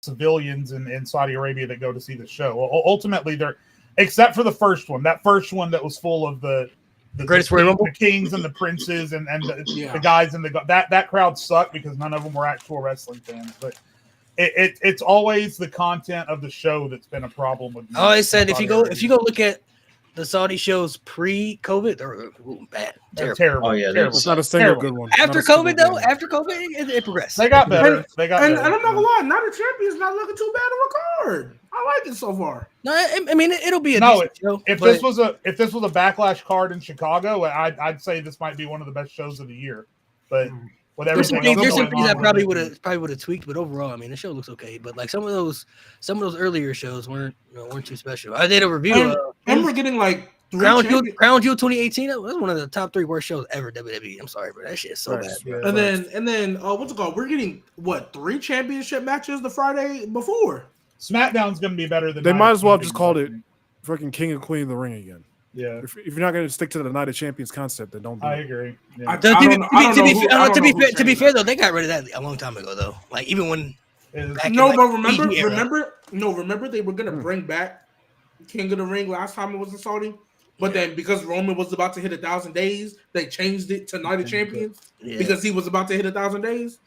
civilians in Saudi Arabia that go to see the show. Ultimately, they're except for the first one. That first one that was full of the kings and the princes and the guys in that crowd sucked because none of them were actual wrestling fans. But it's always the content of the show that's been a problem with me. Oh, I said if you go look at the Saudi shows pre-COVID, they're bad, terrible. Oh yeah, terrible. It's not a single good one. After COVID, though, it progressed. They got better. And I'm not gonna lie, Night of Champions not looking too bad on a card. I like it so far. No, I mean it'll be a decent show. If this was a Backlash card in Chicago, I'd say this might be one of the best shows of the year. But with everything, there's some things I probably would have tweaked, but overall, I mean, the show looks okay. But like some of those earlier shows weren't too special. I did a review. And we're getting like Crown Jewel 2018. That was one of the top 3 worst shows ever. WWE. I'm sorry, but that shit is so bad. Bro. And then what's it called? We're getting 3 championship matches the Friday before. SmackDown's going to be better than. They might as well just call it fucking King and Queen of the Ring again. Yeah. If you're not going to stick to the Night of Champions concept, then don't do it. I agree. Yeah. To be fair, though, they got rid of that a long time ago, though. Like even when. Remember they were going to bring back King of the Ring last time it was in Saudi. But then because Roman was about to hit 1,000 days, they changed it to Night of Champions because he was about to hit 1,000 days.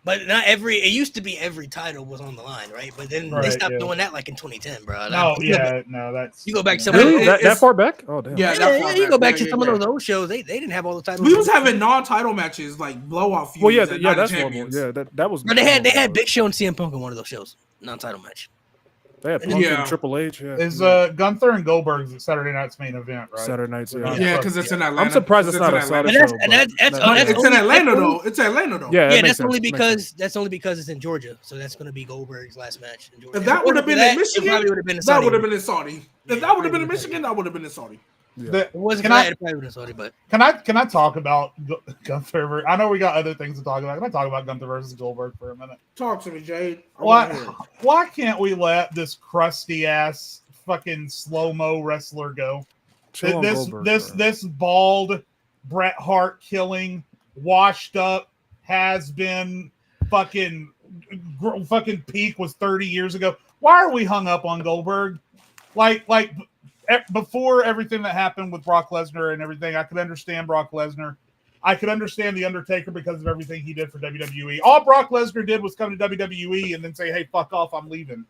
But not it used to be every title was on the line, right? But then they stopped doing that like in 2010, bro. That's you go back to some really? That far back? Oh damn. You go back to some of those old shows, they didn't have all the titles. We was having non-title matches like blowout feuds. Well, that's normal. Yeah, that was. But they had Big Show and CM Punk in one of those shows, non-title match. They had Punk and Triple H. Yeah. Is Gunther and Goldberg's Saturday night's main event, right? Saturday nights. Yeah, because it's in Atlanta. I'm surprised it's not a Saudi show. It's in Atlanta though. It's Atlanta though. Yeah, that's only because it's in Georgia. So that's going to be Goldberg's last match in Georgia. If that would have been in Michigan, that would have been in Saudi. If that would have been in Michigan, that would have been in Saudi. Yeah. It wasn't probably been Saudi, but can I talk about Gunther? I know we got other things to talk about. Can I talk about Gunther versus Goldberg for a minute? Talk to me, Jade. Why can't we let this crusty ass fucking slow-mo wrestler go? This bald, Bret Hart killing, washed up, has been fucking peak was 30 years ago. Why are we hung up on Goldberg? Like before everything that happened with Brock Lesnar and everything, I could understand Brock Lesnar. I could understand The Undertaker because of everything he did for WWE. All Brock Lesnar did was come to WWE and then say, hey, fuck off, I'm leaving.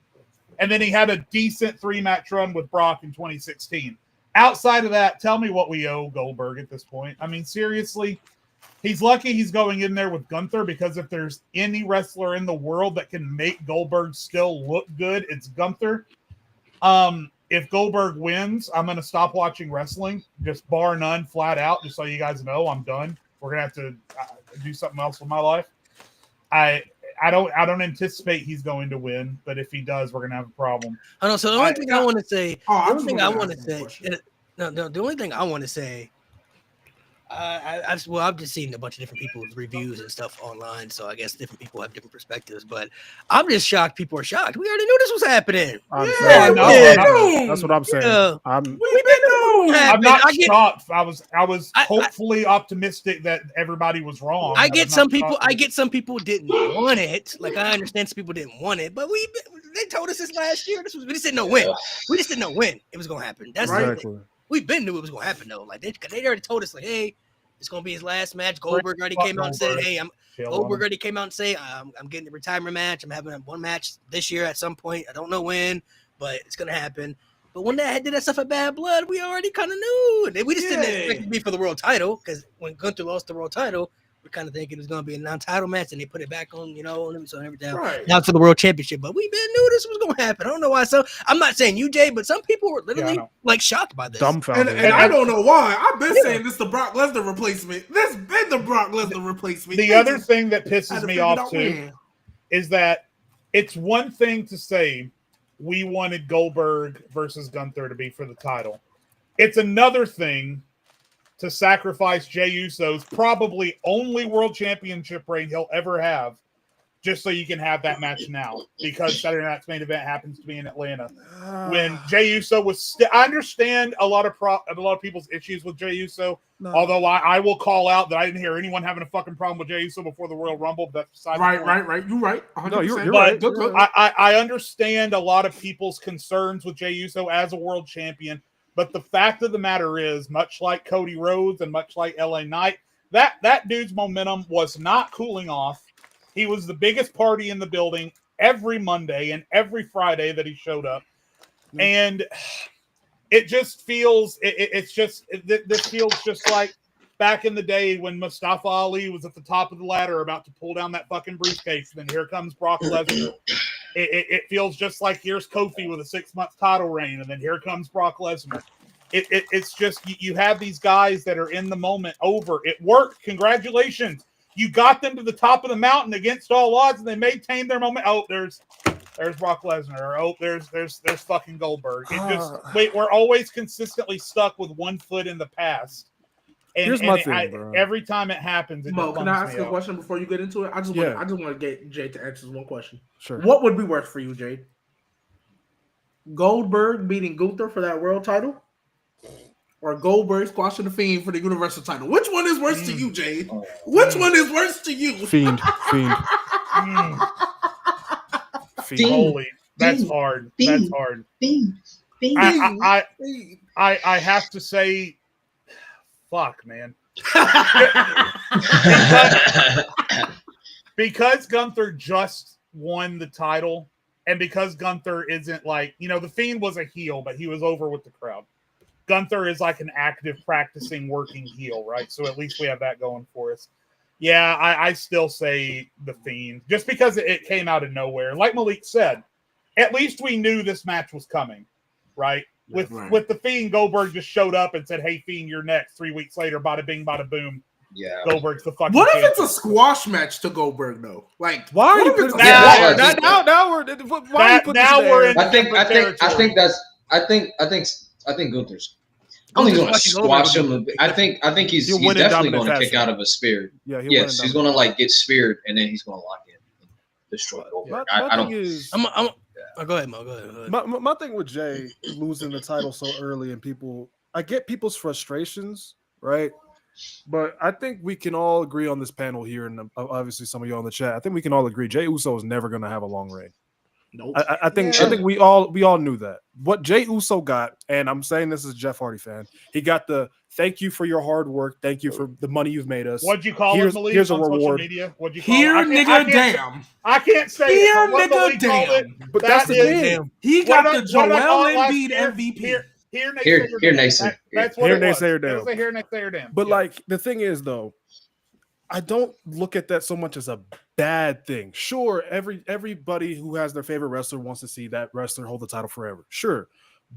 And then he had a decent 3-match run with Brock in 2016. Outside of that, tell me what we owe Goldberg at this point. I mean, seriously, he's lucky he's going in there with Gunther because if there's any wrestler in the world that can make Goldberg still look good, it's Gunther. If Goldberg wins, I'm going to stop watching wrestling, just bar none, flat out, just so you guys know I'm done. We're going to have to do something else with my life. I don't anticipate he's going to win, but if he does, we're going to have a problem. I know. So the only thing I want to say, the only thing I want to say, I've just seen a bunch of different people's reviews and stuff online, so I guess different people have different perspectives. But I'm just shocked. People are shocked. We already knew this was happening. That's what I'm saying. Yeah. I'm not shocked. I was hopefully optimistic that everybody was wrong. I get some people didn't want it. Like I understand some people didn't want it, but they told us this last year. We just didn't know when. We just didn't know when it was gonna happen. That's exactly. We've been knew it was gonna happen though. Like they already told us, like, hey, it's gonna be his last match. Goldberg already came out and said, hey, I'm getting the retirement match. I'm having one match this year at some point. I don't know when, but it's gonna happen. But when they did that stuff at Bad Blood, we already kind of knew. We just didn't expect it to be for the world title because when Gunther lost the world title, we're kind of thinking it was going to be a non-title match, and they put it back on, so everything. Right. Now for the world championship. But we knew this was going to happen. I don't know why. So I'm not saying you, Jay, but some people were literally shocked by this. Dumbfounded. And I don't know why. I've been saying this is the Brock Lesnar replacement. This been the Brock Lesnar replacement. The other thing that pisses me off too is that it's one thing to say we wanted Goldberg versus Gunther to be for the title. It's another thing to sacrifice Jey Uso's probably only world championship reign he'll ever have just so you can have that match now, because Saturday Night's Main Event happens to be in Atlanta. When Jey Uso was, I understand a lot of people's issues with Jey Uso. No. Although I will call out that I didn't hear anyone having a fucking problem with Jey Uso before the Royal Rumble. But that's right. You're right. 100%. No, you're right. Good. I understand a lot of people's concerns with Jey Uso as a world champion. But the fact of the matter is, much like Cody Rhodes and much like LA Knight, that dude's momentum was not cooling off. He was the biggest party in the building every Monday and every Friday that he showed up. And it just feels, this feels just like back in the day when Mustafa Ali was at the top of the ladder about to pull down that fucking briefcase. And then here comes Brock Lesnar. It feels just like here's Kofi with a 6-month title reign. And then here comes Brock Lesnar. It's just, you have these guys that are in the moment over. It worked. Congratulations. You got them to the top of the mountain against all odds, and they maintained their moment. Oh, there's Brock Lesnar. Or, oh, there's fucking Goldberg. We're always consistently stuck with one foot in the past. And, here's my thing, bro. Every time it happens, Mo, can I ask a question before you get into it? I just want to get Jay to answer one question. Sure. What would be worse for you, Jay? Goldberg beating Gunther for that world title? Or Goldberg squashing the Fiend for the Universal title? Which one is worse to you, Jade? Which one is worse to you? Fiend. Fiend. Holy, that's hard. That's hard. I have to say, fuck, man. Because Gunther just won the title, and because Gunther isn't like, the Fiend was a heel, but he was over with the crowd. Gunther is like an active, practicing, working heel, right? So at least we have that going for us. Yeah, I still say the Fiend, just because it came out of nowhere. Like Malik said, at least we knew this match was coming, right? With the Fiend, Goldberg just showed up and said, "Hey, Fiend, you're next." 3 weeks later, bada bing, bada boom. Yeah, Goldberg's the fucking. What if it's a squash match to Goldberg though? Like, why are you putting that? Now we're in. I think Gunther's. I don't think he's going to squash him. I think he's definitely going to kick out of a spear. Yeah, he's going to like get speared and then he's going to lock in and destroy Goldberg. I don't. Go ahead, Mo. Go ahead. My thing with Jay losing the title so early, and I get people's frustrations, right? But I think we can all agree on this panel here, and obviously some of you on the chat. I think we can all agree Jey Uso is never going to have a long reign. Nope. I think we all knew that. What Jey Uso got, and I'm saying this as a Jeff Hardy fan, he got the thank you for your hard work, thank you for the money you've made us. What'd you call it, Malik? Here's a on reward. Social media? What'd you call Here, it? nigga, damn. I can't say Here, it. nigga, damn. But that's the thing. He got the Joel Embiid MVP. Here, Naysayer. That's what it was. Naysayer down. It was a here, Naysayer down. But like the thing is, though, I don't look at that so much as a bad thing. Sure, everybody who has their favorite wrestler wants to see that wrestler hold the title forever. Sure,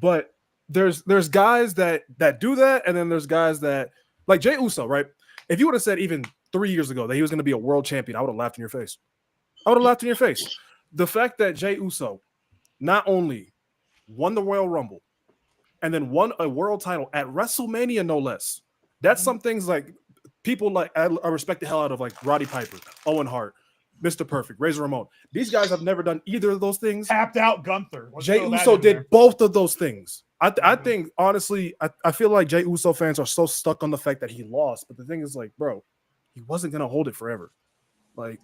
but there's guys that do that, and then there's guys that like Jey Uso, right? If you would have said even 3 years ago that he was going to be a world champion, I would have laughed in your face. The fact that Jey Uso not only won the Royal Rumble and then won a world title at WrestleMania, no less. That's some things like. People like I respect the hell out of like Roddy Piper, Owen Hart, Mr. Perfect, Razor Ramon. These guys have never done either of those things. Tapped out Gunther. Jey Uso did both of those things. I think honestly, I feel like Jey Uso fans are so stuck on the fact that he lost. But the thing is, like, bro, he wasn't gonna hold it forever. Like,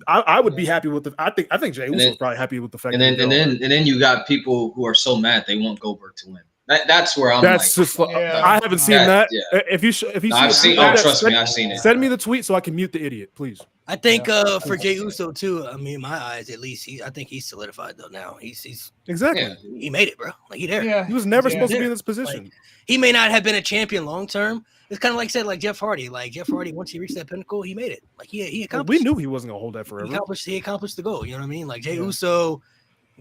I would be happy with the. I think Jey Uso is probably happy with the fact. And then you got people who are so mad they want Goldberg to win. That's where I'm. That's like, just. I haven't seen that. Yeah. If you I've seen. Oh, trust me, I've seen it. Send me the tweet so I can mute the idiot, please. I think for Jey Uso too. I mean, in my eyes, at least, I think he's solidified though. Now he's exactly. He made it, bro. Like he there. Yeah. He was never supposed to be in this position. Like, he may not have been a champion long term. It's kind of like said, like Jeff Hardy. Like Jeff Hardy, once he reached that pinnacle, he made it. Like he accomplished. We knew he wasn't gonna hold that forever. He accomplished the goal. You know what I mean? Like Jey Uso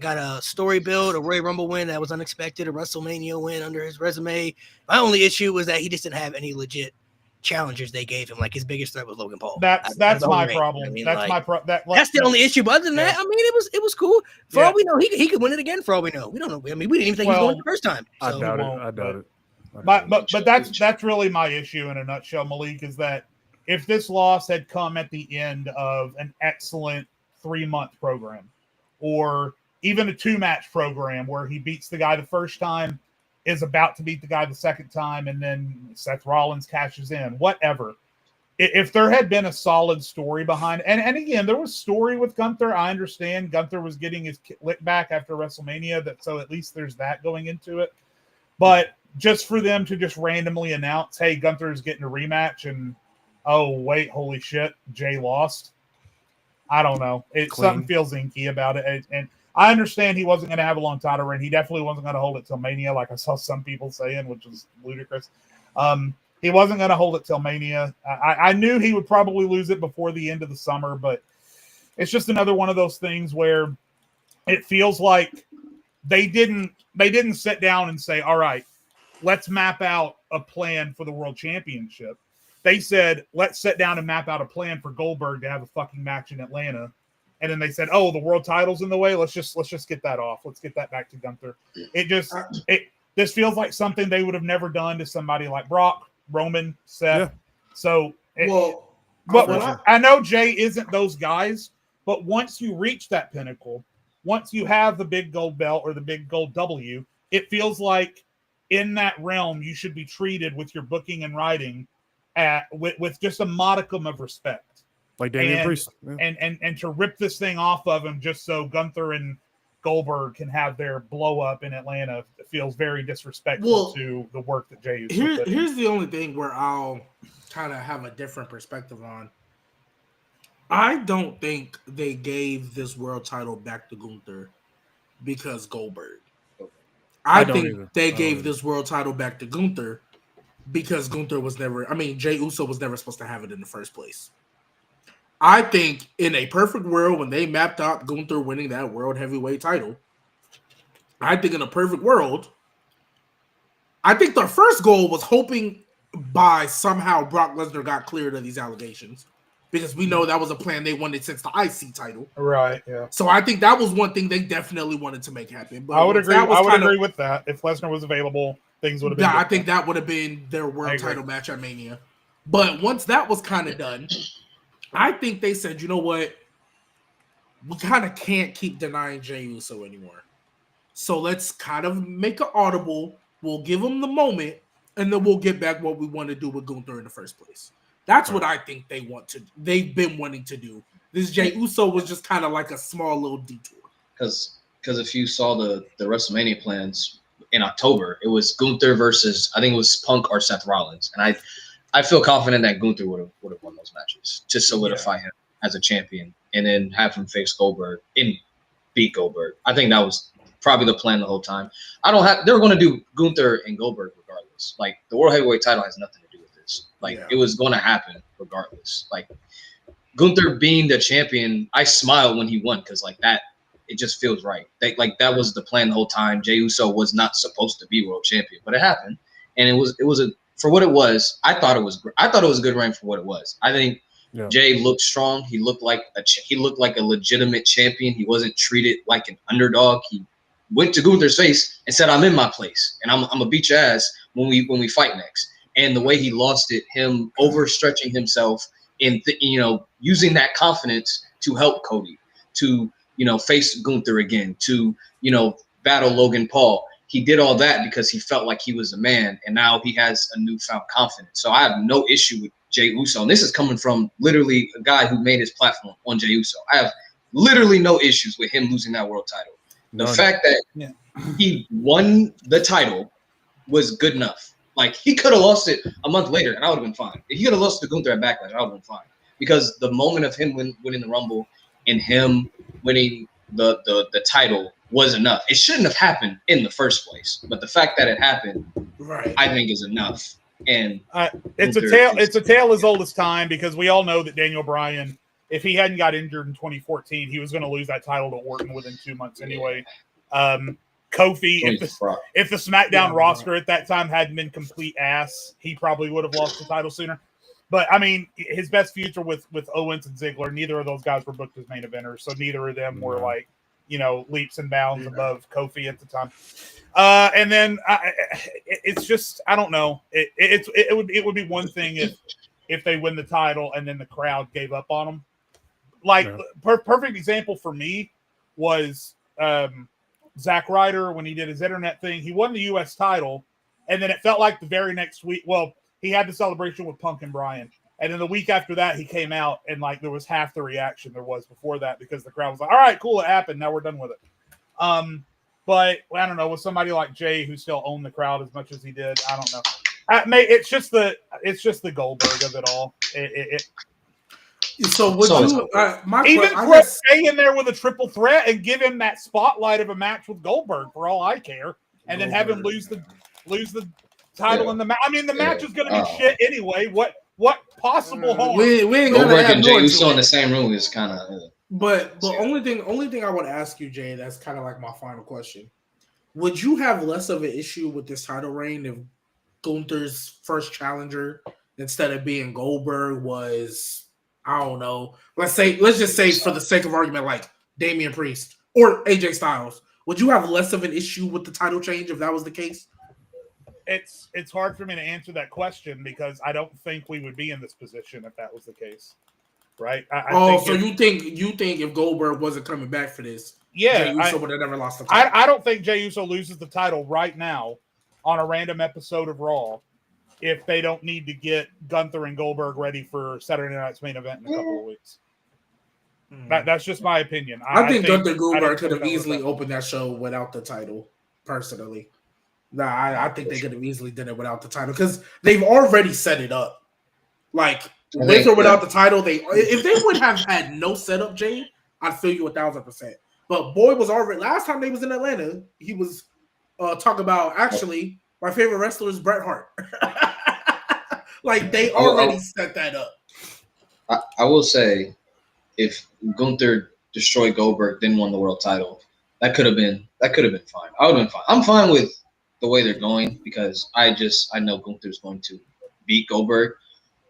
got a story build, a Royal Rumble win that was unexpected, a WrestleMania win under his resume. My only issue was that he just didn't have any legit challengers they gave him. Like his biggest threat was Logan Paul. That's my problem. I mean, that's the only issue. But other than that, I mean, it was cool. For all we know, he could win it again. For all we know, we don't know. I mean, we didn't even think he was going the first time. So. I doubt it. But that's really my issue in a nutshell, Malik, is that if this loss had come at the end of an excellent 3-month program, or even a 2-match program where he beats the guy the first time, is about to beat the guy the second time, and then Seth Rollins cashes in, whatever. If there had been a solid story behind, and again, there was story with Gunther. I understand Gunther was getting his lick back after WrestleMania, so at least there's that going into it. But just for them to just randomly announce, hey, Gunther is getting a rematch, and oh, wait, holy shit, Jey lost. I don't know. Something feels inky about it. And I understand he wasn't going to have a long title reign. He definitely wasn't going to hold it till Mania, like I saw some people saying, which is ludicrous. He wasn't going to hold it till Mania. I knew he would probably lose it before the end of the summer, but it's just another one of those things where it feels like they didn't sit down and say, all right, let's map out a plan for the World Championship. They said, let's sit down and map out a plan for Goldberg to have a fucking match in Atlanta. And then they said, oh, the world title's in the way. Let's just get that off. Let's get that back to Gunther. This feels like something they would have never done to somebody like Brock, Roman, Seth. Yeah. So, I know Jey isn't those guys, but once you reach that pinnacle, once you have the big gold belt or the big gold W, it feels like in that realm you should be treated with your booking and writing with just a modicum of respect. Like Damian Priest. Yeah. And to rip this thing off of him just so Gunther and Goldberg can have their blow up in Atlanta feels very disrespectful to the work that Jey Uso Here's the only thing where I'll kind of have a different perspective on. I don't think they gave this world title back to Gunther because Goldberg. I think they gave this world title back to Gunther because Gunther was never, Jey Uso was never supposed to have it in the first place. I think in a perfect world, when they mapped out Gunther winning that world heavyweight title, I think in a perfect world, I think their first goal was hoping by somehow Brock Lesnar got cleared of these allegations, because we know that was a plan they wanted since the IC title. Right, yeah. So I think that was one thing they definitely wanted to make happen. But I would agree with that. If Lesnar was available, things would have been I think that would have been their world title match at Mania. But once that was kind of done, I think they said, you know what? We kind of can't keep denying Jey Uso anymore. So let's kind of make an audible. We'll give him the moment, and then we'll get back what we want to do with Gunther in the first place. That's what I think they've been wanting to do. This Jey Uso was just kind of like a small little detour. Because if you saw the WrestleMania plans in October, it was Gunther versus, I think it was Punk or Seth Rollins. And I feel confident that Gunther would have won those matches to solidify him as a champion, and then have him face Goldberg and beat Goldberg. I think that was probably the plan the whole time. They were going to do Gunther and Goldberg regardless. Like, the World Heavyweight title has nothing to do with this. Like, it was going to happen regardless. Like, Gunther being the champion, I smiled when he won, because like that, it just feels right. That was the plan the whole time. Jey Uso was not supposed to be world champion, but it happened, and it was for what it was. I thought it was a good reign for what it was. I think Jey looked strong. He looked like a legitimate champion. He wasn't treated like an underdog. He went to Gunther's face and said, "I'm in my place, and I'm gonna beat your ass when we fight next." And the way he lost it, him overstretching himself and using that confidence to help Cody, to face Gunther again, to battle Logan Paul. He did all that because he felt like he was a man, and now he has a newfound confidence. So I have no issue with Jey Uso, and this is coming from literally a guy who made his platform on Jey Uso. I have literally no issues with him losing that world title. The fact that he won the title was good enough. Like, he could have lost it a month later, and I would have been fine. If he could have lost to Gunther at Backlash, I would have been fine. Because the moment of him winning the Rumble and him winning the title was enough. It shouldn't have happened in the first place, but the fact that it happened, I think, is enough. And it's a tale as old as time, because we all know that Daniel Bryan, if he hadn't got injured in 2014, he was going to lose that title to Orton within 2 months anyway. Kofi, if the SmackDown roster at that time hadn't been complete ass, he probably would have lost the title sooner. But I mean, his best future with Owens and Ziggler, neither of those guys were booked as main eventers, so neither of them were like, leaps and bounds above Kofi at the time. And then it's just, I don't know. It would be one thing if they win the title and then the crowd gave up on them. like perfect example for me was Zack Ryder when he did his internet thing. He won the U.S. title, and then it felt like the very next week. Well, he had the celebration with Punk and Bryan, and then the week after that, he came out and like there was half the reaction there was before that because the crowd was like, "All right, cool, it happened. Now we're done with it." But I don't know, with somebody like Jey who still owned the crowd as much as he did, I don't know. It's just the Goldberg of it all. So would you even throw Jey in there with a triple threat and give him that spotlight of a match with Goldberg for all I care, and then have him lose the title in the match. I mean, the match is going to be shit anyway. What possible harm? We ain't Goldberg and Jey Uso in the same room is kind of. But only thing I would ask you, Jay, that's kind of like my final question. Would you have less of an issue with this title reign if Gunther's first challenger, instead of being Goldberg, was, I don't know, let's just say for the sake of argument, like Damian Priest or AJ Styles? Would you have less of an issue with the title change if that was the case? It's hard for me to answer that question because I don't think we would be in this position if that was the case. Right. You think if Goldberg wasn't coming back for this, Jey Uso would have never lost the title? I don't think Jey Uso loses the title right now on a random episode of Raw if they don't need to get Gunther and Goldberg ready for Saturday Night's main event in a couple of weeks. That's just my opinion. I think Gunther Goldberg could have easily opened that show without the title. Personally, I think they could have easily done it without the title because they've already set it up. Like. With or without the title, if they would have had no setup, Jay, I'd feel you 1,000%. But Boy was already last time they was in Atlanta, he was talking about actually my favorite wrestler is Bret Hart. Like they already set that up. I will say, if Gunther destroyed Goldberg, then won the world title, that could have been fine. I would have been fine. I'm fine with the way they're going because I know Gunther's going to beat Goldberg.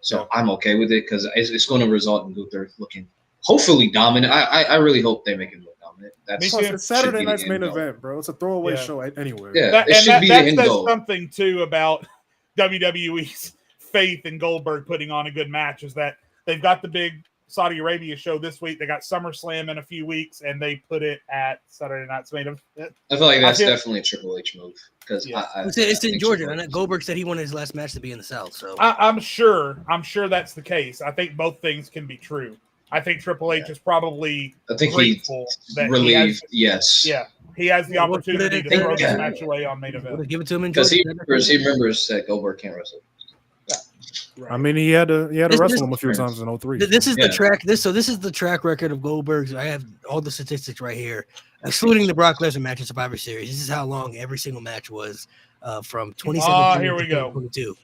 So I'm okay with it because it's going to result in Gunther looking hopefully dominant. I really hope they make him look dominant. It's Saturday night's main event, bro. It's a throwaway show anyway. Yeah, that says something too about WWE's faith in Goldberg putting on a good match is that they've got the big Saudi Arabia show this week. They got SummerSlam in a few weeks, and they put it at Saturday Night's main event. I feel like that's definitely a Triple H move because it's in Georgia. And Goldberg said he wanted his last match to be in the South. So I'm sure that's the case. I think both things can be true. I think Triple H is probably grateful that relieved. He has the opportunity to throw this match away on main event. Give it to him because he remembers that Goldberg can't wrestle. Right. I mean, he had to wrestle him a few times in 03. This is the track. This is the track record of Goldberg's. I have all the statistics right here, excluding the Brock Lesnar match in Survivor Series. This is how long every single match was from 2017 here we go. 2022.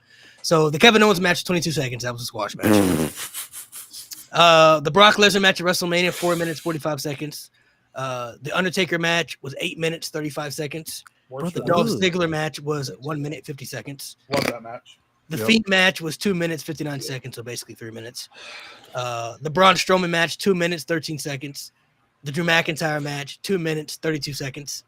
So the Kevin Owens match, 22 seconds. That was a squash match. The Brock Lesnar match at WrestleMania, 4 minutes 45 seconds. The Undertaker match was 8 minutes 35 seconds. The Dolph Ziggler match was 1 minute 50 seconds. Love that match. The Fiend match was 2 minutes, 59 seconds, so basically 3 minutes. The Braun Strowman match, 2 minutes, 13 seconds. The Drew McIntyre match, 2 minutes, 32 seconds.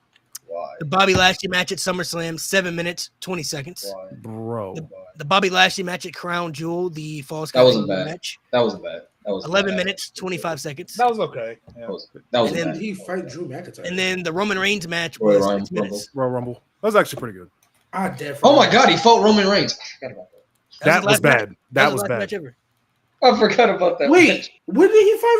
Why? The Bobby Lashley match at SummerSlam, 7 minutes, 20 seconds. Why? Bro. The Bobby Lashley match at Crown Jewel, the False That wasn't bad. match. That wasn't bad. That was 11 minutes, 25 seconds. That was okay. Yeah. That was bad. He fight Drew McIntyre. And then the Roman Reigns match was 6 minutes. Royal Rumble. That was actually pretty good. Oh my God, he fought Roman Reigns. I forgot about that. That was bad. That was bad. Match ever. I forgot about that. Wait, when did he fight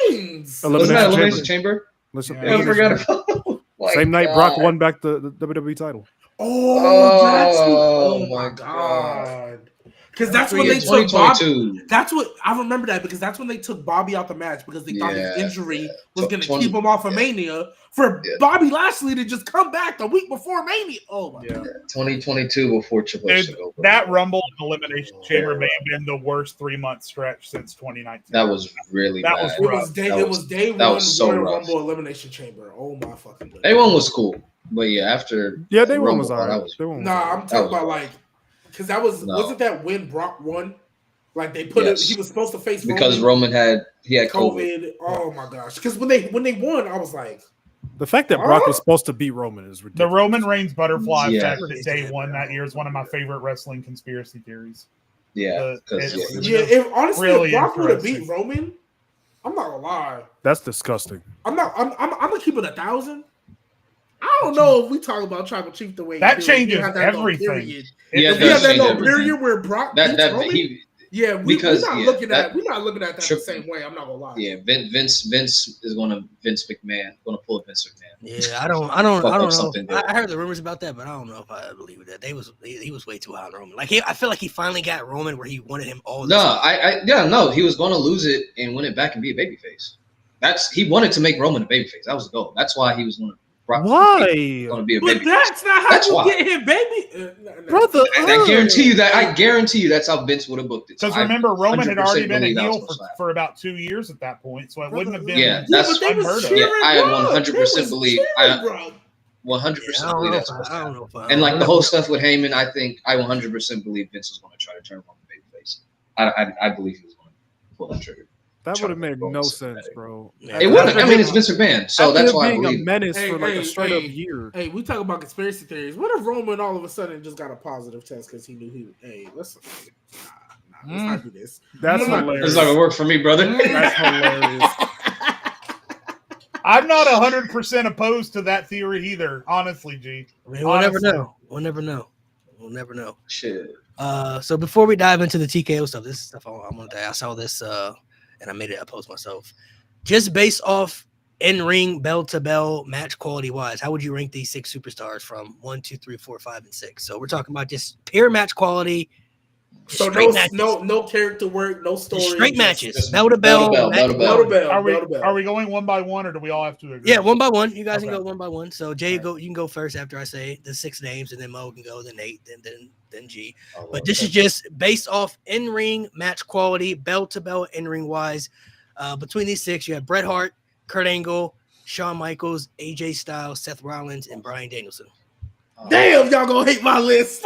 Roman Reigns? Elimination Chamber. Listen, I forgot about that. Same night Brock won back the WWE title. Oh my God. Because that's when they took Bobby. That's what I remember that because that's when they took Bobby out the match because they thought his injury was going to keep him off of Mania for Bobby Lashley to just come back the week before Mania. Oh my God. 2022 before Triple H. That Rumble and Elimination Chamber may have been the worst 3-month stretch since 2019. That was really bad. It was day one Royal Rumble Elimination Chamber. Oh my fucking God. Day one was cool, but after day one was alright. I'm talking about like. Because wasn't that when Brock won? Like they put it, he was supposed to face because Roman had COVID. Oh my gosh! Because when they won, I was like, the fact that Brock was supposed to beat Roman is ridiculous. The Roman Reigns butterfly effect at day one that year is one of my favorite wrestling conspiracy theories. If Brock would have beat Roman, I'm not gonna lie. That's disgusting. I'm gonna keep it 1,000. I don't know if we talk about Tribal Chief the way that changes everything. Yeah, if we have that little period where Brock beats Roman, we're not looking at that the same way. I'm not gonna lie. Yeah, Vince McMahon gonna pull Vince McMahon. Yeah, I don't know. I heard the rumors about that, but I don't know if I believe that. He was way too high on Roman. Like I feel like he finally got Roman where he wanted him all. No, he was gonna lose it and win it back and be a babyface. He wanted to make Roman a babyface. That was the goal. That's why he was gonna. Why? Going to be a but baby that's not how you get him, baby. Brother, I guarantee you that's how Vince would have booked it. Because remember, Roman had already been a heel for about 2 years at that point, so it wouldn't have been. Yeah, that's unheard of. Yeah, I 100% believe. 100% believe that's supposed to happen. And like the whole stuff with Heyman, I 100% believe Vince was going to try to turn Roman babyface. I believe he was going to pull that trigger. That would have made no sense, bro. It wouldn't. I mean, it's Vince McMahon, so that's why I believe. A menace for like a straight up year. Hey, we talk about conspiracy theories. What if Roman all of a sudden just got a positive test because he knew he? Hey, let's not do this. That's hilarious. It's not gonna work for me, brother. That's hilarious. I'm not 100% opposed to that theory either. Honestly, G. I mean, we'll never know. We'll never know. Shit. So before we dive into the TKO stuff, this is stuff I wanted to ask. I saw this and I made it a post myself. Just based off in-ring, bell-to-bell, match quality-wise, how would you rank these 6 superstars from 1, 2, 3, 4, 5, and 6? So we're talking about just pure match quality. So no character work, no story. Straight matches. Bell-to-bell. Are we going one by one, or do we all have to agree? Yeah, one by one. You guys can go one by one. So Jay, you can go first after I say the 6 names, and then Mo can go, then Nate, then G. But this is just based off in-ring match quality, bell-to-bell, in-ring wise. Between these 6, you have Bret Hart, Kurt Angle, Shawn Michaels, AJ Styles, Seth Rollins, and Bryan Danielson. Damn, y'all gonna hate my list.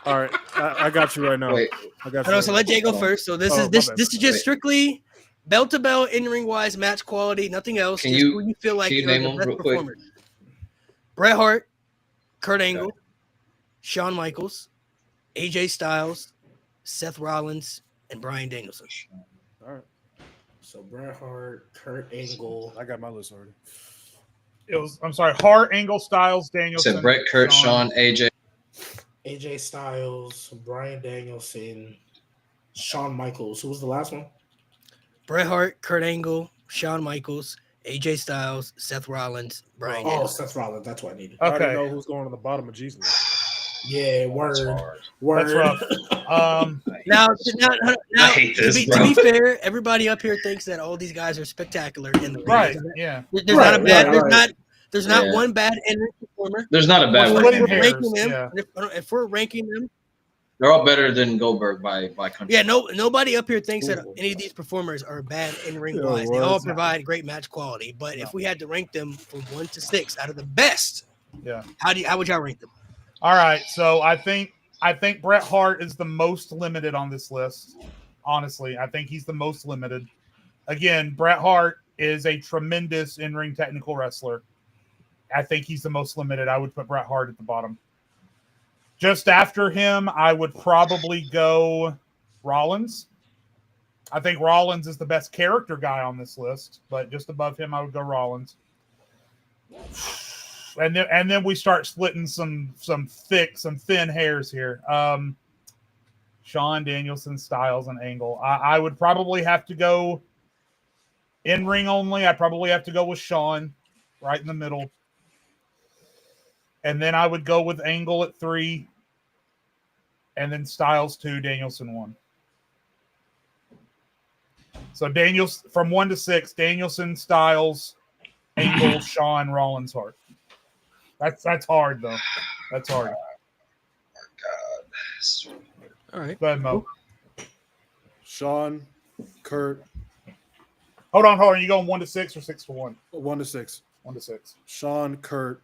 All right, I got you right now. Wait. I got you. So let Jay go first. So this is just strictly bell to bell, in ring wise, match quality, nothing else. Can just you, who you feel like you name them real quick? Bret Hart, Kurt Angle, Shawn Michaels, AJ Styles, Seth Rollins, and Bryan Danielson. All right. So Bret Hart, Kurt Angle. I got my list already. Hart, Angle, Styles, Danielson. Said Bret, Kurt, Shawn, AJ. AJ Styles, Bryan Danielson, Shawn Michaels. Who was the last one? Bret Hart, Kurt Angle, Shawn Michaels, AJ Styles, Seth Rollins, Bryan Danielson. Seth Rollins. That's what I needed. Okay. I already know who's going on the bottom of G's list. Yeah, word. That's rough. Now, I hate this, to be fair, everybody up here thinks that all these guys are spectacular in the ring. Right, yeah. There's not one bad in-ring performer. There's not a bad one. If we're ranking them, they're all better than Goldberg by country. Yeah, nobody up here thinks that any of these performers are bad in-ring wise. They all provide great match quality. But if we had to rank them from 1 to 6 out of the best, how would y'all rank them? All right, so I think Bret Hart is the most limited on this list. Honestly, I think he's the most limited. Again, Bret Hart is a tremendous in-ring technical wrestler. I think he's the most limited. I would put Bret Hart at the bottom. Just after him, I would probably go Rollins. I think Rollins is the best character guy on this list, but just above him, I would go Rollins. And then we start splitting some thin hairs here. Shawn, Danielson, Styles, and Angle. I would probably have to go in ring only. I'd probably have to go with Shawn right in the middle. And then I would go with Angle at 3. And then Styles 2, Danielson 1. So from 1 to 6, Danielson, Styles, Angle, Shawn, Rollins, Hart. That's hard though. That's hard. Oh, God. All right. Go ahead, Mo. Shawn, Kurt. Hold on. Are you going 1 to 6 or 6 to 1? 1 to 6. 1 to 6. Shawn, Kurt.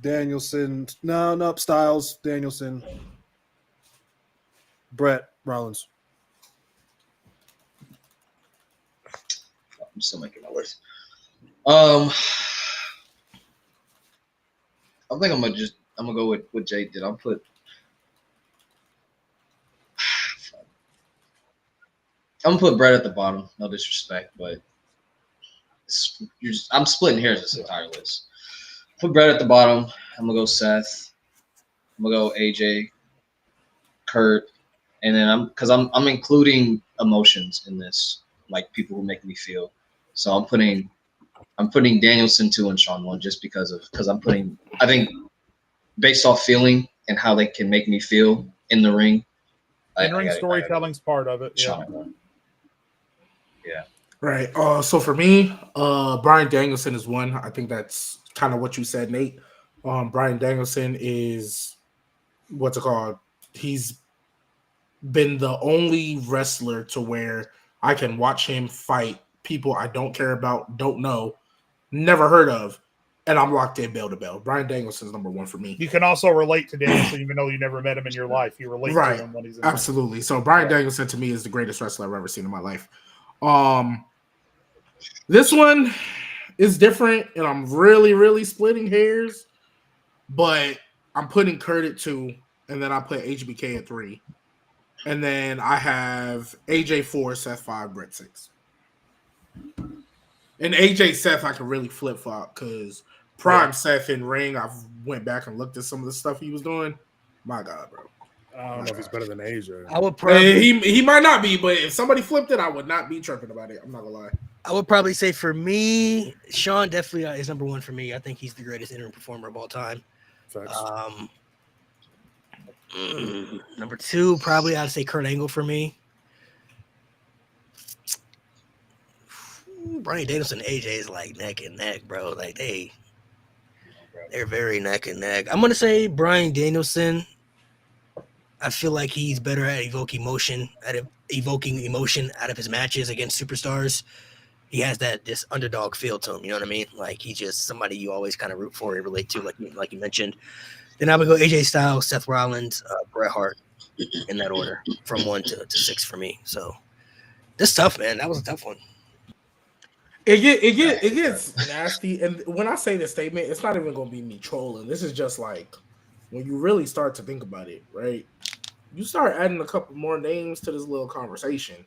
Danielson. No, Styles, Danielson. Bret, Rollins. I'm still making my list. I think I'm gonna go with what Jay did. gonna put Brett at the bottom. No disrespect, but I'm splitting hairs this entire list. Put Brett at the bottom. I'm gonna go Seth. I'm gonna go AJ, Kurt, and then I'm including emotions in this, like people who make me feel. So I'm putting Danielson 2 and Shawn 1 just because I think based off feeling and how they can make me feel in the ring. In-ring storytelling's part of it. Yeah. Yeah. Right. So for me, Bryan Danielson is 1. I think that's kind of what you said, Nate. Bryan Danielson is what's it called? He's been the only wrestler to where I can watch him fight people I don't care about, don't know, never heard of, and I'm locked in bell to bell. Bryan Danielson's number 1 for me. You can also relate to Danielson even though you never met him in your life. You relate to him when he's in absolutely. So Bryan Danielson to me is the greatest wrestler I've ever seen in my life. This one is different, and I'm really, really splitting hairs, but I'm putting Kurt at 2, and then I put HBK at 3. And then I have AJ 4, Seth 5, Brett 6. And AJ Seth, I can really flip flop because prime Seth in ring, I've went back and looked at some of the stuff he was doing. My God, bro. I don't know if he's better than AJ. I would probably he might not be, but if somebody flipped it, I would not be tripping about it. I'm not gonna lie. I would probably say for me, Shawn definitely is number 1 for me. I think he's the greatest in-ring performer of all time. Number 2, probably I'd say Kurt Angle for me. Bryan Danielson and AJ is like neck and neck, bro. Like they're very neck and neck. I'm gonna say Bryan Danielson. I feel like he's better at evoking emotion out of his matches against superstars. He has this underdog feel to him. You know what I mean? Like he's just somebody you always kind of root for and relate to, like you mentioned. Then I would go AJ Styles, Seth Rollins, Bret Hart in that order from 1 to 6 for me. So this is tough, man. That was a tough one. It gets nasty, and when I say this statement, it's not even gonna be me trolling. This is just like when you really start to think about it, right? You start adding a couple more names to this little conversation.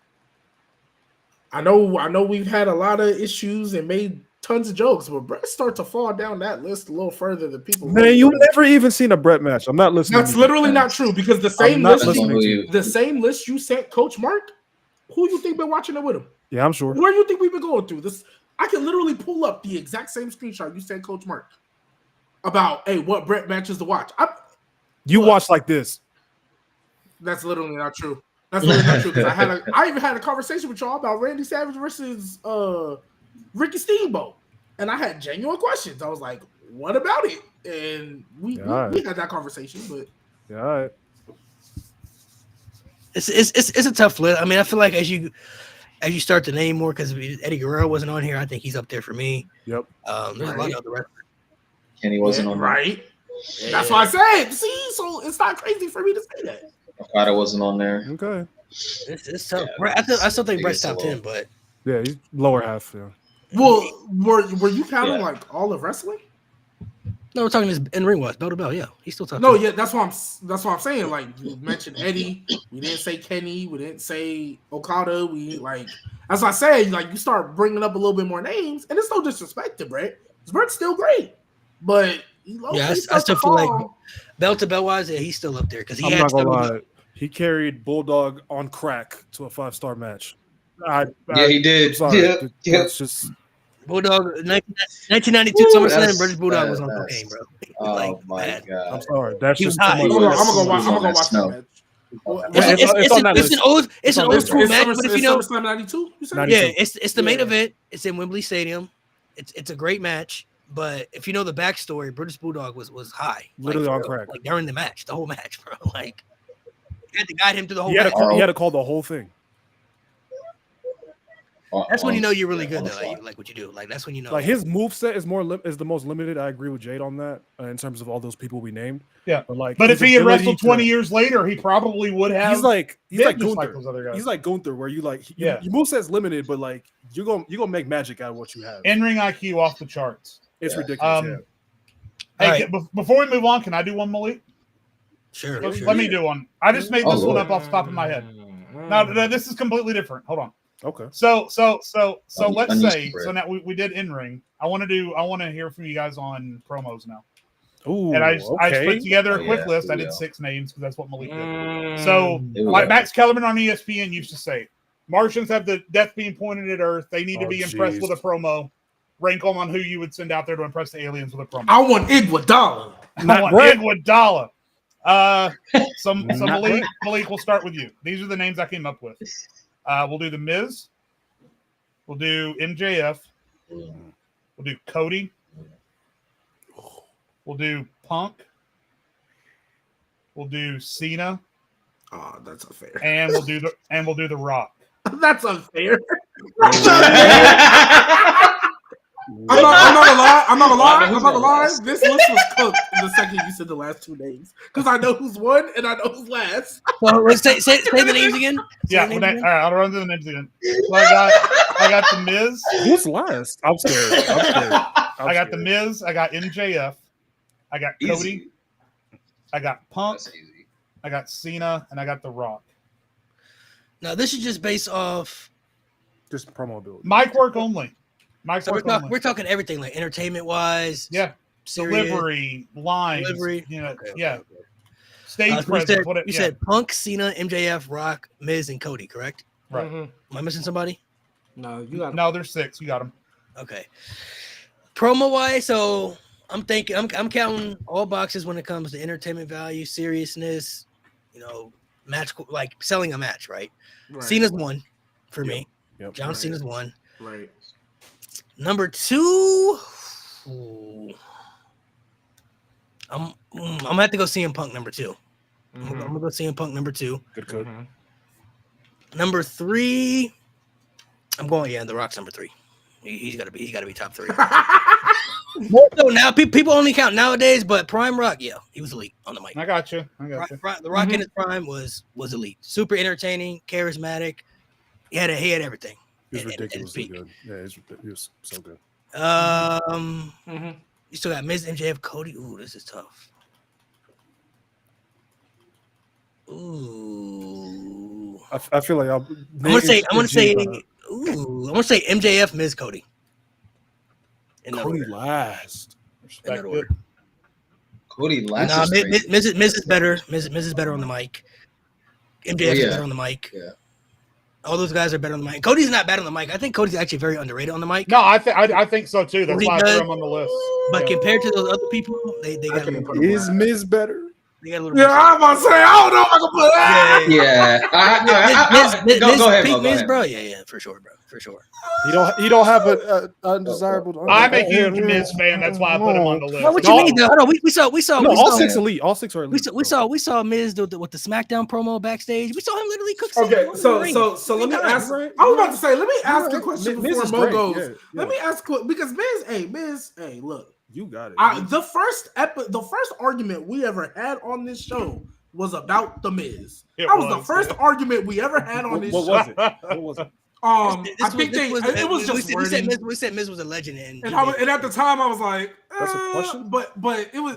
I know we've had a lot of issues and made tons of jokes, but Brett starts to fall down that list a little further than people. Man, you've never even seen a Brett match. I'm not listening. That's literally not true because the same list you sent Coach Mark, who you think been watching it with him? Yeah, I'm sure. Where do you think we've been going through this? I can literally pull up the exact same screenshot you sent Coach Mark about, hey, what Brett matches to watch. You watch like this. That's literally not true. That's literally not true because I even had a conversation with y'all about Randy Savage versus Ricky Steamboat, and I had genuine questions. I was like, "What about it?" And we had that conversation, but yeah, all right. It's a tough list. I mean, I feel like as you start to name more, because Eddie Guerrero wasn't on here, I think he's up there for me. Yep. There's a lot of other wrestlers. Kenny wasn't on there. Right. Yeah. That's what I said. See, so it's not crazy for me to say that. Okada wasn't on there. Okay. It's tough. Yeah, I still think Brett's top 10, but yeah, he's lower half. Yeah. Well, were you counting like all of wrestling? No, we're talking this in ring wise, bell to bell. Yeah, he's still top 10. No, yeah, that's what I'm saying. Like you mentioned Eddie, we didn't say Kenny, we didn't say Okada. We like, as I said, like you start bringing up a little bit more names, and it's no disrespect to Brett. Brett's still great, but I still feel like bell to bell wise, yeah, he's still up there because he. I'm not gonna lie. He carried Bulldog on crack to a 5-star match. He did. It's just Bulldog 1992 SummerSlam. British Bulldog was on cocaine, bro. Oh my God! I'm sorry. That's he just too much. I'm gonna watch that match. It's an old school match, but if you know, SummerSlam 92. Yeah, it's the main event. It's in Wembley Stadium. It's a great match. But if you know the backstory, British Bulldog was high, literally on crack, like during the match, the whole match, bro. Like you had to guide him through the whole. He had to call the whole thing. That's when you know you're really good, though. Like what you do. Like that's when you know. Like his moveset is the most limited. I agree with Jade on that in terms of all those people we named. Yeah, but if he had wrestled 20 years later, he probably would have. He's like Gunther. Like those other guys. He's like Gunther, where you like your moveset's limited, but like you're gonna make magic out of what you have. In-ring IQ off the charts. It's ridiculous. Hey, before we move on, can I do one, Malik? Sure. Let me do one. I just made this one up off the top of my head. No, this is completely different. Hold on. Okay. So let's say now we did in ring. I want to hear from you guys on promos now. Ooh, and I just put together a quick list. I did 6 names because that's what Malik did. So like Max Kellerman on ESPN used to say, Martians have the death beam pointed at Earth. They need to be impressed with a promo. Rank them on who you would send out there to impress the aliens with a promo. I want Iguodala. Iguodala. So Malik, we'll start with you. These are the names I came up with. We'll do The Miz. We'll do MJF. We'll do Cody. We'll do Punk. We'll do Cena. Oh, that's unfair. And we'll do The Rock. That's unfair. I'm not gonna lie. This list was cooked the second you said the last 2 names because I know who's won and I know who's last. Well, let's say the names again. All right, I'll run through the names again. So I got The Miz. Who's last? I'm scared. I got The Miz. I got MJF. I got Cody. I got Punk. I got Cena, and I got The Rock. Now this is just based off just promo ability. Mic work only. We're talking everything like entertainment wise. Yeah. Serious. Delivery, lines. Delivery. You know, okay. Stage presence. You said Punk, Cena, MJF, Rock, Miz, and Cody, correct? Right. Am I missing somebody? No, you got. No, there's 6. You got them. Okay. Promo wise, so I'm thinking I'm counting all boxes when it comes to entertainment value, seriousness, match like selling a match, right? Cena's 1 for me. Yep. John Cena's 1. Right. Number 2, I'm gonna have to go CM Punk number 2. I'm gonna go CM Punk number 2. Good code. Number 3, I'm going The Rock's number 3. He's gotta be top 3. So now people only count nowadays, but Prime Rock, he was elite on the mic. I got you. The Rock in his prime was elite, super entertaining, charismatic. He had everything. He was ridiculously good. Yeah, he was so good. You still got Miz, MJF, Cody. Ooh, this is tough. Ooh, I feel like I'm gonna say MJF, Miz, Cody. Cody last. Cody last. Nah, Miz is better. Miz is better on the mic. MJF is better on the mic. Yeah. All those guys are better on the mic. Cody's not bad on the mic. I think Cody's actually very underrated on the mic. No, I think so too. That's why I threw him on the list. But compared to those other people, they got a little Is Miz better? They got a little I'm about to say I don't know if I can put that. Yeah. Go ahead, Miz, bro. Yeah, for sure, bro. For sure. You don't have an undesirable. I'm a huge Miz fan. That's why I put him on the list. What you mean? Hold on. We saw. No, all 6 elite. All 6 are elite. We saw Miz with the SmackDown promo backstage. We saw him literally cook. Okay, so let me ask. I was about to say, let me ask a question before Mo goes. Yeah. Let me ask because Miz, look. You got it. The first argument we ever had on this show was about the Miz. That was the first argument we ever had on this show. What was it? It was just we said Miz was a legend, and at the time I was like, that's a question. But it was.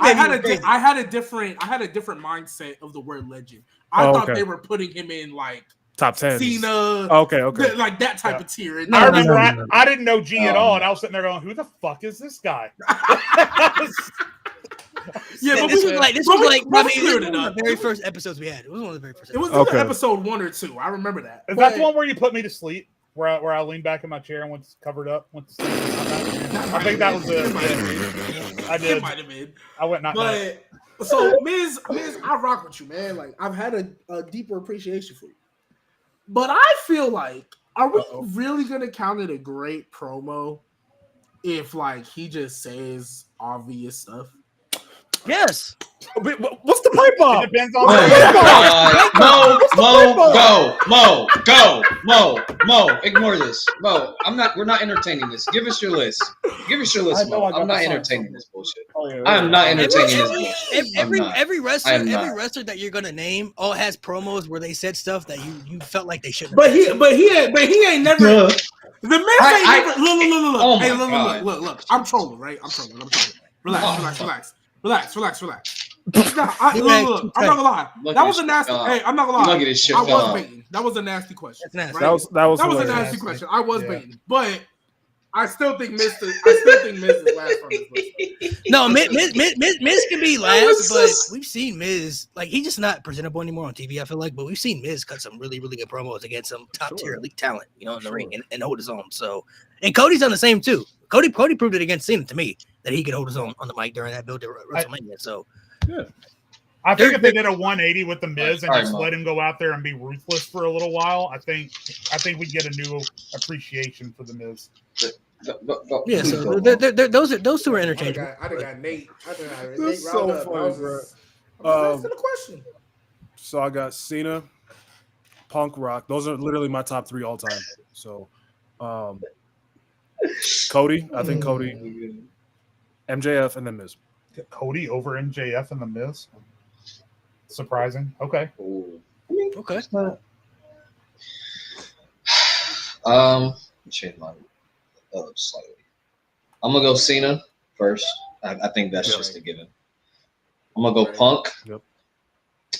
I had a different mindset of the word legend. I thought they were putting him in like top 10. Cena. Okay. Like that type of tier. I remember I didn't know G at all, and I was sitting there going, "Who the fuck is this guy?" Yeah, but this was the very first episodes we had. It was one of the very first. It was either episode 1 or 2. I remember that. Is that the one where you put me to sleep? Where I leaned back in my chair and went covered up? Went to sleep. I think that was it. I did. It might have been. I went not. But so Miz, I rock with you, man. Like I've had a deeper appreciation for you. But I feel like, are we really gonna count it a great promo if like he just says obvious stuff? Yes. What's the pipe bomb? It depends on Mo, ignore this. Mo, we're not entertaining this. Give us your list. Mo. I'm not entertaining this bullshit. I am not entertaining this bullshit. Every wrestler that you're gonna name all has promos where they said stuff that you felt like they shouldn't. But he ain't never. The Miz ain't never. Look. Oh hey, look. I'm trolling, right? I'm trolling. Relax. I'm not gonna lie. That was a nasty. Hey, I'm not gonna lie. I was baiting. That was a nasty question. Right? That was a nasty question. I was baiting, but I still think Miz is last on this list. No, Miz can be last, but we've seen Miz like he's just not presentable anymore on TV. I feel like, but we've seen Miz cut some really, really good promos against some top tier elite talent, in the ring and hold his own. So, and Cody's done the same too. Cody proved it against Cena to me that he could hold his own on the mic during that build to WrestleMania. So, yeah. I think if they did a 180 with the Miz and just let him go out there and be ruthless for a little while, I think we get a new appreciation for the Miz. Yeah, so those two are interchangeable. I got Nate. Nate so funny, bro. Asking the question. So I got Cena, Punk, Rock. Those are literally my top 3 all time. So, Cody, I think Cody, MJF, and then Miz. Cody over MJF and the Miz. Surprising. Okay. Okay. Change my slightly. I'm gonna go Cena first. I think that's just a given. I'm gonna go Punk. Yep.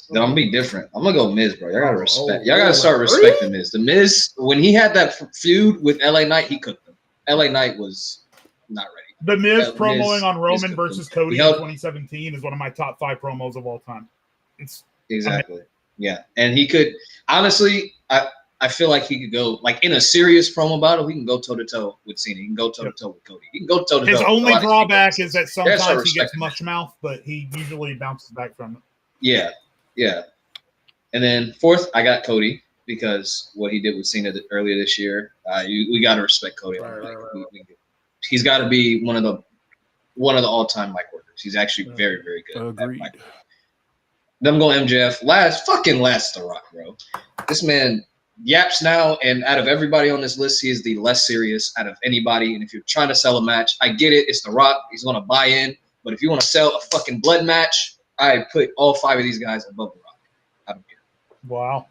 Then I'm gonna be different. I'm gonna go Miz, bro. Y'all gotta respect. Y'all gotta start respecting Miz. The Miz, when he had that feud with LA Knight, he cooked them. LA Knight was not ready. The Miz promoing on Roman versus Cody in 2017 is one of my top 5 promos of all time. It's exactly. Yeah, and he could honestly. I feel like he could go like in a serious promo battle. He can go toe to toe with Cena. He can go toe to toe with Cody. He can go toe to toe. His only drawback is that sometimes he gets mush mouth, but he usually bounces back from it. Yeah. And then 4th, I got Cody because what he did with Cena earlier this year. We got to respect Cody. He's got to be one of the all-time mic workers. He's actually very, very good. Agreed. Then I'm going MJF. Last The Rock, bro. This man yaps now, and out of everybody on this list, he is the less serious out of anybody. And if you're trying to sell a match, I get it. It's The Rock. He's going to buy in. But if you want to sell a fucking blood match, I put all 5 of these guys above The Rock. I don't care. Wow.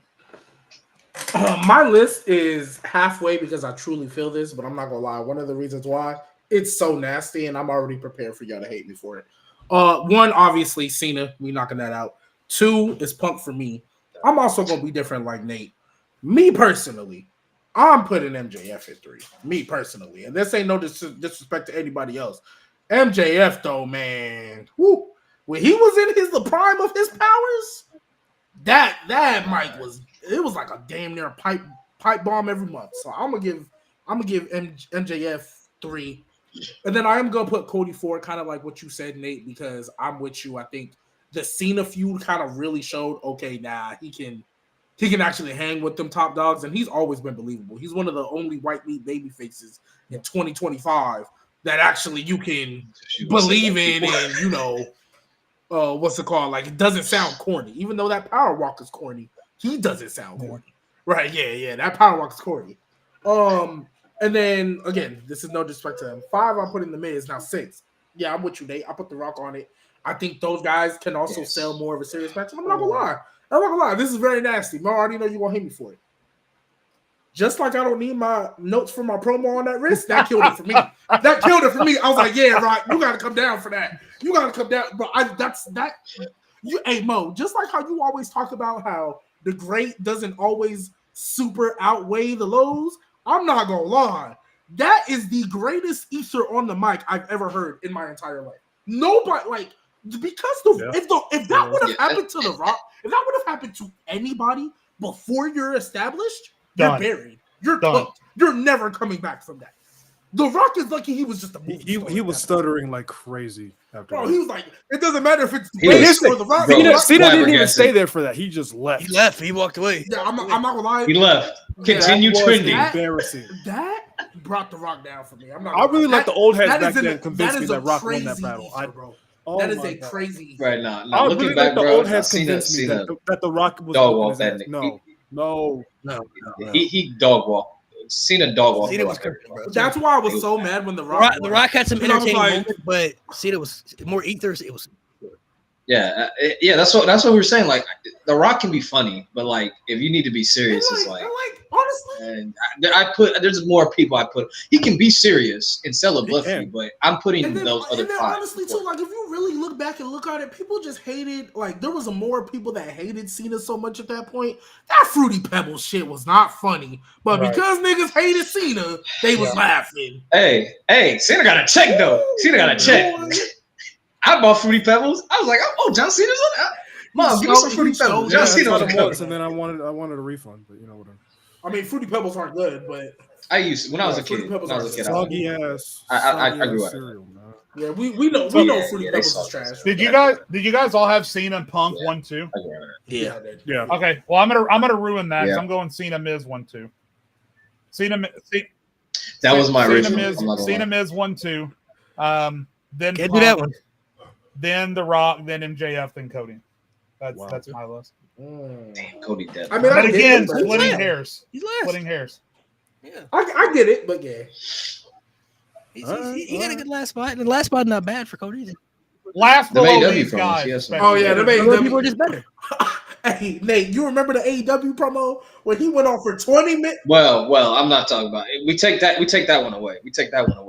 My list is halfway because I truly feel this, but I'm not going to lie. One of the reasons why it's so nasty, and I'm already prepared for y'all to hate me for it. 1, obviously, Cena. We knocking that out. 2 is Punk for me. I'm also going to be different like Nate. Me personally, I'm putting MJF at 3. Me personally. And this ain't no disrespect to anybody else. MJF, though, man. Whoo, when he was in the prime of his powers, that mic was like a damn near pipe bomb every month. So I'm gonna give MJF 3. And then I am gonna put Cody 4, kind of like what you said, Nate, because I'm with you. I think the Cena feud kind of really showed, okay, he can actually hang with them top dogs, and he's always been believable. He's one of the only white meat baby faces in 2025 that actually you can believe in, and what's it called? Like, it doesn't sound corny, even though that power walk is corny. He doesn't sound corny, right? Yeah. That power walk is corny. And then again, this is no disrespect to him. 5, I'm putting the Miz. Now 6, yeah, I'm with you, Nate. I put The Rock on it. I think those guys can also sell more of a serious match. I'm not gonna lie. This is very nasty. Mo, I already know you're gonna hate me for it. Just like I don't need my notes for my promo on that wrist, that killed it for me. I was like, yeah, right. You gotta come down for that. You gotta come down. But hey Mo, just like how you always talk about how the great doesn't always super outweigh the lows. I'm not gonna lie. That is the greatest ether on the mic I've ever heard in my entire life. Nobody because if that would have happened to The Rock, if that would have happened to anybody before you're established, you're buried. You're cooked. You're never coming back from that. The Rock is lucky he was just a movie. He was stuttering like crazy after that. He was like, it doesn't matter if it's or The Rock. Cena didn't even stay there for that. He just left. He walked away. Yeah, I'm not gonna lie. He left. Continue trending. Embarrassing. That brought The Rock down for me. I really let the old heads back then convince me that Rock won that battle. That is a crazy right now. Looking really back, the old heads convinced me that The Rock was dog walk that. No. He dog walked. Cena dog walk. Cena was That's why I was so mad when The Rock had some entertaining moments, but Cena was more ethers. It was Yeah, that's what we were saying. Like, The Rock can be funny, but like, if you need to be serious, it's like honestly. And there's more people I put. He can be serious and sell a Buffy, but I'm putting those other five. Honestly, too, like if you really look back and look at it, people just hated. Like there was more people that hated Cena so much at that point. That Fruity Pebbles shit was not funny, but because niggas hated Cena, they was laughing. Hey, Cena got a check though. Cena got a check. I bought Fruity Pebbles. I was like, oh, John Cena's on that. Mom, give me some Fruity Pebbles. John Cena on the cover. And then I wanted a refund, but you know whatever. I mean, Fruity Pebbles aren't good, but I used to, when I was a kid. Soggy ass. I grew up. Cereal, yeah, we know Fruity Pebbles is trash. Did you guys all have Cena and Punk 1-2? Yeah. Okay, well I'm gonna ruin that. I'm going Cena Miz 1-2. That was my original. Cena Miz 1-2. Then can't do that one. Then The Rock, then MJF, then Cody. That's my list. Damn, Cody dead. I mean, but again, splitting hairs. He's last. Splitting hairs. Yeah, I get it, but yeah, he got a good last spot, and the last spot not bad for Cody either. Last below these guys. Oh yeah, the AEW people are just better. Hey Nate, you remember the AEW promo when he went on for 20 minutes? Well, I'm not talking about it. We take that one away. We don't count that one.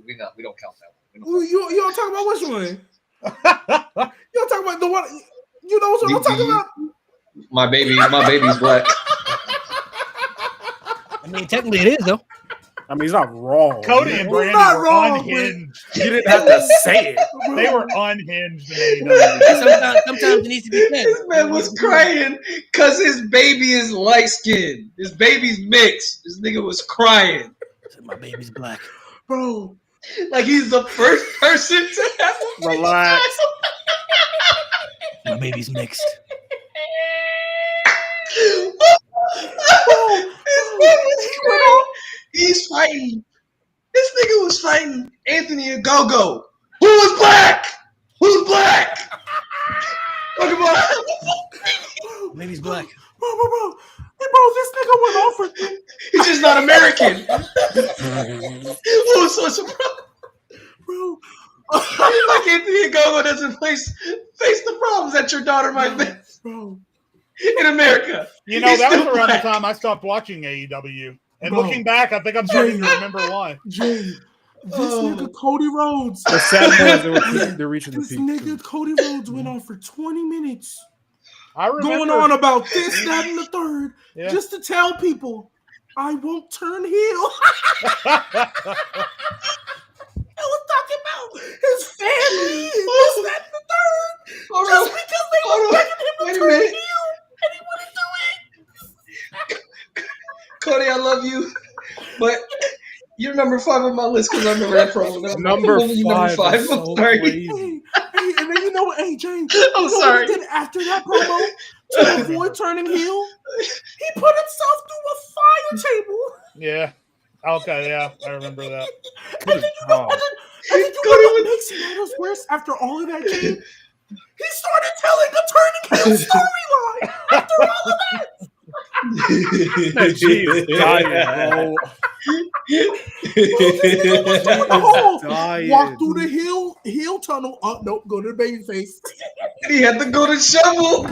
We don't count that one. You don't talk about which one? You don't talk about the one. You know what I'm talking about? My baby's black. I mean, technically it is though. I mean, he's not wrong. Cody and Brandon were unhinged. You didn't have to say it. They were unhinged. Sometimes it needs to be said. This man was crying because his baby is light skinned. His baby's mixed. This nigga was crying. My baby's black, bro. Like he's the first person to have a relax. My baby's mixed. He's fighting. This nigga was fighting Anthony Ogogo. Who was black? Who's black? Look at my Baby's black. Bro. Hey, bro, this nigga went off for. He's just not American. Who's so surprised? Bro. Like Anthony Ogogo doesn't face the problems that your daughter might face. Bro. In America. You know, that was around the time I stopped watching AEW. And looking back, I think I'm starting to remember why. Jay, this nigga Cody Rhodes. The sad part, they're reaching the peak. This nigga Cody Rhodes went on for 20 minutes. I remember. Going on about this, that, and the third. Yeah. Just to tell people, I won't turn heel. I was talking about his family, this, that, and the third. Just because they were begging him to turn heel, and he wouldn't do it. Cody, I love you, but you're number 5 on my list because I remember that promo. Number 5. I'm sorry. Hey, and then you know what, hey, James, I'm sorry. What he did after that promo to avoid turning heel? He put himself through a fire table. Yeah. Okay, yeah, I remember that. And then you know what makes matters worse after all of that, James? He started telling a turning heel storyline after all of that. Jeez, dying, bro. Walk through the heel tunnel. Oh, nope, go to the baby face. He had to go to shovel.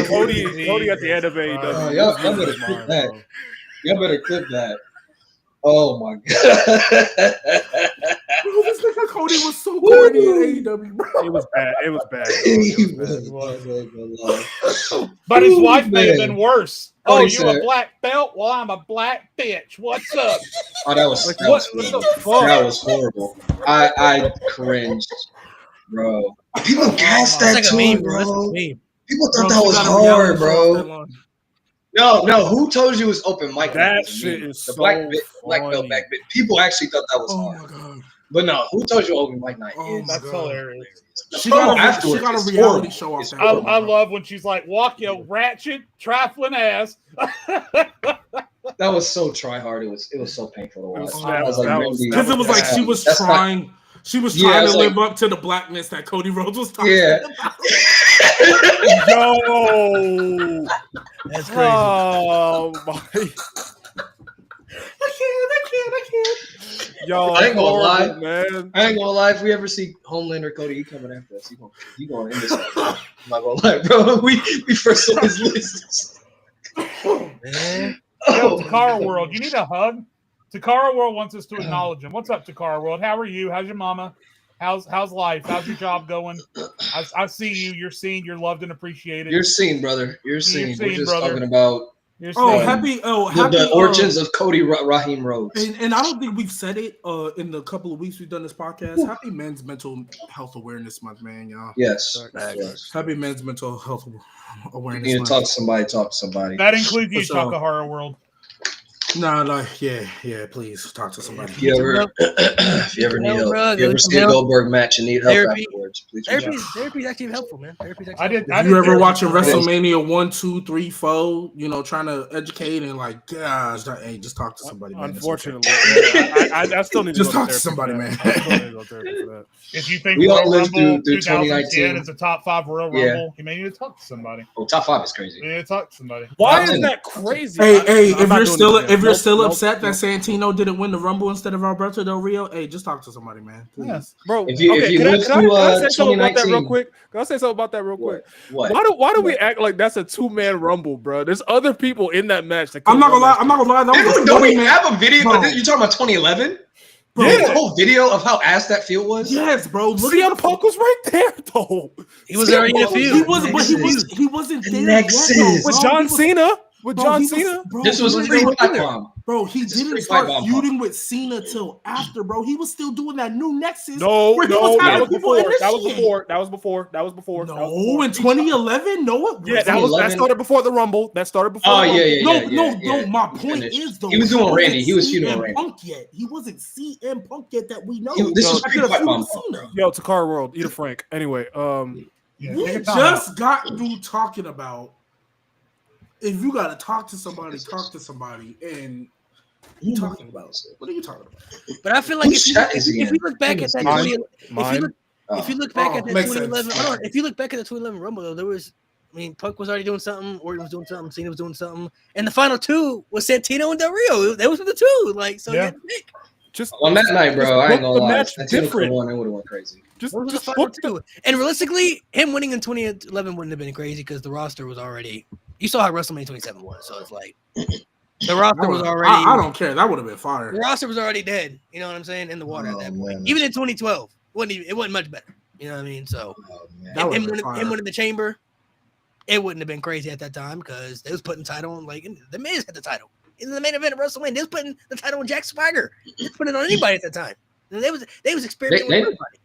Cody at the end of AEW. Y'all better clip that. Y'all better clip that. Oh my god. Bro, this nigga Cody was so corny in AEW, bro. It was bad. But his wife may have been worse. Oh, you a black belt? Well, I'm a black bitch. What's up? Oh, that was horrible. I cringed, bro. People gassed that too, bro. People thought that was hard, bro. No. Who told you it was open mic? That shit is the so black belt back bit. People actually thought that was hard. My god. But no, who told you open mic night? That's hilarious. She got a reality show off that. I love when she's like, "Walk your ratchet, trifling ass." That was so try hard. It was so painful to watch. Because it was like she was trying. She was trying to live up to the blackness that Cody Rhodes was talking about. Yo, that's crazy. Oh my! I can't. Yo, I ain't gonna lie, man. I ain't gonna lie. If we ever see Homelander Cody, he coming after us. He gonna end this. I'm not gonna lie, bro. We first saw his list. Man. Yo, Takara World, you need a hug? Takara World wants us to acknowledge him. What's up, Takara World? How are you? How's your mama? How's life? How's your job going? I see you. You're seen. You're loved and appreciated. You're seen, brother. You're seen. We're just brother. talking about happy the origins of Cody Raheem Rhodes. And I don't think we've said it in the couple of weeks we've done this podcast. Happy Men's Mental Health Awareness Month, man, y'all. Yes. Happy Men's Mental Health Awareness You need Month. to talk to somebody. That includes you, Takahara World. No, yeah, please talk to somebody. If you ever need help, if you ever see a Goldberg match and need help afterwards, please. Therapy is actually helpful, man. If you ever watching WrestleMania 1, 2, 3, 4, trying to educate and like, gosh, hey, just talk to somebody. Man. Unfortunately, I still need to talk to somebody, man. If you think we all Royal lived Rumble through 2019 is a top 5 Royal Rumble, you may need to talk to somebody. Oh, top 5 is crazy. You need to talk to somebody. Why is that crazy? Hey, if you're still upset that Santino didn't win the Rumble instead of Alberto Del Rio, hey, just talk to somebody, man. Please. Yes. Bro, if you lived through 2019, can I say something about that real quick? What? Why do we act like that's a 2-man Rumble, bro? There's other people in that match. I'm not gonna lie. Don't we have a video? You're talking about 2011? Bro, yeah, the whole video of how ass that field was. Yes, bro. Look, CM Punk was right there, though. He was already in the field. He wasn't there yet, with John Cena. This was pre-pipe bomb. Bro, he didn't start feuding with Cena till after, bro. He was still doing that new Nexus. No, that was before. No, in 2011? No, it wasn't. That started before the Rumble. Oh, yeah. No, my point is, though. He was doing Randy. He was feuding Randy. Punk yet. He wasn't CM Punk yet that we know. This was pre-pipe bomb. Yo, Takara World, eat a Frank. Anyway, we just got through talking about if you got to talk to somebody, and you talking about what are you talking about? But I feel like if you look back at that, if you look back at that 2011, if you look back at the 2011 Rumble, though, there was, Punk was already doing something, Orton was doing something, Cena was doing something, and the final two was Santino and Del Rio. That was the two, you had to pick. Just on that night, bro, I ain't gonna lie. Santino could have won, it would have went crazy. Just the final two. And realistically, him winning in 2011 wouldn't have been crazy because the roster was already. You saw how WrestleMania 27 was, so it's like the roster was already. I don't care. That would have been fire. The roster was already dead. You know what I'm saying? In the water at that point. Even in 2012, it wasn't much better. You know what I mean? So him winning the chamber, it wouldn't have been crazy at that time because they was putting the title on the Miz had the title in the main event of WrestleMania. They was putting the title on Jack Swagger. They was putting it on anybody at that time. And they was experimenting with everybody.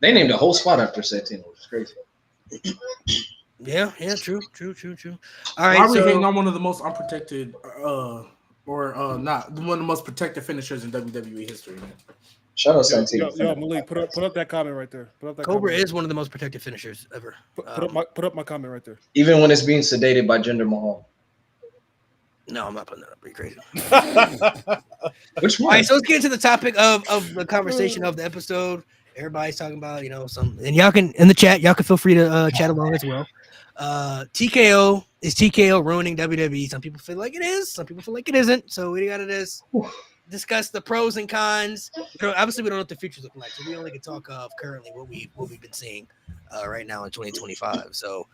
They named a whole spot after Santino, which is crazy. Yeah, true. All right, why are we hating on one of the most unprotected, not one of the most protected finishers in WWE history, man? Shout out Santino. Yo, Malik, put up that comment right there. Cobra is one of the most protected finishers ever. Put up my comment right there. Even when it's being sedated by Jinder Mahal. No, I'm not putting that up. Pretty crazy. Which one? All right, so let's get into the topic of the conversation of the episode. Everybody's talking about, and y'all can in the chat, y'all can feel free to chat along as well. TKO is TKO ruining WWE. Some people feel like it is, some people feel like it isn't. So we gotta discuss the pros and cons. Obviously, we don't know what the future's looking like, so we only can talk of currently what we've been seeing right now in 2025. So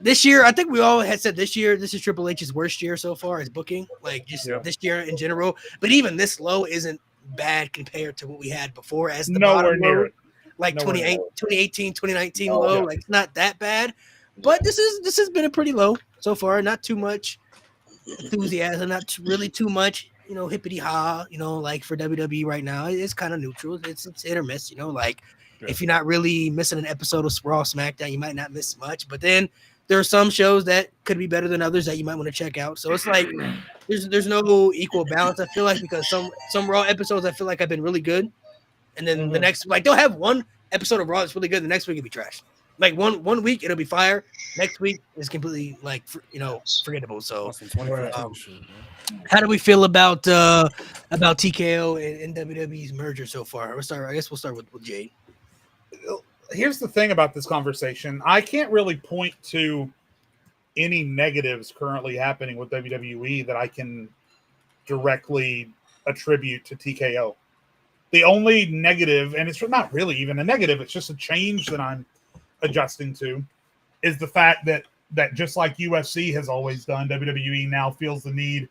this year, I think we all had said this year, this is Triple H's worst year so far as booking, this year in general. But even this low isn't bad compared to what we had before as the nowhere near it. 2018, 2019 low. It's not that bad. But this has been a pretty low so far. Not too much enthusiasm, not really too much, hippity ha, for WWE right now. It's kind of neutral. It's hit or miss, if you're not really missing an episode of Raw SmackDown, you might not miss much. But then there are some shows that could be better than others that you might want to check out. So it's like there's no equal balance, I feel like, because some Raw episodes I feel like have been really good. And then the next, they'll have one episode of Raw that's really good. The next week it'll be trash. One week it'll be fire. Next week is completely forgettable. So how do we feel about TKO and WWE's merger so far? I guess we'll start with Jay. Here's the thing about this conversation. I can't really point to any negatives currently happening with WWE that I can directly attribute to TKO. The only negative, and it's not really even a negative, it's just a change that I'm adjusting to, is the fact that just like UFC has always done, WWE now feels the need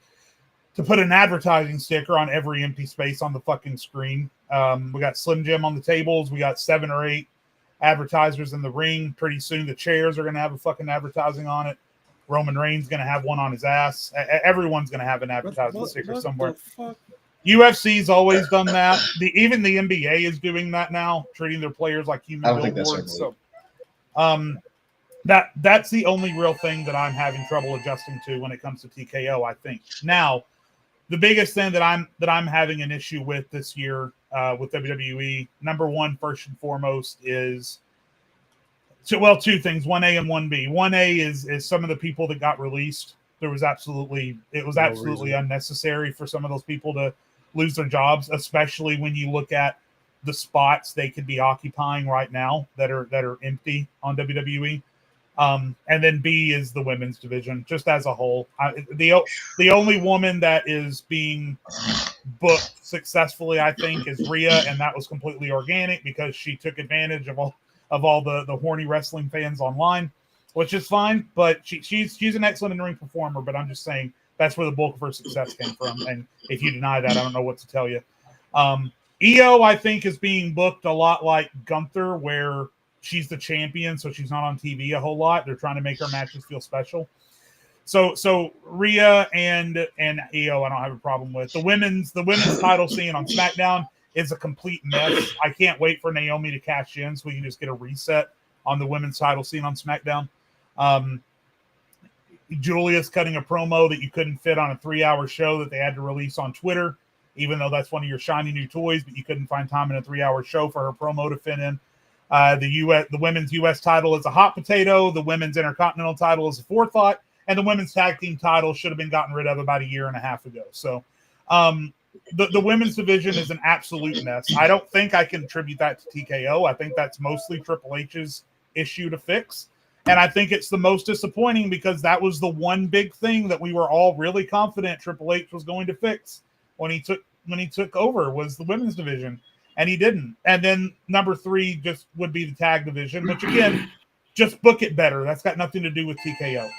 to put an advertising sticker on every empty space on the fucking screen. We got Slim Jim on the tables. We got 7 or 8 advertisers in the ring. Pretty soon the chairs are going to have a fucking advertising on it. Roman Reigns going to have one on his ass. Everyone's going to have an advertising sticker somewhere. UFC's always done that. Even the NBA is doing that now, treating their players like human billboards. So, that's the only real thing that I'm having trouble adjusting to when it comes to TKO, I think. Now, the biggest thing that I'm having an issue with this year with WWE, number one, first and foremost, is two things: 1A and 1B. 1A is some of the people that got released. It was absolutely unnecessary for some of those people to lose their jobs, especially when you look at the spots they could be occupying right now that are empty on WWE. And then B is the women's division, just as a whole. The only woman that is being booked successfully, I think, is Rhea, and that was completely organic because she took advantage of all the horny wrestling fans online, which is fine. But she's an excellent in-ring performer. But I'm just saying that's where the bulk of her success came from. And if you deny that, I don't know what to tell you. Io, I think, is being booked a lot like Gunther, where she's the champion, so she's not on TV a whole lot. They're trying to make her matches feel special. So Rhea and Io, I don't have a problem with. The women's title scene on SmackDown is a complete mess. I can't wait for Naomi to cash in so we can just get a reset on the women's title scene on SmackDown. Julia's cutting a promo that you couldn't fit on a 3-hour show that they had to release on Twitter, even though that's one of your shiny new toys, but you couldn't find time in a 3-hour show for her promo to fit in. The women's U.S. title is a hot potato. The women's Intercontinental title is a forethought, and the women's tag team title should have been gotten rid of about a year and a half ago. So, the women's division is an absolute mess. I don't think I can attribute that to TKO. I think that's mostly Triple H's issue to fix, and I think it's the most disappointing because that was the one big thing that we were all really confident Triple H was going to fix when he took over was the women's division. And he didn't. And then number 3 just would be the tag division, which again, just book it better. That's got nothing to do with TKO.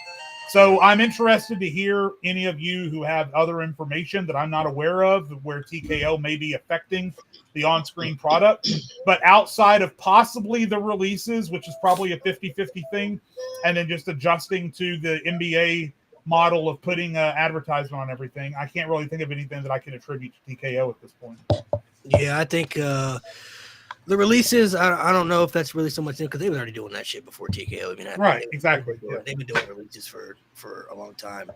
So I'm interested to hear any of you who have other information that I'm not aware of where TKO may be affecting the on-screen product. But outside of possibly the releases, which is probably a 50-50 thing, and then just adjusting to the NBA model of putting advertisement on everything, I can't really think of anything that I can attribute to TKO at this point. Yeah, I think the releases, I don't know if that's really so much because they were already doing that shit before TKO even happened. Right, exactly. They've been doing releases for a long time.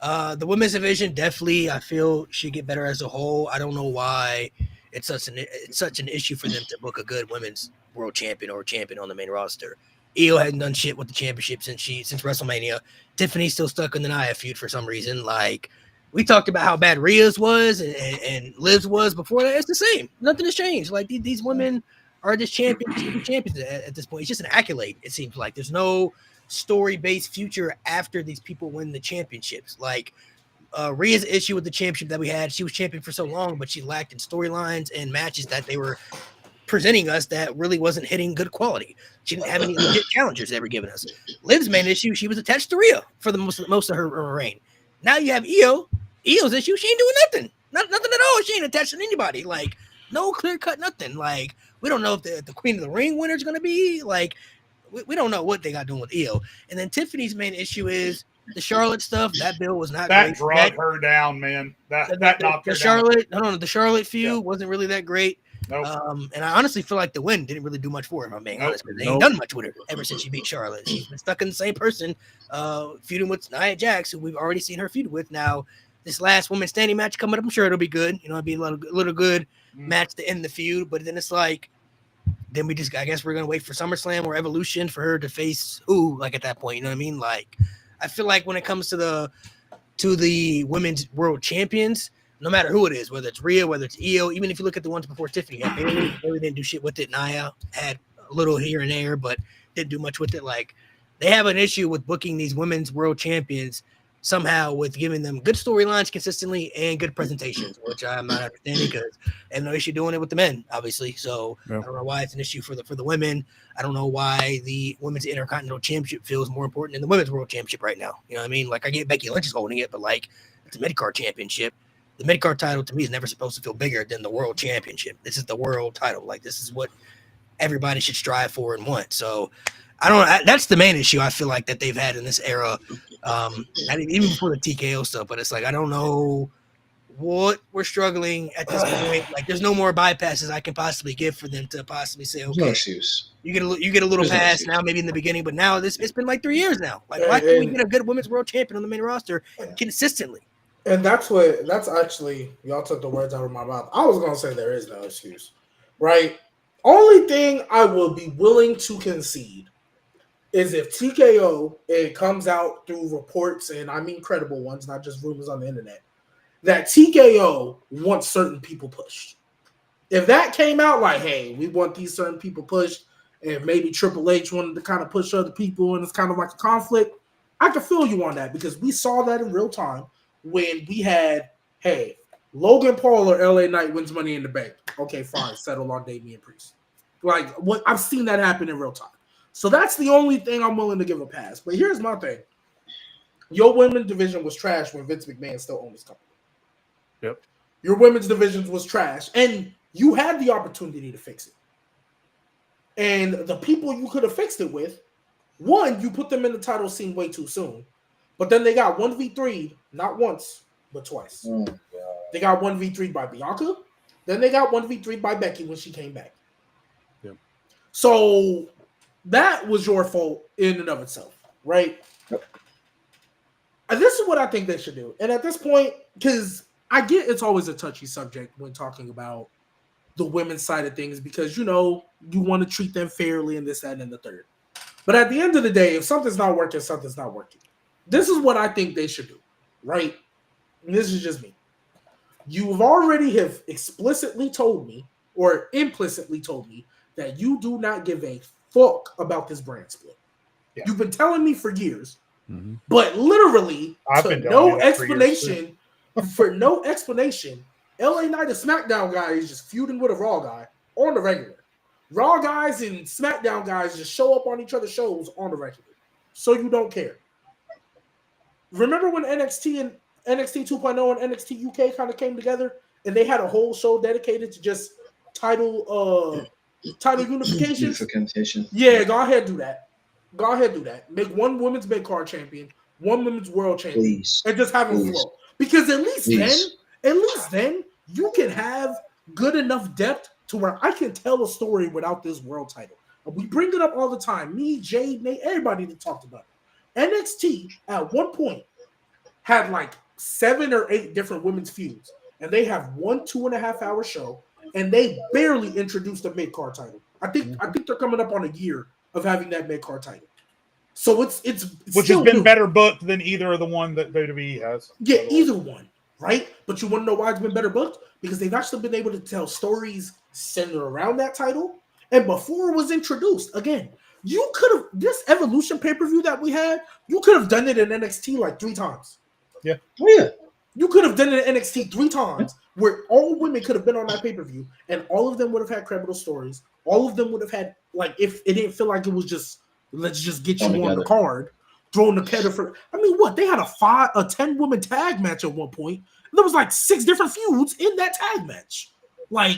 The women's division definitely, I feel, should get better as a whole. I don't know why it's such an issue for them to book a good women's world champion or champion on the main roster. Io hadn't done shit with the championship since WrestleMania. Tiffany's still stuck in the Nia feud for some reason. Like, we talked about how bad Rhea's was and Liv's was before that. It's the same. Nothing has changed. Like, these women are just champions at this point. It's just an accolade, it seems like. There's no story-based future after these people win the championships. Like, Rhea's issue with the championship that we had, she was champion for so long, but she lacked in storylines and matches that they were presenting us that really wasn't hitting good quality. She didn't have any legit challengers they were giving us. Liv's main issue, she was attached to Rhea for the most of her reign. Now you have Io. Io's issue, she ain't doing nothing. Nothing at all. She ain't attached to anybody. Like, no clear cut, nothing. Like, we don't know if the Queen of the Ring winner is going to be. Like, we don't know what they got doing with Io. And then Tiffany's main issue is the Charlotte stuff. That bill was not that great. Drug her down, man. That knocked her Charlotte, down. No, the Charlotte feud wasn't really that great. Nope. And I honestly feel like the win didn't really do much for her, if I'm being honest, because they ain't done much with her ever since she beat Charlotte. She's been stuck in the same person, feuding with Nia Jax, who we've already seen her feud with. Now, this last women's standing match coming up, I'm sure it'll be good. You know, it'll be a little good match to end the feud. But then it's like, then I guess we're gonna wait for SummerSlam or Evolution for her to face who, like at that point, you know what I mean? Like, I feel like when it comes to the women's world champions, no matter who it is, whether it's Rhea, whether it's Io, even if you look at the ones before Tiffany, Bayley didn't do shit with it. Nia had a little here and there, but didn't do much with it. Like, they have an issue with booking these women's world champions somehow with giving them good storylines consistently and good presentations, which I'm not understanding because I have no issue doing it with the men, obviously. So I don't know why it's an issue for the women. I don't know why the women's Intercontinental Championship feels more important than the women's World Championship right now. You know what I mean? Like, I get Becky Lynch is holding it, but like, it's a mid-card championship. The mid-card title to me is never supposed to feel bigger than the World Championship. This is the world title. Like, this is what everybody should strive for and want. So that's the main issue I feel like that they've had in this era. Even before the TKO stuff, but it's like, I don't know what we're struggling at this point. Like, there's no more bypasses I can possibly give for them to possibly say, okay, no excuse. You get a little pass now, maybe in the beginning, but now it's been like 3 years now. Like, why can't we get a good women's world champion on the main roster consistently? And that's actually, y'all took the words out of my mouth. I was gonna say there is no excuse, right? Only thing I will be willing to concede is if TKO, it comes out through reports, and I mean credible ones, not just rumors on the internet, that TKO wants certain people pushed. If that came out like, hey, we want these certain people pushed, and maybe Triple H wanted to kind of push other people, and it's kind of like a conflict, I can feel you on that because we saw that in real time when we had, hey, Logan Paul or LA Knight wins Money in the Bank. Okay, fine, settle on Damian Priest. Like, what I've seen that happen in real time. So that's the only thing I'm willing to give a pass. But here's my thing. Your women's division was trash when Vince McMahon still owned this company. Yep. Your women's division was trash. And you had the opportunity to fix it. And the people you could have fixed it with, one, you put them in the title scene way too soon. But then they got 1v3, not once, but twice. Oh, they got 1v3 by Bianca. Then they got 1v3 by Becky when she came back. Yep. So that was your fault in and of itself, right? Yep. And this is what I think they should do. And at this point, because I get it's always a touchy subject when talking about the women's side of things because, you know, you want to treat them fairly and this, that, and the third. But at the end of the day, if something's not working, something's not working. This is what I think they should do, right? And this is just me. You've already have explicitly told me or implicitly told me that you do not give a fuck about this brand split. Yeah. You've been telling me for years, but literally for no explanation, LA Knight and SmackDown guy is just feuding with a Raw guy on the regular. Raw guys and SmackDown guys just show up on each other's shows on the regular. So you don't care. Remember when NXT 2.0 and NXT UK kind of came together and they had a whole show dedicated to just title unification? Yeah, go ahead do that. Make one women's mid-card champion, one women's world champion, please, and just have them flow. Because at least then you can have good enough depth to where I can tell a story without this world title. We bring it up all the time. Me, Jay, Nate, everybody that talked about it. NXT at one point had like 7 or 8 different women's feuds, and they have 1 2.5 hour show, and they barely introduced a mid-card title. I think they're coming up on a year of having that mid-card title. So it's which has been better booked than either of the one that WWE has. Yeah, either one, right? But you want to know why it's been better booked? Because they've actually been able to tell stories centered around that title. And before it was introduced, again, you could have this Evolution pay-per-view that we had, you could have done it in NXT like 3 times. Yeah. Oh, yeah. You could have done it in NXT 3 times where all women could have been on that pay-per-view and all of them would have had credible stories. All of them would have had, like, if it didn't feel like it was just, let's just get you on the card, throwing the kettle for, I mean, what? They had a 10-woman tag match at one point. There was like 6 different feuds in that tag match. Like,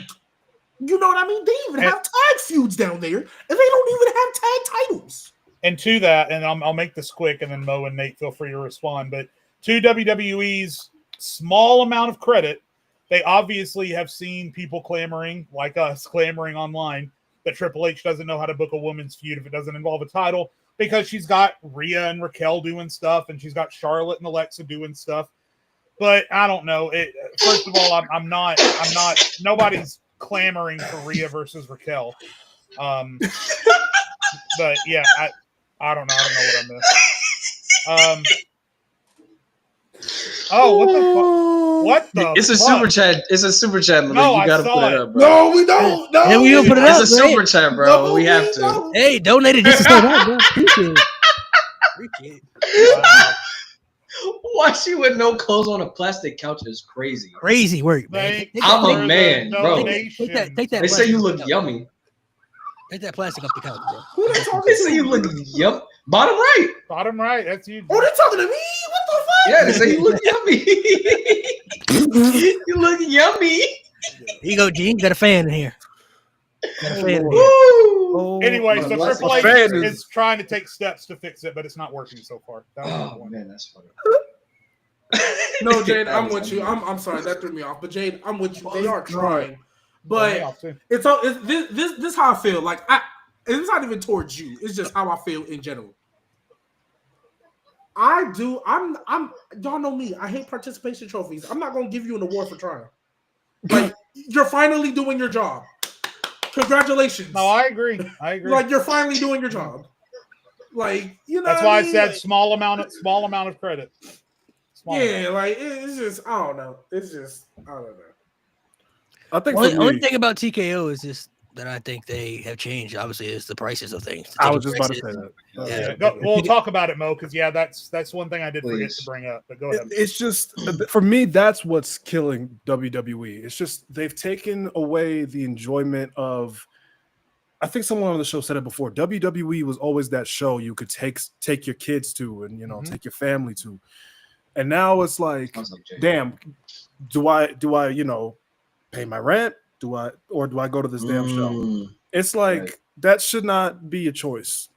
you know what I mean? They even have tag feuds down there, and they don't even have tag titles. And to that, and I'll make this quick, and then Mo and Nate, feel free to respond, but to WWE's small amount of credit, they obviously have seen people clamoring, like us, clamoring online, that Triple H doesn't know how to book a women's feud if it doesn't involve a title, because she's got Rhea and Raquel doing stuff, and she's got Charlotte and Alexa doing stuff. But I don't know. First of all, I'm not. Nobody's clamoring for Rhea versus Raquel. But yeah, I don't know. I don't know what I missed. Oh, what the fuck? What the? It's a fuck? super chat. It's a super chat, Malik. No, you gotta put it up, bro. No, we don't. No, and we open it up. It's a super chat, bro. No, we have to. Don't. Hey, donate it just to say that, bro. Appreciate it. Wow. Why she with no clothes on a plastic couch is crazy. Crazy work, man. I'm a man, bro. Take that they say you look yummy. Take that plastic off the couch, bro. Who they talking They say you look yum. Bottom right. Bottom right. That's you. Oh, they talking to me? What the fuck? Yeah, they say you look yummy. You look yummy. Here you go, G. Got a fan in here. Anyway, so Triple H is trying to take steps to fix it, but it's not working so far. Man, that's funny. No, Jade, I'm with you. I'm sorry, that threw me off. But Jade, I'm with you. They are trying, but this how I feel. Like it's not even towards you. It's just how I feel in general. I'm y'all know me. I hate participation trophies. I'm not gonna give you an award for trying. Like you're finally doing your job. Congratulations. No, I agree. Like you're finally doing your job. Like that's why I said like, small amount of credit. It's just I don't know. It's just I don't know. I think the only thing about TKO is just that I think they have changed. Obviously, is the prices of things. I was just about to say that. We'll talk about it, Mo, because that's one thing I did forget to bring up. But go ahead. It's just for me, that's what's killing WWE. It's just they've taken away the enjoyment of. I think someone on the show said it before. WWE was always that show you could take your kids to and take your family to, and now it's like damn, do I pay my rent? Do I go to this damn show? It's like that should not be a choice.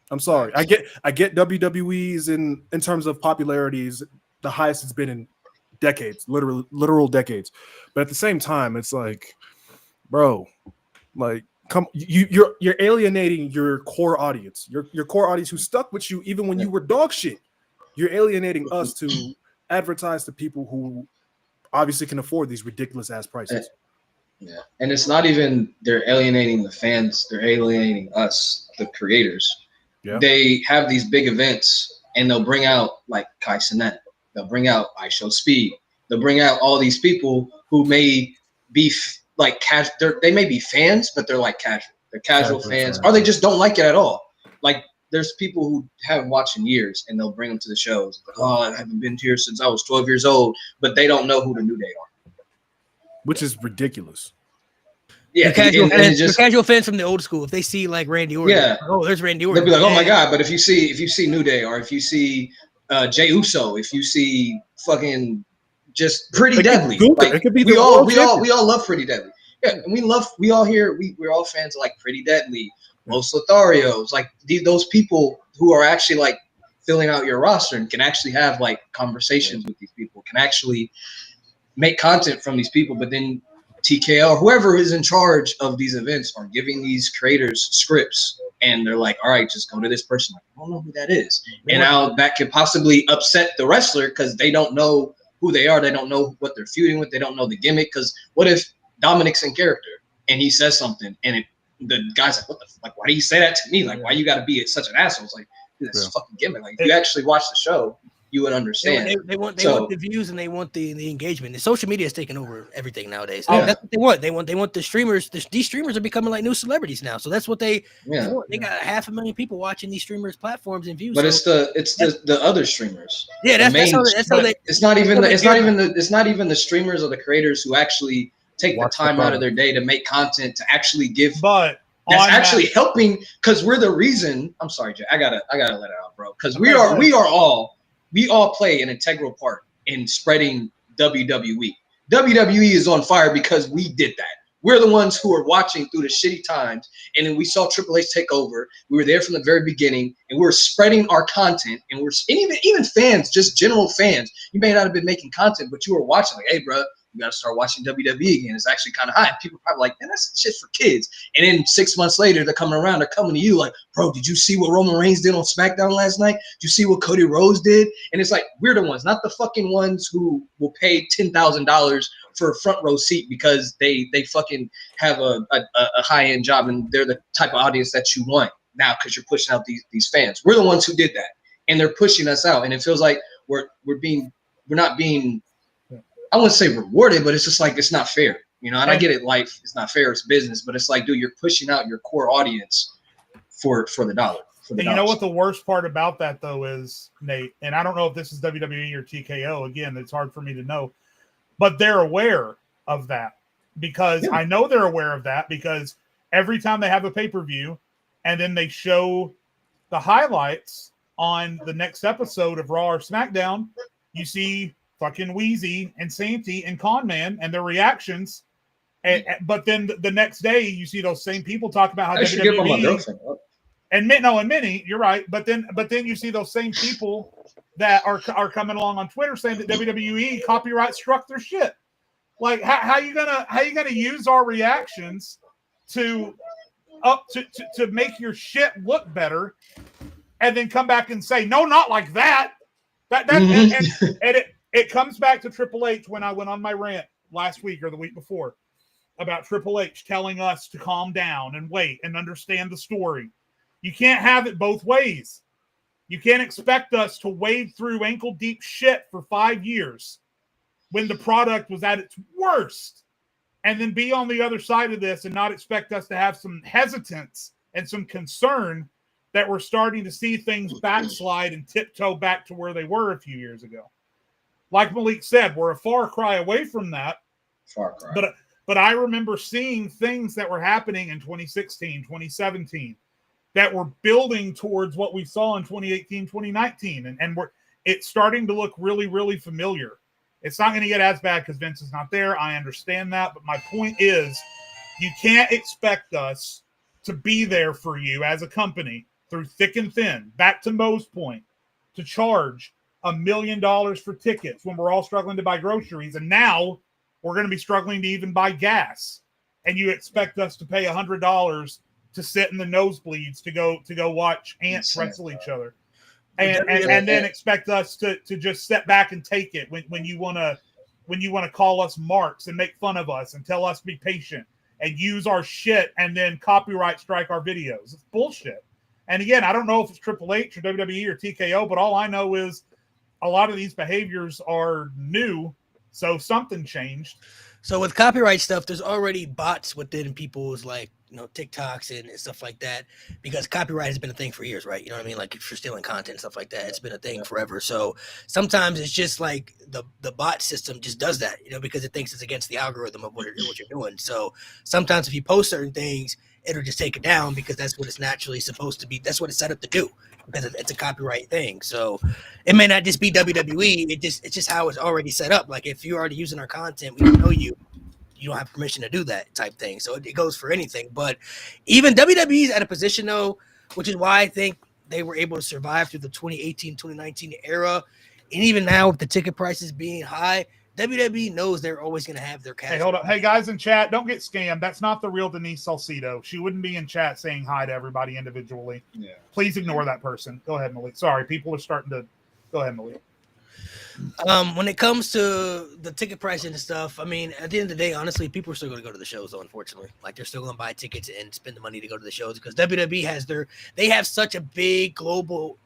I'm sorry. I get WWE's in terms of popularities the highest it's been in decades, literal decades. But at the same time, it's like, bro, like you're alienating your core audience. Your core audience who stuck with you even when you were dog shit. You're alienating us to advertise to people who obviously can afford these ridiculous ass prices. Yeah, and it's not even they're alienating the fans; they're alienating us, the creators. Yeah. They have these big events, and they'll bring out like Kai Cenat. They'll bring out I Show Speed. They'll bring out all these people who may be like casual. They may be fans, but they're like casual. They're casual fans, or they just don't like it at all. Like there's people who haven't watched in years, and they'll bring them to the shows. Like, oh, I haven't been here since I was 12 years old, but they don't know who the New Day are. Which is ridiculous. Yeah, the casual fans from the old school, if they see like Randy Orton, there's Randy Orton. They'll be like, oh my god! But if you see New Day, or if you see Jey Uso, if you see fucking just Pretty Deadly, like, we all love Pretty Deadly. Yeah, and we're all fans of like Pretty Deadly, Los Lotharios, like those people who are actually like filling out your roster and can actually have like conversations with these people, can actually make content from these people. But then TKO or whoever is in charge of these events are giving these creators scripts, and they're like, all right, just go to this person. Like, I don't know who that is. And now that could possibly upset the wrestler because they don't know who they are. They don't know what they're feuding with. They don't know the gimmick. Because what if Dominic's in character and he says something and the guy's like, what the like, why do you say that to me? Like, why you got to be such an asshole? It's like, dude, that's a fucking gimmick. Like, if you actually watch the show, you would understand. They want the views and they want the engagement. The social media is taking over everything nowadays. That's what they want. They want the streamers. These streamers are becoming like new celebrities now. So that's what they want. They got 500,000 people watching these streamers' platforms and views. But it's the other streamers. Yeah, that's how they. It's not even the streamers or the creators who actually take the time out of their day to make content to actually give. But that's actually helping because we're the reason. I'm sorry, Jay. I gotta let it out, bro. Because we all play an integral part in spreading WWE. WWE is on fire because we did that. We're the ones who are watching through the shitty times, and then we saw Triple H take over. We were there from the very beginning, and we're spreading our content. And even fans, just general fans. You may not have been making content, but you were watching. Like, hey, bro, you got to start watching WWE again. It's actually kind of hot. People are probably like, man, that's shit for kids. And then 6 months later, they're coming around. They're coming to you like, bro, did you see what Roman Reigns did on SmackDown last night? Did you see what Cody Rhodes did? And it's like, we're the ones, not the fucking ones who will pay $10,000 for a front row seat because they fucking have a high-end job and they're the type of audience that you want now because you're pushing out these fans. We're the ones who did that. And they're pushing us out. And it feels like we're not being, I wouldn't say rewarded, but it's just like, it's not fair, you know. And I get it, life, it's not fair, it's business, but it's like, dude, you're pushing out your core audience for the dollar. And you know what the worst part about that though is, Nate, and I don't know if this is WWE or TKO. Again, it's hard for me to know, but they're aware of that because I know they're aware of that because every time they have a pay-per-view and then they show the highlights on the next episode of Raw or SmackDown, you see fucking Wheezy and Santy and Conman and their reactions. But then the next day you see those same people talk about how WWE and many, you're right. But then you see those same people that are coming along on Twitter saying that WWE copyright struck their shit. Like how you gonna use our reactions to make your shit look better, and then come back and say no, not like that. And it comes back to Triple H when I went on my rant last week or the week before about Triple H telling us to calm down and wait and understand the story. You can't have it both ways. You can't expect us to wade through ankle-deep shit for 5 years when the product was at its worst and then be on the other side of this and not expect us to have some hesitance and some concern that we're starting to see things backslide and tiptoe back to where they were a few years ago. Like Malik said, we're a far cry away from that. Far cry. But I remember seeing things that were happening in 2016, 2017 that were building towards what we saw in 2018, 2019. And it's starting to look really, really familiar. It's not going to get as bad because Vince is not there. I understand that. But my point is, you can't expect us to be there for you as a company through thick and thin, back to Mo's point, to charge $1 million for tickets when we're all struggling to buy groceries. And now we're going to be struggling to even buy gas. And you expect us to pay $100 to sit in the nosebleeds to go watch ants wrestle each other. And then expect us to just step back and take it when you want to call us marks and make fun of us and tell us to be patient and use our shit and then copyright strike our videos. It's bullshit. And again, I don't know if it's Triple H or WWE or TKO, but all I know is a lot of these behaviors are new, so something changed. So with copyright stuff, there's already bots within people's TikToks and stuff like that, because copyright has been a thing for years, right? You know what I mean? Like if you're stealing content and stuff like that, it's been a thing forever. So sometimes it's just like the bot system just does that, because it thinks it's against the algorithm of what you're doing. So sometimes if you post certain things, it'll just take it down because that's what it's naturally supposed to be. That's what it's set up to do because it's a copyright thing. So it may not just be WWE. It's just how it's already set up. Like if you're already using our content, we know you don't have permission to do that type thing. So it goes for anything. But even WWE's at a position though, which is why I think they were able to survive through the 2018, 2019 era. And even now with the ticket prices being high, WWE knows they're always going to have their cash. Hey, hold up. Hey, guys in chat, don't get scammed. That's not the real Denise Salcido. She wouldn't be in chat saying hi to everybody individually. Yeah. Please ignore that person. Go ahead, Malik. Sorry, people are starting to... Go ahead, Malik. When it comes to the ticket pricing and stuff, I mean, at the end of the day, honestly, people are still going to go to the shows, though, unfortunately. Like, they're still going to buy tickets and spend the money to go to the shows because WWE they have such a big global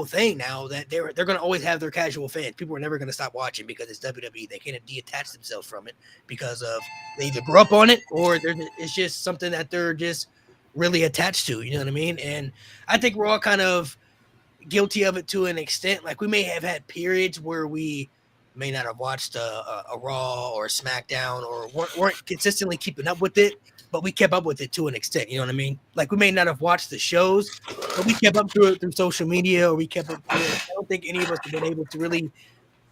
thing now that they're going to always have their casual fans. People are never going to stop watching because it's WWE. They can't detach themselves from it because of they either grew up on it or it's just something that they're just really attached to. You know what I mean? And I think we're all kind of guilty of it to an extent. Like we may have had periods where we may not have watched a Raw or a SmackDown or weren't consistently keeping up with it, but we kept up with it to an extent. You know what I mean? Like we may not have watched the shows, but we kept up to it through social media or we kept up to it. I don't think any of us have been able to really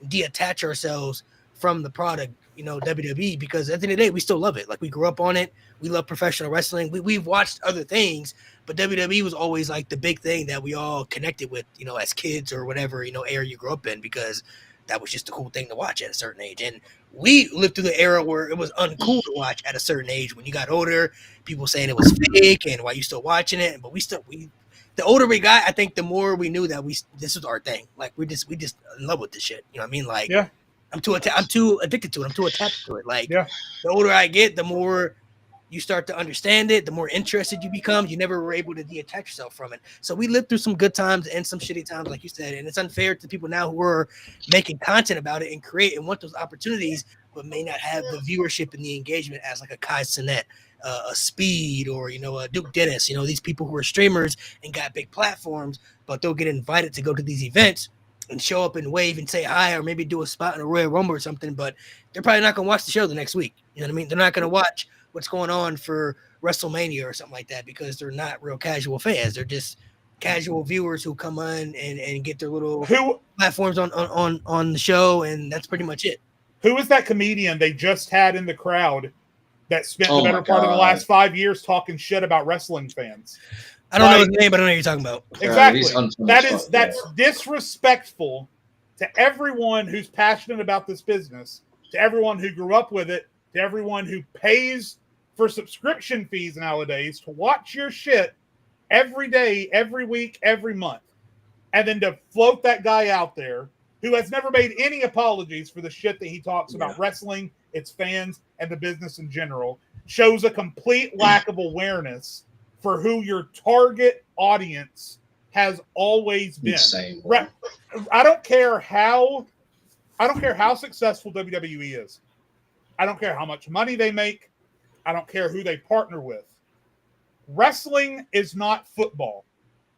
detach ourselves from the product, WWE, because at the end of the day, we still love it. Like we grew up on it. We love professional wrestling. We've watched other things, but WWE was always like the big thing that we all connected with, as kids or whatever, era you grew up in, because that was just a cool thing to watch at a certain age. And we lived through the era where it was uncool to watch at a certain age. When you got older, people saying it was fake and why you still watching it. But the older we got, I think the more we knew that this was our thing. Like we just in love with this shit. You know what I mean? Like, yeah. I'm too addicted to it. I'm too attached to it. Like, yeah. The older I get, the more you start to understand it, the more interested you become. You never were able to detach yourself from it. So we lived through some good times and some shitty times, like you said. And it's unfair to people now who are making content about it and create and want those opportunities, but may not have the viewership and the engagement as like a Kai Cenat, a Speed or a Duke Dennis. These people who are streamers and got big platforms, but they'll get invited to go to these events and show up and wave and say hi, or maybe do a spot in a Royal Rumble or something. But they're probably not gonna watch the show the next week. You know what I mean? They're not gonna watch what's going on for WrestleMania or something like that because they're not real casual fans. They're just casual viewers who come on and get their little platforms on the show, and that's pretty much it. Who was that comedian they just had in the crowd that spent the better part of the last 5 years talking shit about wrestling fans? I don't know his name, but I know what you're talking about. Exactly. That's disrespectful to everyone who's passionate about this business, to everyone who grew up with it, to everyone who pays for subscription fees nowadays to watch your shit every day, every week, every month. And then to float that guy out there who has never made any apologies for the shit that he talks about wrestling, its fans, and the business in general, shows a complete lack of awareness for who your target audience has always been. Insane, I don't care how successful WWE is. I don't care how much money they make. I don't care who they partner with. Wrestling is not football.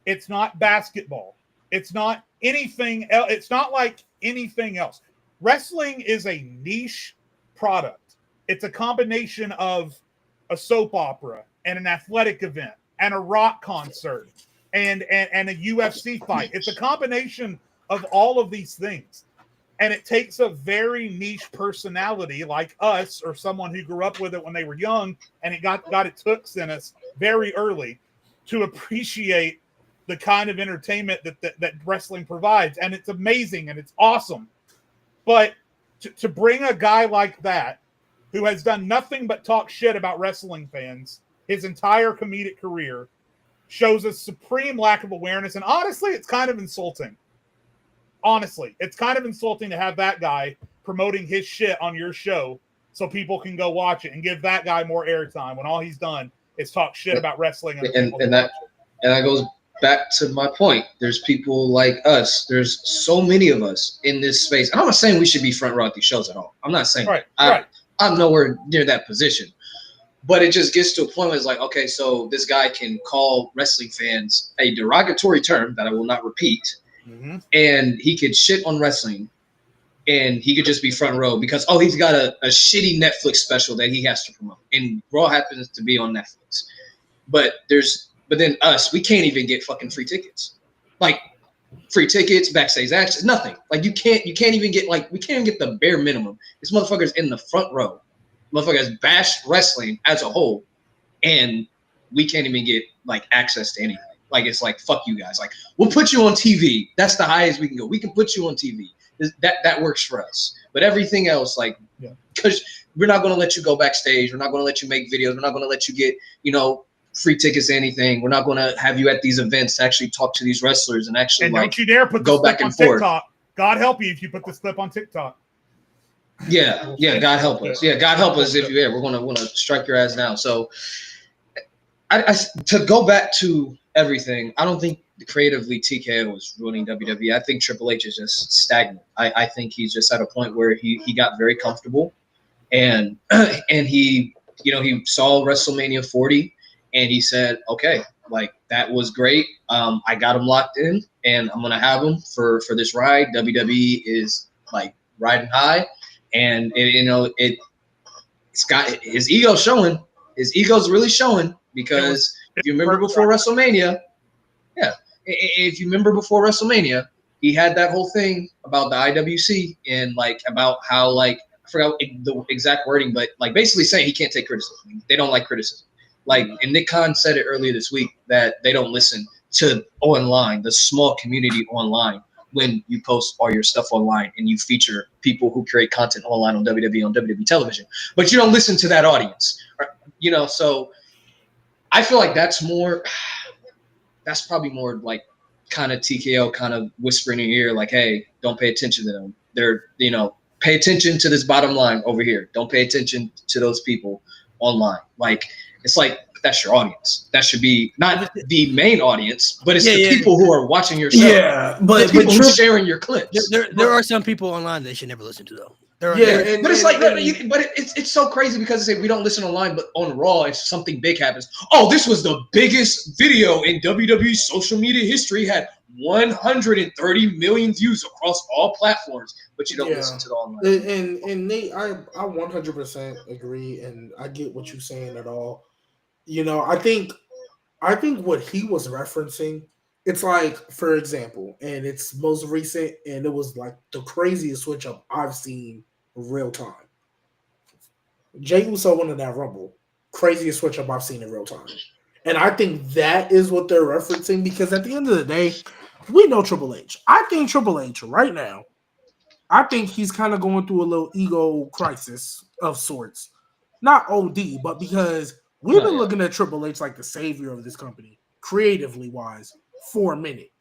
It's not basketball. It's not anything else. It's not like anything else. Wrestling is a niche product. It's a combination of a soap opera and an athletic event and a rock concert and a UFC fight. It's a combination of all of these things. And it takes a very niche personality like us or someone who grew up with it when they were young and it got its hooks in us very early to appreciate the kind of entertainment that wrestling provides. And it's amazing and it's awesome. But to bring a guy like that who has done nothing but talk shit about wrestling fans his entire comedic career shows a supreme lack of awareness. And honestly, it's kind of insulting. Honestly, it's kind of insulting to have that guy promoting his shit on your show so people can go watch it and give that guy more airtime when all he's done is talk shit about wrestling. And that goes back to my point. There's people like us. There's so many of us in this space. And I'm not saying we should be front row at these shows at all. I'm not saying I'm nowhere near that position. But it just gets to a point where it's like, okay, so this guy can call wrestling fans a derogatory term that I will not repeat. Mm-hmm. And he could shit on wrestling and he could just be front row because, he's got a shitty Netflix special that he has to promote. And Raw happens to be on Netflix. But then us, we can't even get fucking free tickets. Like free tickets, backstage access, nothing. Like you can't even get we can't get the bare minimum. This motherfucker's in the front row. Motherfuckers bash wrestling as a whole, and we can't even get access to anything. It's like, fuck you guys. We'll put you on TV. That's the highest we can go. We can put you on TV. That works for us. But everything else, because we're not going to let you go backstage. We're not going to let you make videos. We're not going to let you get, free tickets to anything. We're not going to have you at these events to actually talk to these wrestlers and actually and don't you dare put go back and forth. TikTok. God help you if you put this clip on TikTok. Yeah, God help us. Yeah, God help us if we're gonna strike your ass down. So, I to go back to everything, I don't think creatively TKO is ruining WWE. I think Triple H is just stagnant. I think he's just at a point where he got very comfortable, and he saw WrestleMania 40, and he said, okay, that was great. I got him locked in, and I'm gonna have him for this ride. WWE is riding high. And it's got his ego showing. His ego's really showing because if you remember before WrestleMania, he had that whole thing about the IWC and about how I forgot the exact wording, but basically saying he can't take criticism. They don't like criticism. And Nick Khan said it earlier this week that they don't listen to online, the small community online. When you post all your stuff online and you feature people who create content online on WWE television, but you don't listen to that audience, so I feel like that's probably more kind of TKO kind of whispering in your ear, hey, don't pay attention to them. They're, pay attention to this bottom line over here. Don't pay attention to those people online. It's that's your audience. That should be not the main audience, but it's the people who are watching your show. Yeah, but people who are sharing your clips. There are some people online they should never listen to, though. But it's so crazy because they say we don't listen online, but on Raw, if something big happens, oh, this was the biggest video in WWE social media history, had 130 million views across all platforms, but you don't listen to the online. And Nate, I 100% agree, and I get what you're saying at all. You know, I think what he was referencing, it's like, for example, and it's most recent, and it was like the craziest switch up I've seen in real time. Jey Uso won in that Rumble. Craziest switch up I've seen in real time. And I think that is what they're referencing, because at the end of the day, we know Triple H. I think Triple H right now, I think he's kind of going through a little ego crisis of sorts. Not OD, but because we've been looking at Triple H like the savior of this company, creatively wise, for a minute.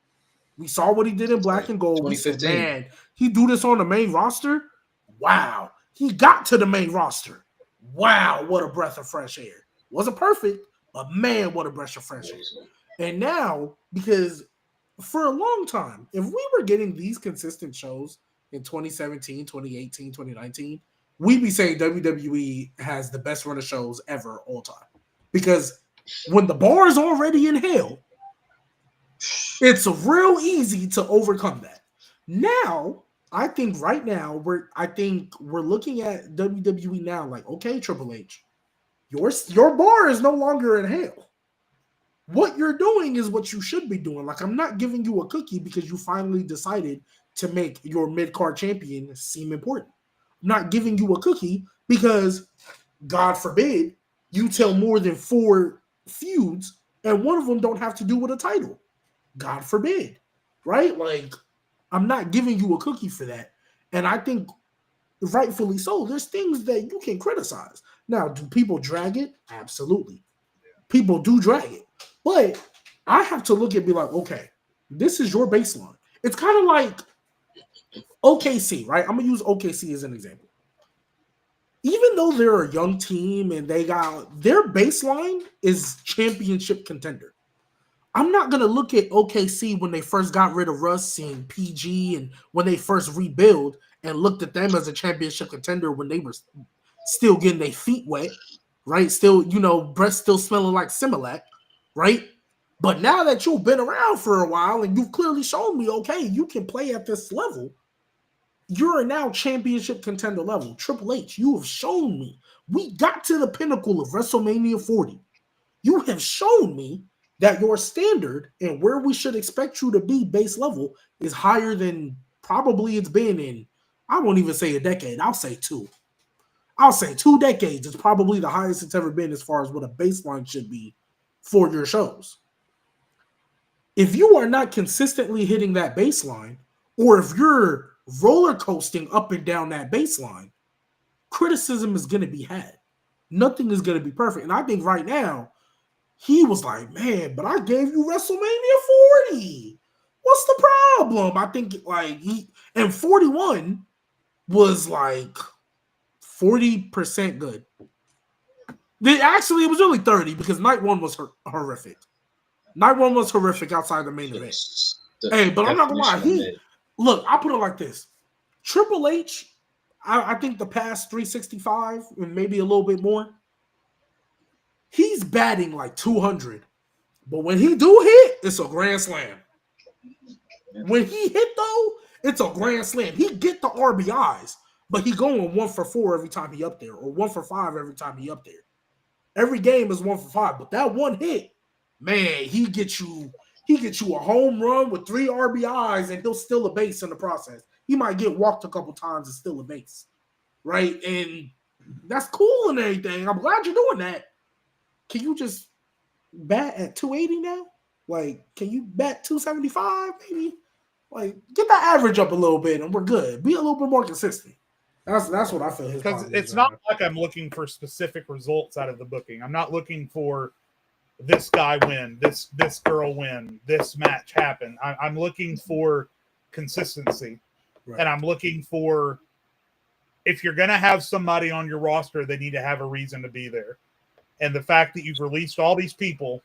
We saw what he did in Black and Gold. We said, man, he do this on the main roster? Wow. He got to the main roster. Wow, what a breath of fresh air. Wasn't perfect, but man, what a breath of fresh air. And now, because for a long time, if we were getting these consistent shows in 2017, 2018, 2019, we'd be saying WWE has the best run of shows ever all time. Because when the bar is already in hell, it's real easy to overcome that. Now, I think right now, we're looking at WWE now like, okay, Triple H, your bar is no longer in hell. What you're doing is what you should be doing. Like, I'm not giving you a cookie because you finally decided to make your mid-card champion seem important. I'm not giving you a cookie because, God forbid, you tell more than 4 feuds and one of them don't have to do with a title. God forbid, right? Like, I'm not giving you a cookie for that. And I think rightfully so. There's things that you can criticize. Now, do people drag it? Absolutely. People do drag it. But I have to look and be like, okay, this is your baseline. It's kind of like OKC, right? I'm going to use OKC as an example. Even though they're a young team and they got their baseline is championship contender. I'm not going to look at OKC when they first got rid of Russ and PG and when they first rebuild and looked at them as a championship contender when they were still getting their feet wet, right? Still, breath still smelling like Similac, right? But now that you've been around for a while and you've clearly shown me, okay, you can play at this level, you're now championship contender level. Triple H, you have shown me. We got to the pinnacle of WrestleMania 40. You have shown me that your standard and where we should expect you to be base level is higher than probably it's been in, I won't even say a decade. I'll say 2. I'll say 2 decades is probably the highest it's ever been as far as what a baseline should be for your shows. If you are not consistently hitting that baseline, or if you're roller coasting up and down that baseline, criticism is going to be had. Nothing is going to be perfect. And I think right now, he was like, man, but I gave you WrestleMania 40. What's the problem? I think like and 41 was like 40% good. Actually, it was only 30 because night 1 was horrific. Night 1 was horrific outside the main event. Hey, but I'm not gonna lie. Look, I put it like this. Triple H, I think the past 365 and maybe a little bit more, he's batting like 200. But when he do hit, it's a grand slam. When he hit, though, it's a grand slam. He get the RBIs, but he going 1 for 4 every time he up there, or 1 for 5 every time he up there. Every game is 1 for 5, but that one hit, man, he gets you a home run with 3 RBIs, and he'll steal a base in the process. He might get walked a couple times and steal a base, right? And that's cool and everything. I'm glad you're doing that. Can you just bat at 280 now? Like, can you bat 275 maybe? Like, get that average up a little bit and we're good. Be a little bit more consistent. That's what I feel. Because it's not like I'm looking for specific results out of the booking. I'm not looking for this guy win, this girl win, this match happen. I'm looking for consistency. Right. And I'm looking for, if you're going to have somebody on your roster, they need to have a reason to be there. And the fact that you've released all these people,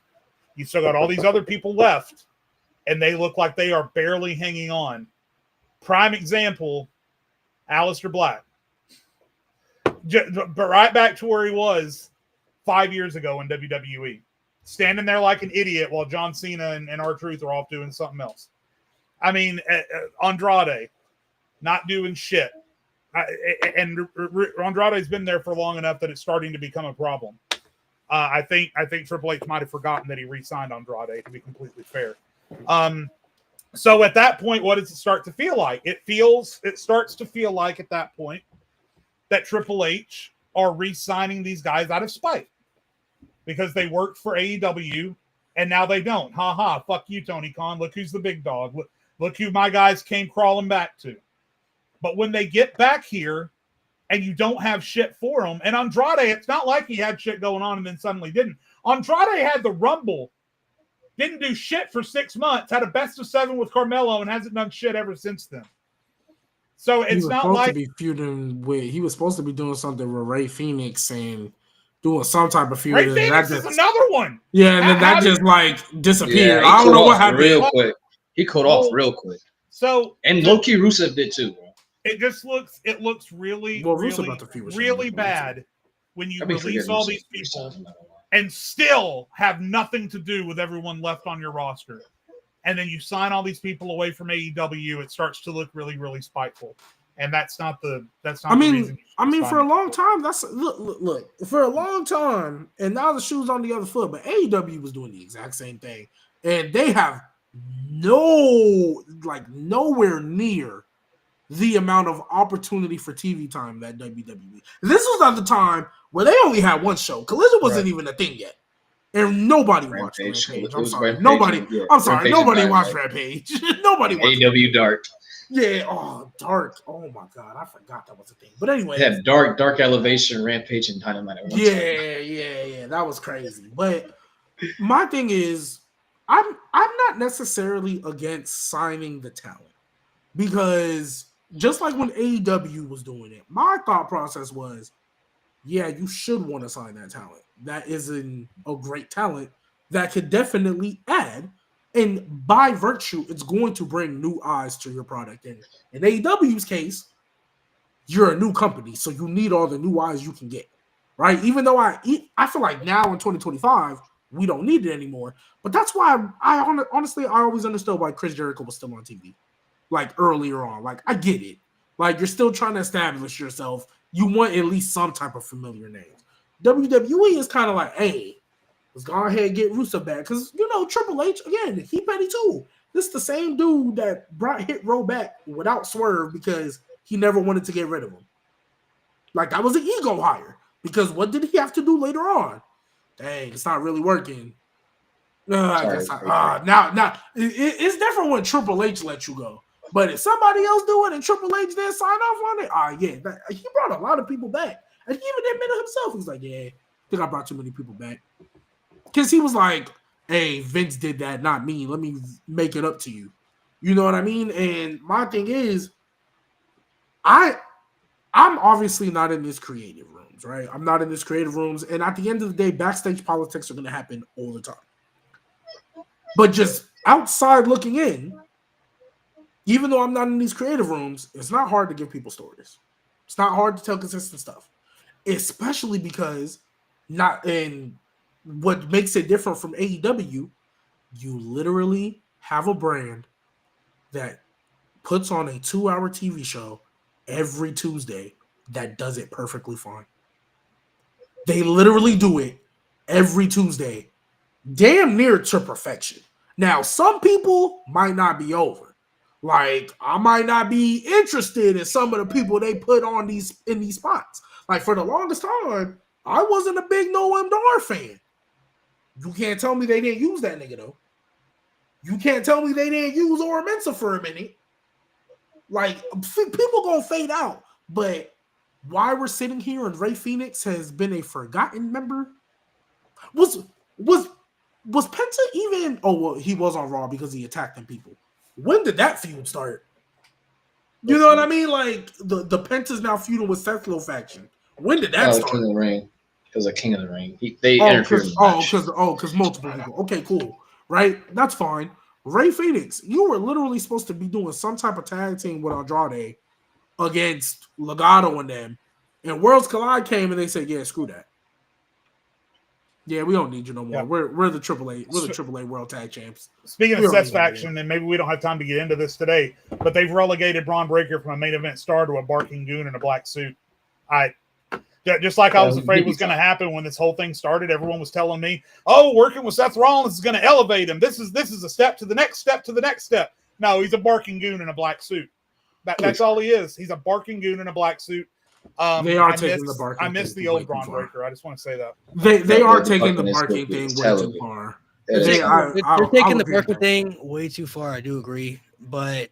you've still got all these other people left, and they look like they are barely hanging on. Prime example, Aleister Black. But right back to where he was 5 years ago in WWE, standing there like an idiot while John Cena and R-Truth are off doing something else. I mean, Andrade not doing shit. And Andrade's been there for long enough that it's starting to become a problem. I think Triple H might have forgotten that he re-signed Andrade, to be completely fair. So at that point, what does it start to feel like? It starts to feel like at that point that Triple H are re-signing these guys out of spite because they worked for AEW and now they don't. Ha ha, fuck you, Tony Khan. Look who's the big dog. Look who my guys came crawling back to. But when they get back here and you don't have shit for them, and Andrade, it's not like he had shit going on and then suddenly didn't. Andrade had the Rumble, didn't do shit for 6 months, had a best of 7 with Carmelo, and hasn't done shit ever since then. So it's not like he was supposed to be doing something with Ray Phoenix and doing some type of feud. Ray Phoenix is another one. Yeah, and then that just like disappeared. Yeah, I don't know what happened. Real quick. He caught off real quick. So and Loki Rusev did too, bro. It looks really bad when you release all these people and still have nothing to do with everyone left on your roster. And then you sign all these people away from AEW, it starts to look really, really spiteful. And that's not the reason. I mean, for a long time, look, for a long time, and now the shoe's on the other foot, but AEW was doing the exact same thing. And they have nowhere near the amount of opportunity for TV time that WWE. This was at the time where they only had one show. Collision wasn't even a thing yet. And nobody watched Rampage. I'm sorry. Nobody watched Rampage. Nobody watched AEW Dark. Yeah, Dark. Oh my god, I forgot that was a thing. But anyway. They had Dark Elevation, Rampage, and Dynamite at one time. Yeah. That was crazy. But my thing is, I'm not necessarily against signing the talent. Because just like when AEW was doing it, my thought process was, yeah, you should want to sign that talent. That is a great talent that could definitely add. And by virtue, it's going to bring new eyes to your product. And in AEW's case, you're a new company, so you need all the new eyes you can get, right? Even though I feel like now in 2025, we don't need it anymore. But that's why I honestly always understood why Chris Jericho was still on TV. Like earlier on, like I get it. Like you're still trying to establish yourself. You want at least some type of familiar names. WWE is kind of like, hey, let's go ahead and get Rusev back. Because, Triple H, again, he petty too. This is the same dude that brought Hit Row back without Swerve because he never wanted to get rid of him. Like, that was an ego hire. Because what did he have to do later on? Dang, it's not really working. Now, it's different when Triple H lets you go. But if somebody else do it and Triple H then sign off on it, he brought a lot of people back. And he even admitted himself. He's like, yeah, I think I brought too many people back. Because he was like, hey, Vince did that, not me. Let me make it up to you. You know what I mean? And my thing is, I'm obviously not in this creative rooms, right? I'm not in this creative rooms. And at the end of the day, backstage politics are going to happen all the time. But just outside looking in, even though I'm not in these creative rooms, it's not hard to give people stories. It's not hard to tell consistent stuff. Especially because what makes it different from AEW, you literally have a brand that puts on a 2-hour TV show every Tuesday that does it perfectly fine. They literally do it every Tuesday, damn near to perfection. Now, some people might not be over. Like, I might not be interested in some of the people they put on in these spots. Like, for the longest time, I wasn't a big Noam Dar fan. You can't tell me they didn't use that nigga, though. You can't tell me they didn't use Ora Mensah for a minute. Like, people gonna fade out. But why we're sitting here and Ray Phoenix has been a forgotten member? Was Penta even... Oh, well, he was on Raw because he attacked them people. When did that feud start? You know what I mean? Like, the Penta's now feuding with Seth Low faction. When did that start? King of the Ring. It was a King of the Ring. They interfered. Because multiple people. Okay, cool. Right? That's fine. Ray Phoenix, you were literally supposed to be doing some type of tag team with Andrade against Legado and them. And Worlds Collide came and they said, yeah, screw that. Yeah, we don't need you no more. Yeah. We're the AAA. We're the AAA World Tag Champs. Speaking of Seth's faction, and maybe we don't have time to get into this today, but they've relegated Bron Breaker from a main event star to a barking goon in a black suit. Just like I was afraid was going to happen when this whole thing started. Everyone was telling me, "Oh, working with Seth Rollins is going to elevate him. This is a step to the next step to the next step." No, he's a barking goon in a black suit. That's all he is. He's a barking goon in a black suit. They are taking the barking. I miss the old Bron Breaker. I just want to say that they are taking the barking thing way too far. They're taking the barking thing way too far. I do agree, but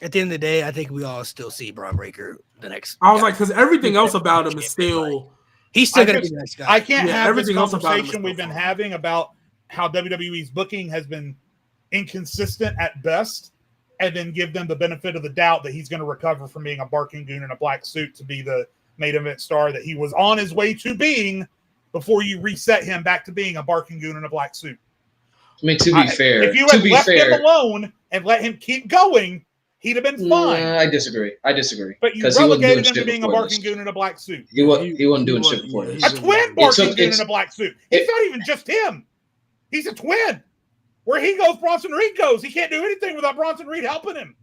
at the end of the day, I think we all still see Bron Breaker the next. I was like, because everything else about him is still. He's still going to be the next guy. I can't have everything this conversation we've been having about how WWE's booking has been inconsistent at best, and then give them the benefit of the doubt that he's going to recover from being a barking goon in a black suit to be the main event star that he was on his way to being before you reset him back to being a barking goon in a black suit. I mean, to be fair, if you had left him alone and let him keep going, he'd have been fine. I disagree. But you relegated him to being a barking goon in a black suit. He wasn't doing shit before this. A twin barking goon in a black suit. It's not even just him. He's a twin. Where he goes, Bronson Reed goes. He can't do anything without Bronson Reed helping him.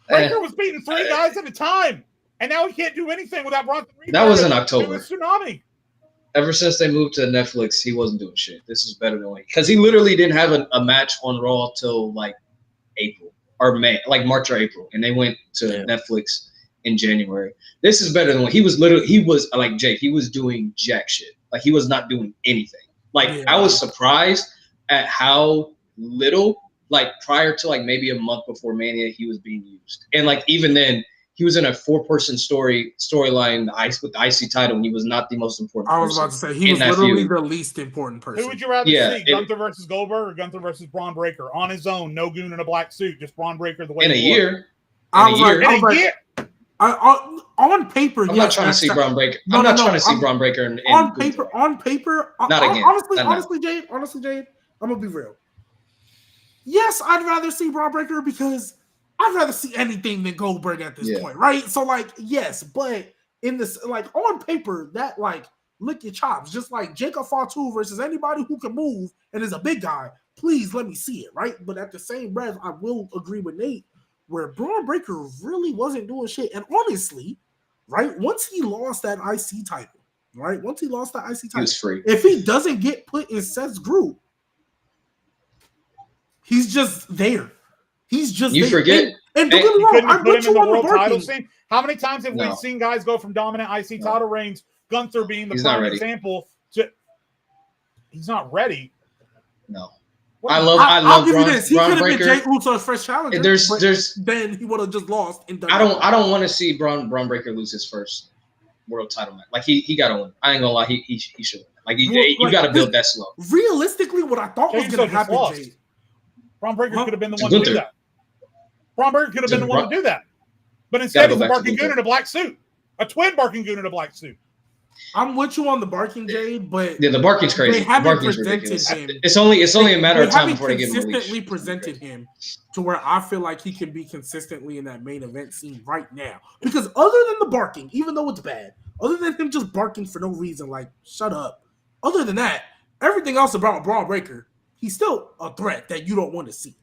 Breaker was beating 3 guys at a time, and now he can't do anything without Bronson Reed. That was in October. It was tsunami. Ever since they moved to Netflix, he wasn't doing shit. This is better than because he literally didn't have a match on Raw till like April or May, like March or April, and they went to Netflix in January. This is better than he was like Jake. He was doing jack shit. Like he was not doing anything. Like I was surprised at how little, like prior to like maybe a month before Mania, he was being used. And like even then, he was in a 4-person storyline with the IC title, and he was not the most important person. I was about to say, he was literally the least important person. Who would you rather see, Gunther versus Goldberg or Gunther versus Bron Breaker? On his own, no goon in a black suit, just Bron Breaker the way in a year. On paper, I'm not trying to see Bron Breaker. I'm not trying to see Bron Breaker on paper. Not again. Honestly, Jade, I'm gonna be real. Yes, I'd rather see Bron Breaker because I'd rather see anything than Goldberg at this point, right? So, like, yes, but in this, like, on paper, that, like, lick your chops. Just like Jacob Fatu versus anybody who can move and is a big guy, please let me see it, right? But at the same breath, I will agree with Nate, where Bron Breaker really wasn't doing shit. And honestly, right, once he lost that IC title, he was free. If he doesn't get put in Seth's group, he's just there. He's just you there. forget. And don't get me wrong, I put you on the title scene. How many times have we seen guys go from dominant IC title reigns? Gunther being the prime example. He's not ready. No. I'll give you this. He could have been Jey Uso's first challenger. Then he would have just lost. I don't want to see Bron Breaker lose his first world title match. Like he got to win. I ain't gonna lie. He should. Like you got to build that slow. Realistically, what I thought was going to happen, Jay. Bron Breaker could have been the one to do that. Bron Breaker could have been the one to do that. But instead, he's a barking goon in a black suit. A twin barking goon in a black suit. I'm with you on the barking, Jade, but the barking's crazy. They haven't presented him. It's only a matter of time before they give him a leash. Consistently presented him to where I feel like he can be consistently in that main event scene right now. Because other than the barking, even though it's bad, other than him just barking for no reason, like shut up. Other than that, everything else about Bron Breaker, he's still a threat that you don't want to see,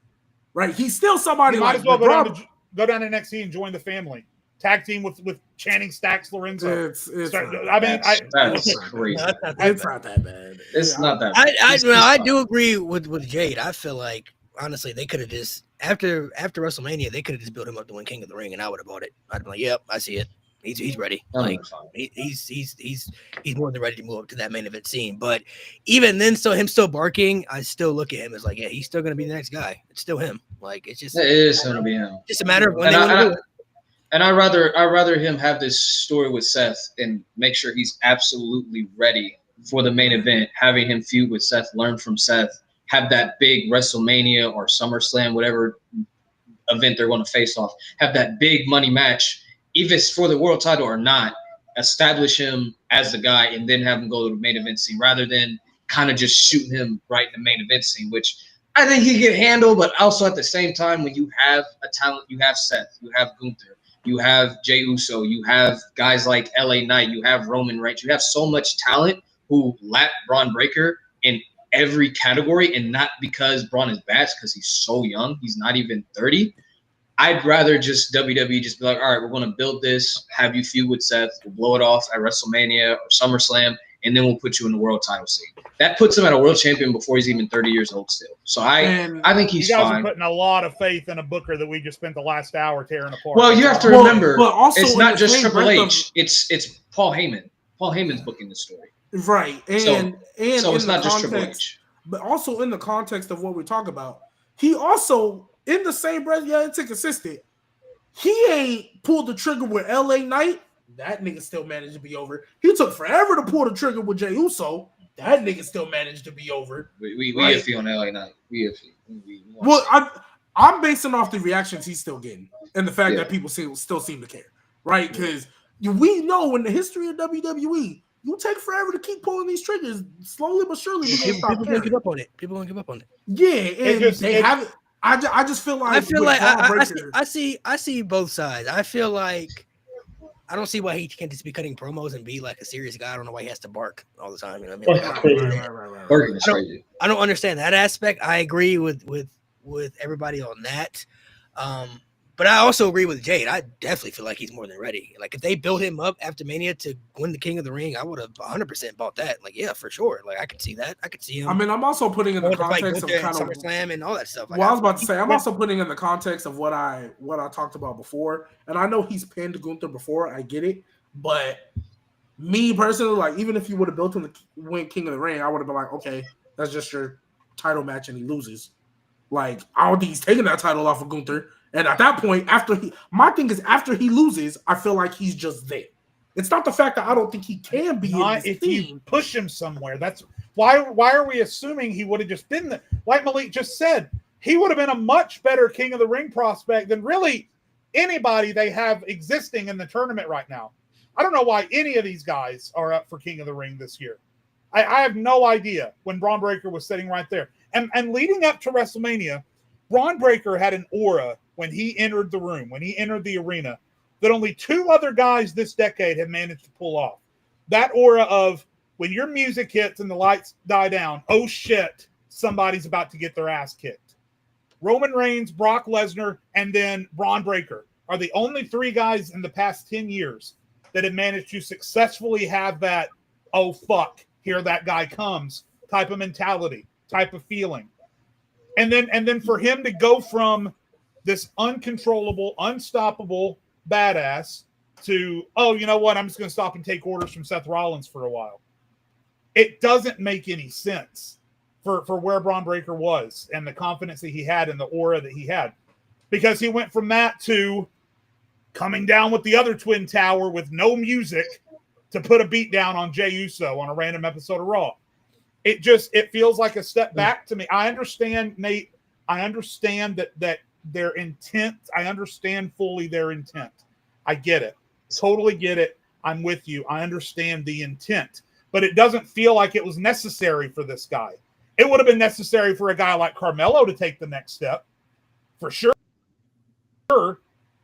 right? He's still somebody might as well go down to NXT and join the family. Tag team with Channing Stacks Lorenzo. That's crazy. It's not that bad. It's not that bad. I do agree with Jade. I feel like honestly they could have just after WrestleMania they could have just built him up to win King of the Ring and I would have bought it. I'd be like, yep, I see it. He's ready. Like he's more than ready to move up to that main event scene. But even then, him still barking, I still look at him as like, yeah, he's still gonna be the next guy. It's still him. Like it is gonna be him. Just a matter of when they want to do it. And I'd rather him have this story with Seth and make sure he's absolutely ready for the main event, having him feud with Seth, learn from Seth, have that big WrestleMania or SummerSlam, whatever event they're going to face off, have that big money match, if it's for the world title or not, establish him as the guy and then have him go to the main event scene rather than kind of just shooting him right in the main event scene, which I think he can handle, but also at the same time, when you have a talent, you have Seth, you have Gunther, You have Jey Uso. You have guys like LA Knight. You have Roman Reigns. You have so much talent who lap Bron Breaker in every category, and not because Bron is bad, because he's so young. He's not even 30. I'd rather just WWE just be like, all right, we're going to build this, have you feud with Seth, we'll blow it off at WrestleMania or SummerSlam, and then we'll put you in the world title scene. That puts him at a world champion before he's even 30 years old still. So I think he's fine. You guys are putting a lot of faith in a booker that we just spent the last hour tearing apart. Well, you have to remember, it's not just Triple H. It's Paul Heyman. Paul Heyman's booking the story. Right. So it's not just Triple H. But also in the context of what we talk about, he also, in the same breath, it's inconsistent. He ain't pulled the trigger with LA Knight. That nigga still managed to be over. He took forever to pull the trigger with Jey Uso. That nigga still managed to be over. We iffy on LA Knight. We iffy. Well, I'm basing off the reactions he's still getting and the fact that people still seem to care, right? Because we know in the history of WWE, you take forever to keep pulling these triggers. Slowly but surely, people gonna give up on it. People gonna give up on it. Yeah, and they haven't. I just feel like I see both sides. I feel like I don't see why he can't just be cutting promos and be like a serious guy. I don't know why he has to bark all the time. You know what I mean? I don't understand that aspect. I agree with everybody on that. But I also agree with Jade. I definitely feel like he's more than ready. Like if they built him up after Mania to win the King of the Ring, I would have 100% bought that. Like, yeah, for sure. Like I could see that. I could see him. I mean, I'm also putting in the context of kind of SummerSlam and all that stuff. Like, well, I was about to say, I'm also putting in the context of what I talked about before. And I know he's pinned Gunther before. I get it. But me personally, like even if you would have built him to win King of the Ring, I would have been like, okay, that's just your title match and he loses. Like I don't think he's taking that title off of Gunther. And at that point, after he loses, I feel like he's just there. It's not the fact that I don't think he can be in this if team. You push him somewhere. That's why are we assuming he would have just been the, like Malik just said, he would have been a much better King of the Ring prospect than really anybody they have existing in the tournament right now. I don't know why any of these guys are up for King of the Ring this year. I have no idea when Bron Breakker was sitting right there. And leading up to WrestleMania, Bron Breakker had an aura when he entered the room, when he entered the arena, that only two other guys this decade have managed to pull off. That aura of when your music hits and the lights die down, oh shit, somebody's about to get their ass kicked. Roman Reigns, Brock Lesnar, and then Bron Breakker are the only three guys in the past 10 years that have managed to successfully have that, oh fuck, here that guy comes type of mentality, type of feeling. And then for him to go from this uncontrollable, unstoppable badass to, oh, you know what? I'm just going to stop and take orders from Seth Rollins for a while. It doesn't make any sense for where Bron Breakker was and the confidence that he had and the aura that he had, because he went from that to coming down with the other Twin Tower with no music to put a beat down on Jey Uso on a random episode of Raw. It feels like a step back to me. I understand, Nate. I understand that their intent. I understand fully their intent. I get it. Totally get it. I'm with you. I understand the intent. But it doesn't feel like it was necessary for this guy. It would have been necessary for a guy like Carmelo to take the next step. For sure.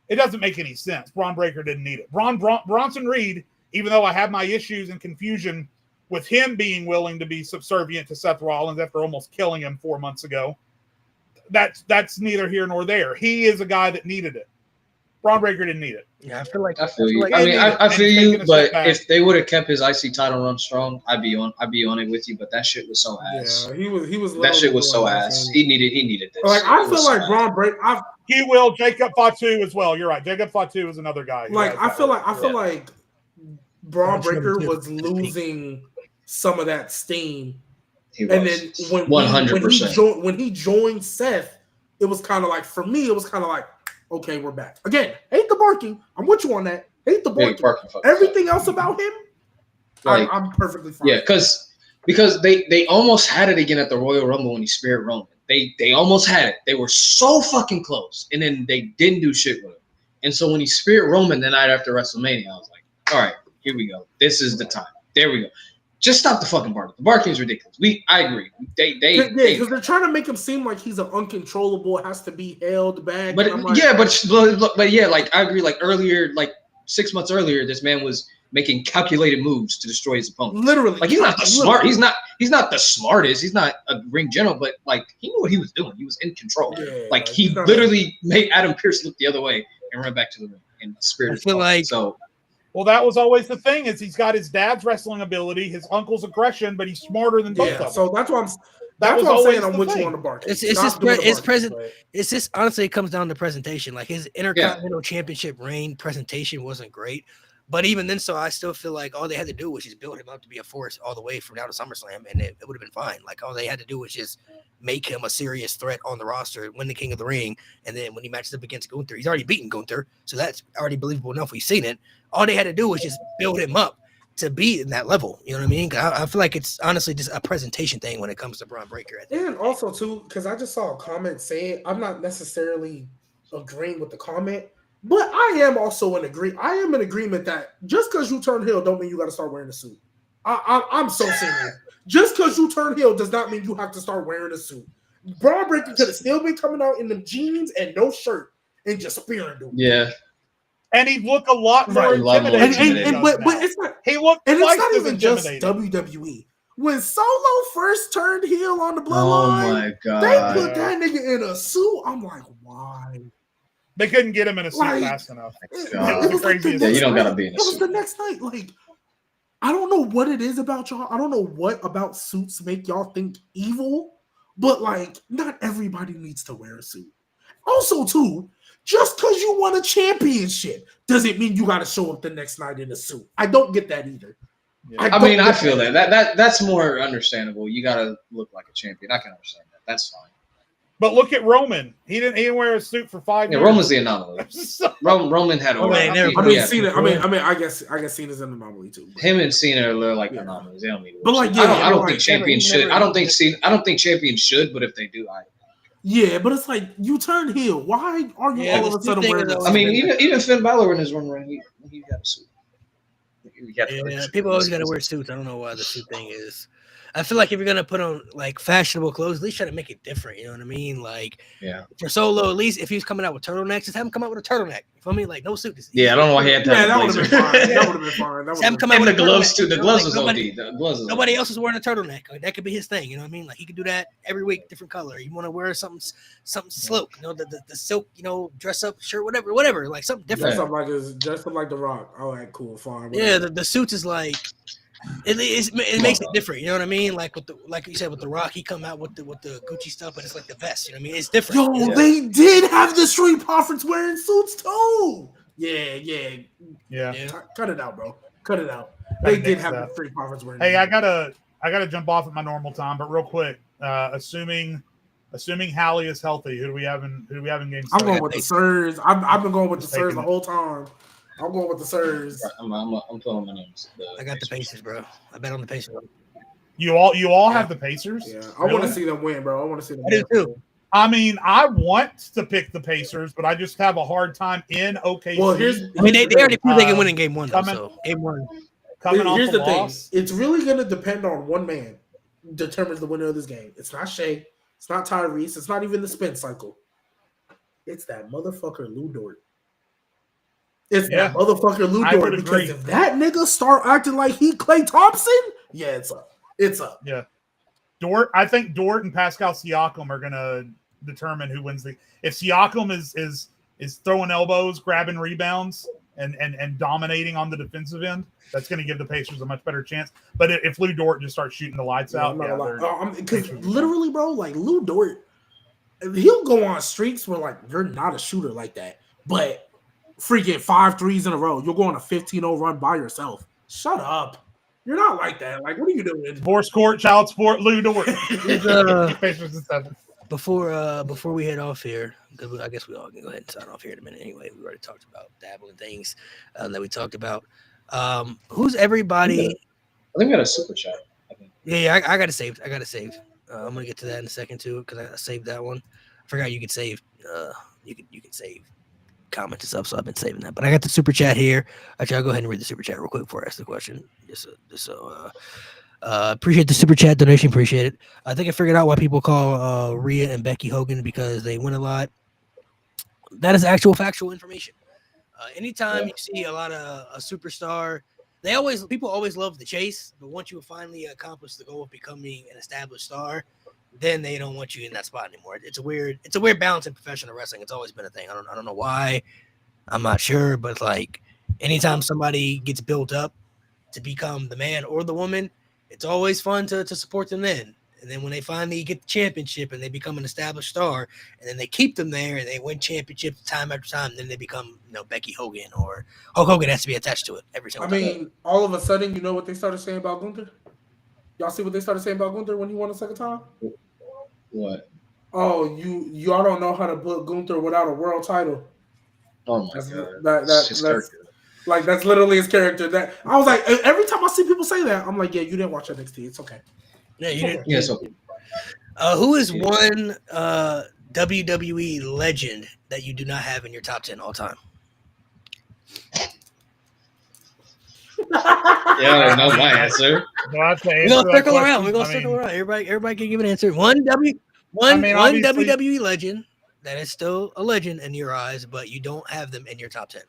It doesn't make any sense. Bron Breakker didn't need it. Bronson Reed, even though I have my issues and confusion with him being willing to be subservient to Seth Rollins after almost killing him 4 months ago, that's neither here nor there. He is a guy that needed it. Bron Breakker didn't need it. Yeah, I feel you. I feel you, but if they would have kept his IC title run strong, I'd be on it with you. But that shit was so ass. Yeah, he was. That shit was so ass. He needed this. Like I feel like Bron Breakker. He will. Jacob Fatu as well. You're right. Jacob Fatu is another guy. Like I feel like Bron Breakker was losing some of that steam. And then when 100%. When he joined Seth, it was kind of like, for me, it was kind of like, okay, we're back. Again, hate the barking. I'm with you on that. Hate the barking. Everything else about him, like, I'm perfectly fine. Yeah, because they almost had it again at the Royal Rumble when he Spirit Roman. They almost had it. They were so fucking close, and then they didn't do shit with him. And so when he Spirit Roman the night after WrestleMania, I was like, all right, here we go. This is the time. There we go. Just stop the fucking barking. The barking is ridiculous. I agree. Because they're trying to make him seem like he's an uncontrollable, has to be held back. But like I agree. Like earlier, like 6 months earlier, this man was making calculated moves to destroy his opponent. Literally, like he's not the smart. He's not the smartest. He's not a ring general, but like he knew what he was doing. He was in control. Yeah, like he literally made Adam Pearce look the other way and run back to the ring and spirit. I feel like so. Well, that was always the thing. Is he's got his dad's wrestling ability, his uncle's aggression, but he's smarter than both of them. So that's why I'm saying I'm with you on the bark. It's just honestly, it comes down to presentation. Like his Intercontinental Championship reign presentation wasn't great, but even then, so I still feel like all they had to do was just build him up to be a force all the way from now to SummerSlam, and it would have been fine. Like all they had to do was just make him a serious threat on the roster, win the King of the Ring, and then when he matches up against Gunther, he's already beaten Gunther, so that's already believable enough. We've seen it. All they had to do was just build him up to be in that level. You know what I mean? I feel like it's honestly just a presentation thing when it comes to Bron Breaker. And also, too, because I just saw a comment saying, I'm not necessarily agreeing with the comment, but I am also in agreement that just because you turn heel don't mean you got to start wearing a suit. I'm so serious. Just because you turn heel does not mean you have to start wearing a suit. Bron Breaker could have still been coming out in them jeans and no shirt and just spearing dude. Yeah. And he'd look a lot more intimidating. But it's not. He looked. And it's not even just WWE. When Solo first turned heel on the Bloodline, oh my God, they put that nigga in a suit. I'm like, why? They couldn't get him in a suit fast enough. It was like you don't gotta be in a suit. It was the next night. Like, I don't know what it is about y'all. I don't know what about suits make y'all think evil, but like, not everybody needs to wear a suit. Also, too. Just because you won a championship doesn't mean you got to show up the next night in a suit. I don't get that either. Yeah. I feel that's more understandable. You got to look like a champion. I can understand that. That's fine. But look at Roman. He didn't wear a suit for 5 years. Roman's the anomaly. Roman had I guess Cena's an anomaly too. But him and Cena are like anomalies. They don't need to. But like, I don't think champions should. I don't think champions should. But if they do, Yeah, but it's like you turn heel. Why are you all of a sudden wearing this? I mean, even Finn Balor in his run ring, he got a suit. People always got to wear suits. I don't know why the suit thing is. I feel like if you're gonna put on like fashionable clothes, at least try to make it different. You know what I mean? Like, for Solo, at least if he was coming out with turtlenecks, just have him come out with a turtleneck. You feel me? Like no suit. Yeah, I don't know why he had to. Yeah, that would have been fine. That would have been fine. Have him come out with the gloves too. The gloves was OD. Nobody else is wearing a turtleneck. Like, that could be his thing. You know what I mean? Like he could do that every week, different color. You want to wear something silk. You know, the silk. You know, dress up shirt, whatever. Like something different. Dress up like The Rock. All right, cool, fine. Whatever. Yeah, the suits is like. It makes it different, you know what I mean? Like like you said with The Rock, he come out with the Gucci stuff, but it's like the vest, you know what I mean? It's different. They did have the Street Profits wearing suits too. Yeah. Cut it out, bro. Cut it out. They did have the Street Profits wearing. Hey, I gotta jump off at my normal time, but real quick, assuming Hallie is healthy, who do we have in game 7? I'm going with the Sirs. I've been going with the Sirs the whole time. I'm going with the Sirs. I'm throwing my names. I got the Pacers, bro. I bet on the Pacers. You all have the Pacers? Yeah, I want to see them win, bro. I want to see them win. I do too. I mean, I want to pick the Pacers, but I just have a hard time in OKC. Well, they already proved they can win in game 1, though. So game 1. Here's the thing. It's really going to depend on one man determines the winner of this game. It's not Shea. It's not Tyrese. It's not even the spin cycle. It's that motherfucker Lou Dort. That motherfucker Lou Dort. Because if that nigga start acting like he Klay Thompson, it's up. It's up. Yeah. I think Dort and Pascal Siakam are gonna determine who wins the. If Siakam is throwing elbows, grabbing rebounds, and dominating on the defensive end, that's gonna give the Pacers a much better chance. But if Lou Dort just starts shooting the lights out, because literally, bro, like Lou Dort, he'll go on streaks where like you're not a shooter like that, but freaking 5 threes in a row, you'll go on a 15-0 run by yourself. Shut up. You're not like that. Like, what are you doing? Divorce court, child support, Lou Dort. Before we head off here, I guess we all can go ahead and sign off here in a minute anyway. We already talked about dabbling things that we talked about. Who's everybody? I think we got a super chat. Yeah, I got it saved. I'm going to get to that in a second too because I saved that one. I forgot you could save. You can save comment and stuff, so I've been saving that. But I got the super chat here. Actually, I'll go ahead and read the super chat real quick before I ask the question. Appreciate the super chat donation. Appreciate it. I think I figured out why people call Rhea and Becky Hogan, because they win a lot. That is actual factual information. Anytime you see a lot of a superstar, people always love the chase, but once you finally accomplish the goal of becoming an established star, then they don't want you in that spot anymore. It's a weird balance in professional wrestling. It's always been a thing. I don't know why. I'm not sure, but like anytime somebody gets built up to become the man or the woman, it's always fun to support them then. And then when they finally get the championship and they become an established star, and then they keep them there and they win championships time after time, then they become, Becky Hogan, or Hulk Hogan has to be attached to it every single time. I mean, all of a sudden, you know what they started saying about Gunther? Y'all see what they started saying about Gunther when he won a second time? What? Oh, y'all don't know how to put Gunther without a world title. Oh my god, that's literally his character. That I was like, every time I see people say that, I'm like, yeah, you didn't watch NXT. It's okay. Yeah, you didn't. Yeah, so. Who is one WWE legend that you do not have in your top 10 all time? Yeah, I know my answer. We're gonna circle around. Everybody can give an answer. One WWE legend that is still a legend in your eyes, but you don't have them in your top 10.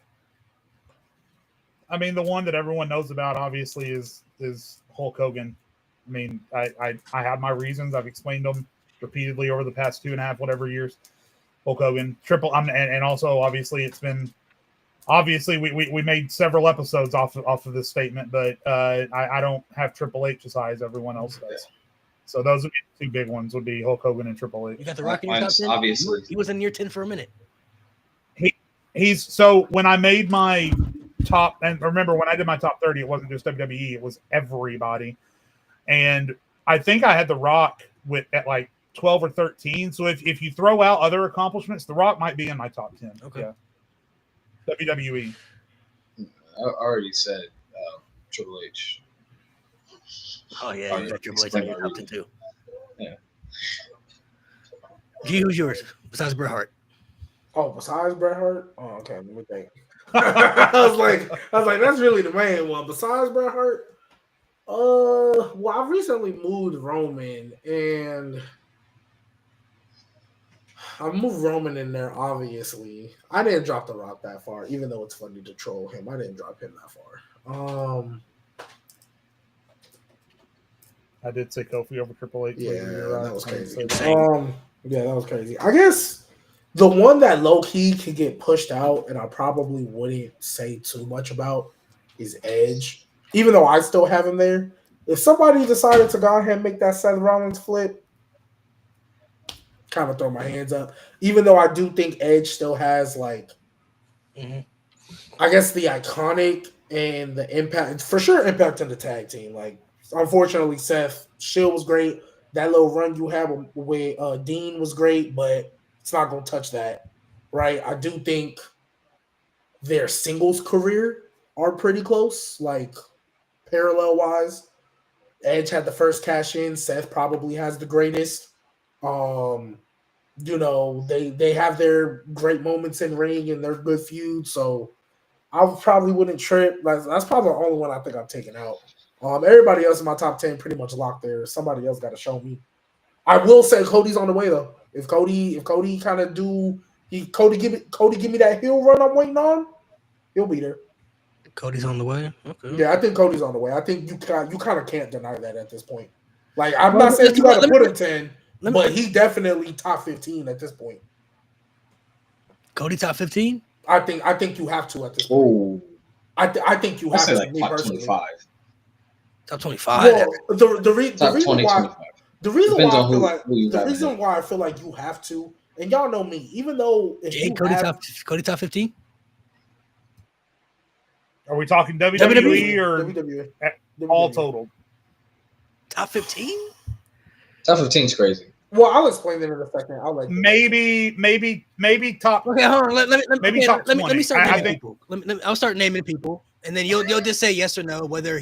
I mean, the one that everyone knows about, obviously, is Hulk Hogan. I mean, I have my reasons. I've explained them repeatedly over the past 2.5 whatever years. Hulk Hogan, and also obviously it's been we made several episodes off of this statement, but I don't have Triple H as high as everyone else does. So those would be the two big ones. Would be Hulk Hogan and Triple H. You got The Rock in your top 10. Obviously, he was in your 10 for a minute. So when I made my top, and remember when I did my top 30, it wasn't just WWE; it was everybody. And I think I had The Rock at like 12 or 13. So if you throw out other accomplishments, The Rock might be in my top 10. Okay. Yeah. WWE. I already said Triple H. Oh yeah, you got Triple H in your top 10 too. Yeah. G, who's yours besides Bret Hart? Oh, besides Bret Hart? Oh, okay. Let me think. I was like, that's really the main one. Besides Bret Hart. Well, I recently moved Roman, and I moved Roman in there, obviously. I didn't drop The Rock that far, even though it's funny to troll him. I didn't drop him that far. I did say Kofi over Triple H. Yeah, that was crazy. Yeah, that was crazy. I guess the one that low-key could get pushed out, and I probably wouldn't say too much about, is Edge. Even though I still have him there, if somebody decided to go ahead and make that Seth Rollins flip, kind of throw my hands up. Even though I do think Edge still has I guess the iconic and the impact, for sure, impact in the tag team. Like, unfortunately, Seth Shield was great. That little run you had with Dean was great, but it's not going to touch that, right? I do think their singles career are pretty close, like parallel-wise. Edge had the first cash in. Seth probably has the greatest. They have their great moments in ring and their good feuds. So I probably wouldn't trip. That's probably the only one I think I've taken out. Everybody else in my top 10 pretty much locked there. Somebody else got to show me. I will say Cody's on the way though. If Cody kind of Cody give me that heel run I'm waiting on, he'll be there. Cody's on the way. Okay. Yeah, I think Cody's on the way. I think you kind of can't deny that at this point. Like, I'm not saying you got to put him 10, but he definitely top 15 at this point. Cody top 15? I think you have to at this point. Oh, I think you have to. Like top 25. Top 25. Well, the reason why I feel like you have to, and y'all know me, even though Cody top 15. Are we talking WWE or WWE. all total? Top 15? Top 15 is crazy. Well, I'll explain it in a second. I'll let you. Maybe top. Okay, hold on. Let me start naming people. I'll start naming people, and then you'll just say yes or no whether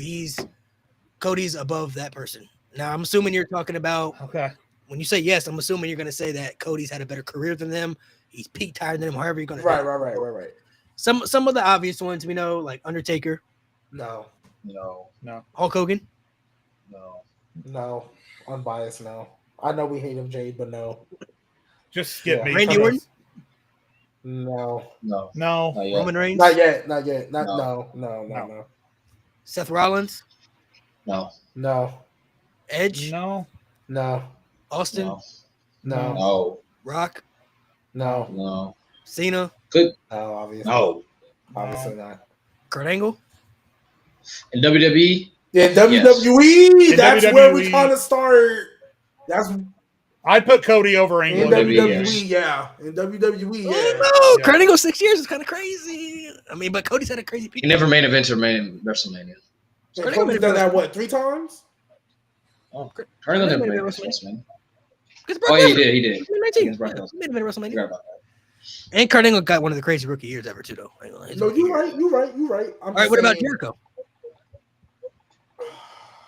Cody's above that person. Now, I'm assuming you're talking about. Okay. When you say yes, I'm assuming you're going to say that Cody's had a better career than them. He's peaked higher than them. However you're going to. Right. Some of the obvious ones we know, like Undertaker. No. Hulk Hogan. No. No, unbiased. No, I know we hate him, Jade, but no. Just skip me. Randy Orton? No. Roman Reigns? Not yet. No. Seth Rollins? No. Edge? No. Austin? No. Rock? No. Cena? No, obviously. Obviously not. Kurt Angle? In WWE? Yeah, WWE. Yes. That's WWE. where we kind of start. I'd put Cody over Angle. In WWE, yeah. In WWE, yeah. Oh, no. Kurt Angle 6 years is kind of crazy. I mean, but Cody's had a crazy peak. He never main event or main WrestleMania. Cody's done that, what, 3 times? Oh, Kurt Angle never made WrestleMania. Oh, yeah, he did. He did. He made it WrestleMania. And Kurt Angle got one of the crazy rookie years ever, too, though. No, you're right. All right, what about Jericho?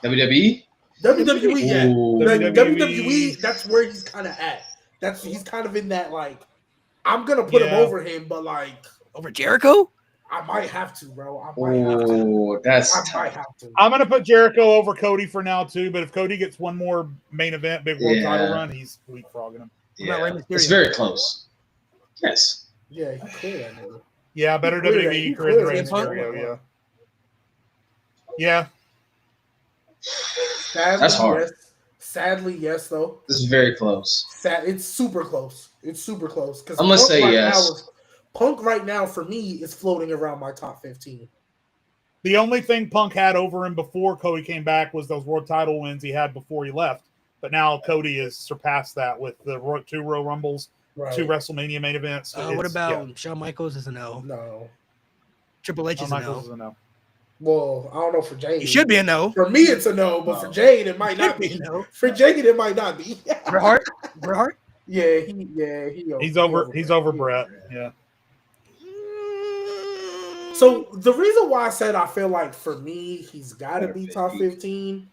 WWE? WWE, yeah. WWE. WWE, that's where he's kind of at. He's kind of in that, like, I'm going to put him over him, but, like. Over Jericho? I might have to, bro. I might have to. I'm going to put Jericho over Cody for now, too, but if Cody gets one more main event, big world title run, he's leapfrogging him. Yeah. It's very close. Yes. Yeah, he cleared that nigga. Yeah, better WWE career than Rey Mysterio, yeah. Sadly, that's hard. Yes. Sadly, yes, though. This is very close. It's super close. Because I'm going to say yes. Punk right now, for me, is floating around my top 15. The only thing Punk had over him before Cody came back was those world title wins he had before he left. But now Cody has surpassed that with the 2 Royal Rumbles, 2 WrestleMania main events. What about Shawn Michaels is a no? No. Triple H is a no. Is a no. Well, I don't know for Jade. It should be a no. For me, it's a no, but for Jade, it might not be. No. For Jade, it might not be. Bret Hart? Yeah, he's over Bret. Yeah. So the reason why I said I feel like for me he's got to be top 15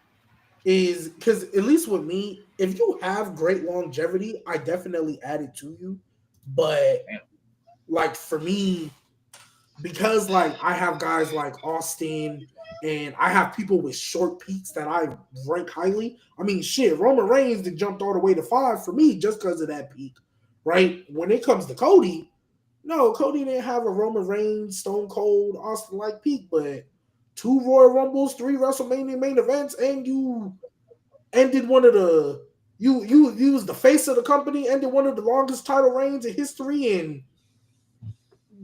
is because at least with me, if you have great longevity, I definitely add it to you. But like for me, because like I have guys like Austin and I have people with short peaks that I rank highly. I mean, shit, Roman Reigns that jumped all the way to 5 for me just because of that peak, right? When it comes to Cody, no, Cody didn't have a Roman Reigns, Stone Cold, Austin-like peak, but 2 Royal Rumbles, 3 WrestleMania main events, and you ended one of the you was the face of the company, ended one of the longest title reigns in history, and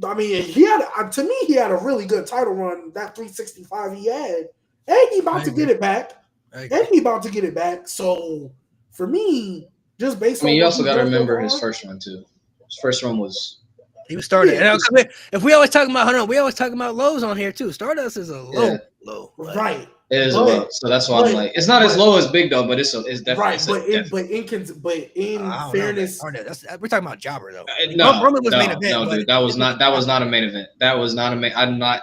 I mean, he had a really good title run, that 365 he had, and he about to get it back. So for me, just based on you also got to remember his first run too. His first run was. He was started. Yeah, if we always talking about we always talking about lows on here too. Stardust is a low. Right. It is a low. So that's why I'm like, it's not as low as Big Dog, but it's definitely right. But in fairness, we're talking about Jobber though. Roman was main event. No, dude, that was not a main event. That was not a main. I'm not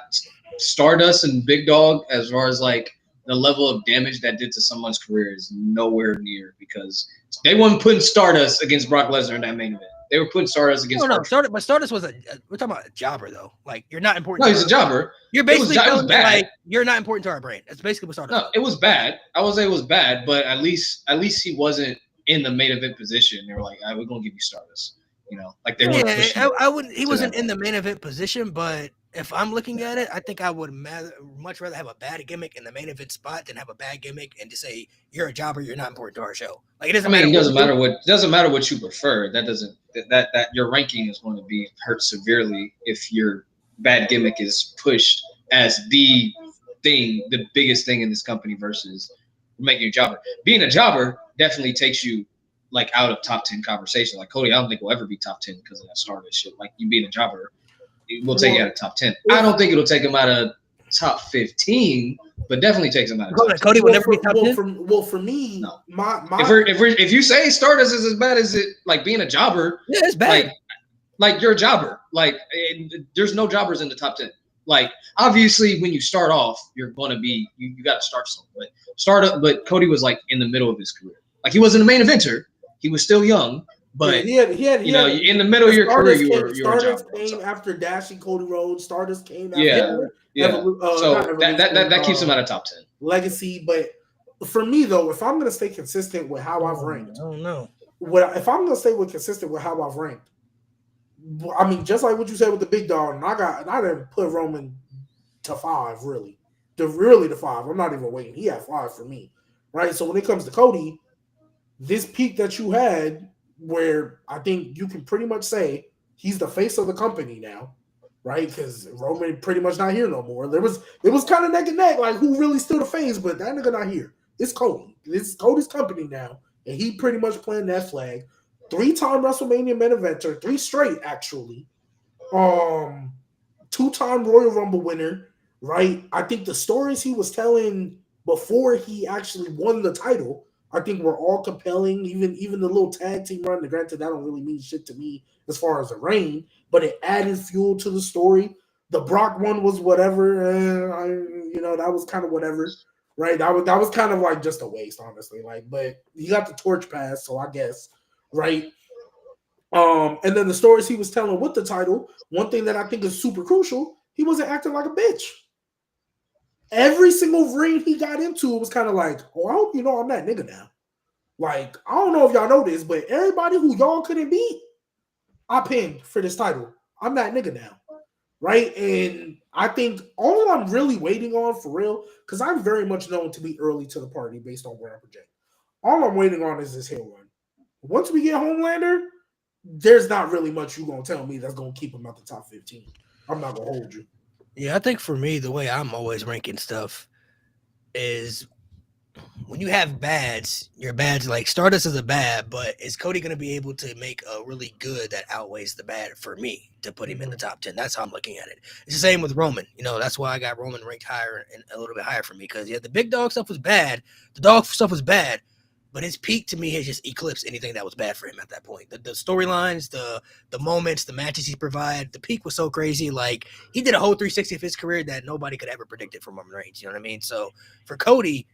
Stardust and Big Dog as far as like the level of damage that did to someone's career is nowhere near because they weren't putting Stardust against Brock Lesnar in that main event. They were putting Stardust against. But Stardust was we're talking about a jobber though. Like you're not important. No, he's a jobber. You're basically telling me like you're not important to our brain. That's basically what Stardust. No, it was bad. I would say it was bad, but at least he wasn't in the main event position. They were like, we're gonna give you Stardust. You know, like they weren't. I wouldn't. He wasn't in the main event position, but if I'm looking at it, I think I would much rather have a bad gimmick in the main event spot than have a bad gimmick and just say you're a jobber, you're not important to our show. Like it doesn't matter. It doesn't matter what you prefer. That doesn't that your ranking is going to be hurt severely if your bad gimmick is pushed as the thing, the biggest thing in this company versus making a jobber. Being a jobber definitely takes you like out of top 10 conversation. Like Cody, I don't think will ever be top 10 because of that Stardust shit. Like you being a jobber, it will take you out of top 10. I don't think it'll take him out of top 15, but definitely takes him out of top 10. Cody will never be top 10. For me, no. If you say Stardust is as bad as it, like being a jobber, yeah, it's bad. Like you're a jobber. Like there's no jobbers in the top 10. Like obviously, when you start off, you're going to be you got to start somewhere. But Cody was like in the middle of his career. Like he wasn't a main eventer. He was still young, but he had in the middle of your career, you were a jobber. Stardust came after dashing Cody Rhodes. Stardust came after So that keeps him out of top 10. Legacy, but for me though, if I'm gonna stay consistent with how I've ranked, I don't know. If I'm gonna stay consistent with how I've ranked, I mean, just like what you said with the big dog, and I didn't put Roman to 5 really, to 5. I'm not even waiting. He had 5 for me, right? So when it comes to Cody, this peak that you had, where I think you can pretty much say he's the face of the company now, right? Because Roman pretty much not here no more. It was kind of neck and neck, like who really still the face, but that nigga not here. It's Cody. It's Cody's company now, and he pretty much playing that flag. 3-time WrestleMania main eventer, 3 straight actually. 2-time Royal Rumble winner, right? I think the stories he was telling before he actually won the title, I think were all compelling. Even the little tag team run. Granted, that don't really mean shit to me as far as the reign, but it added fuel to the story. The Brock one was whatever. That was kind of whatever, right? That was kind of like just a waste, honestly. Like, but he got the torch pass, so I guess, right? And then the stories he was telling with the title. One thing that I think is super crucial, he wasn't acting like a bitch. Every single ring he got into, it was kind of like, oh, I hope you know I'm that nigga now. Like, I don't know if y'all know this, but everybody who y'all couldn't beat, I pinned for this title. I'm that nigga now. Right? And I think all I'm really waiting on for real, because I'm very much known to be early to the party based on where I project. All I'm waiting on is this hill run. Once we get Homelander, there's not really much you're going to tell me that's going to keep him at the top 15. I'm not going to hold you. Yeah, I think for me, the way I'm always ranking stuff is when you have bads, your bads, like Stardust is a bad, but is Cody going to be able to make a really good that outweighs the bad for me to put him in the top 10? That's how I'm looking at it. It's the same with Roman. That's why I got Roman ranked higher and a little bit higher for me, because the big dog stuff was bad. The dog stuff was bad. But his peak to me has just eclipsed anything that was bad for him at that point. The storylines, the moments, the matches he provided, the peak was so crazy. Like, he did a whole 360 of his career that nobody could ever predict it from Roman Reigns. You know what I mean? So for Cody,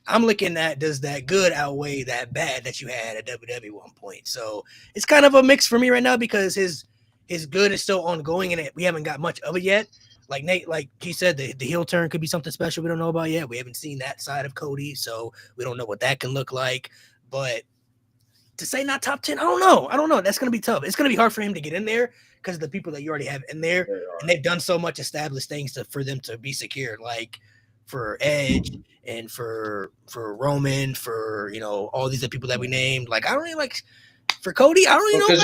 I'm looking at, does that good outweigh that bad that you had at WWE at one point? So it's kind of a mix for me right now, because his good is still ongoing and we haven't got much of it yet. Like Nate, like he said, the heel turn could be something special we don't know about yet. We haven't seen that side of Cody, so we don't know what that can look like. But to say not top 10, I don't know. That's going to be tough. It's going to be hard for him to get in there because of the people that you already have in there. And they've done so much established things for them to be secure, like for Edge and for Roman, for, all these other people that we named. Like, I don't really like for Cody. I don't even know. I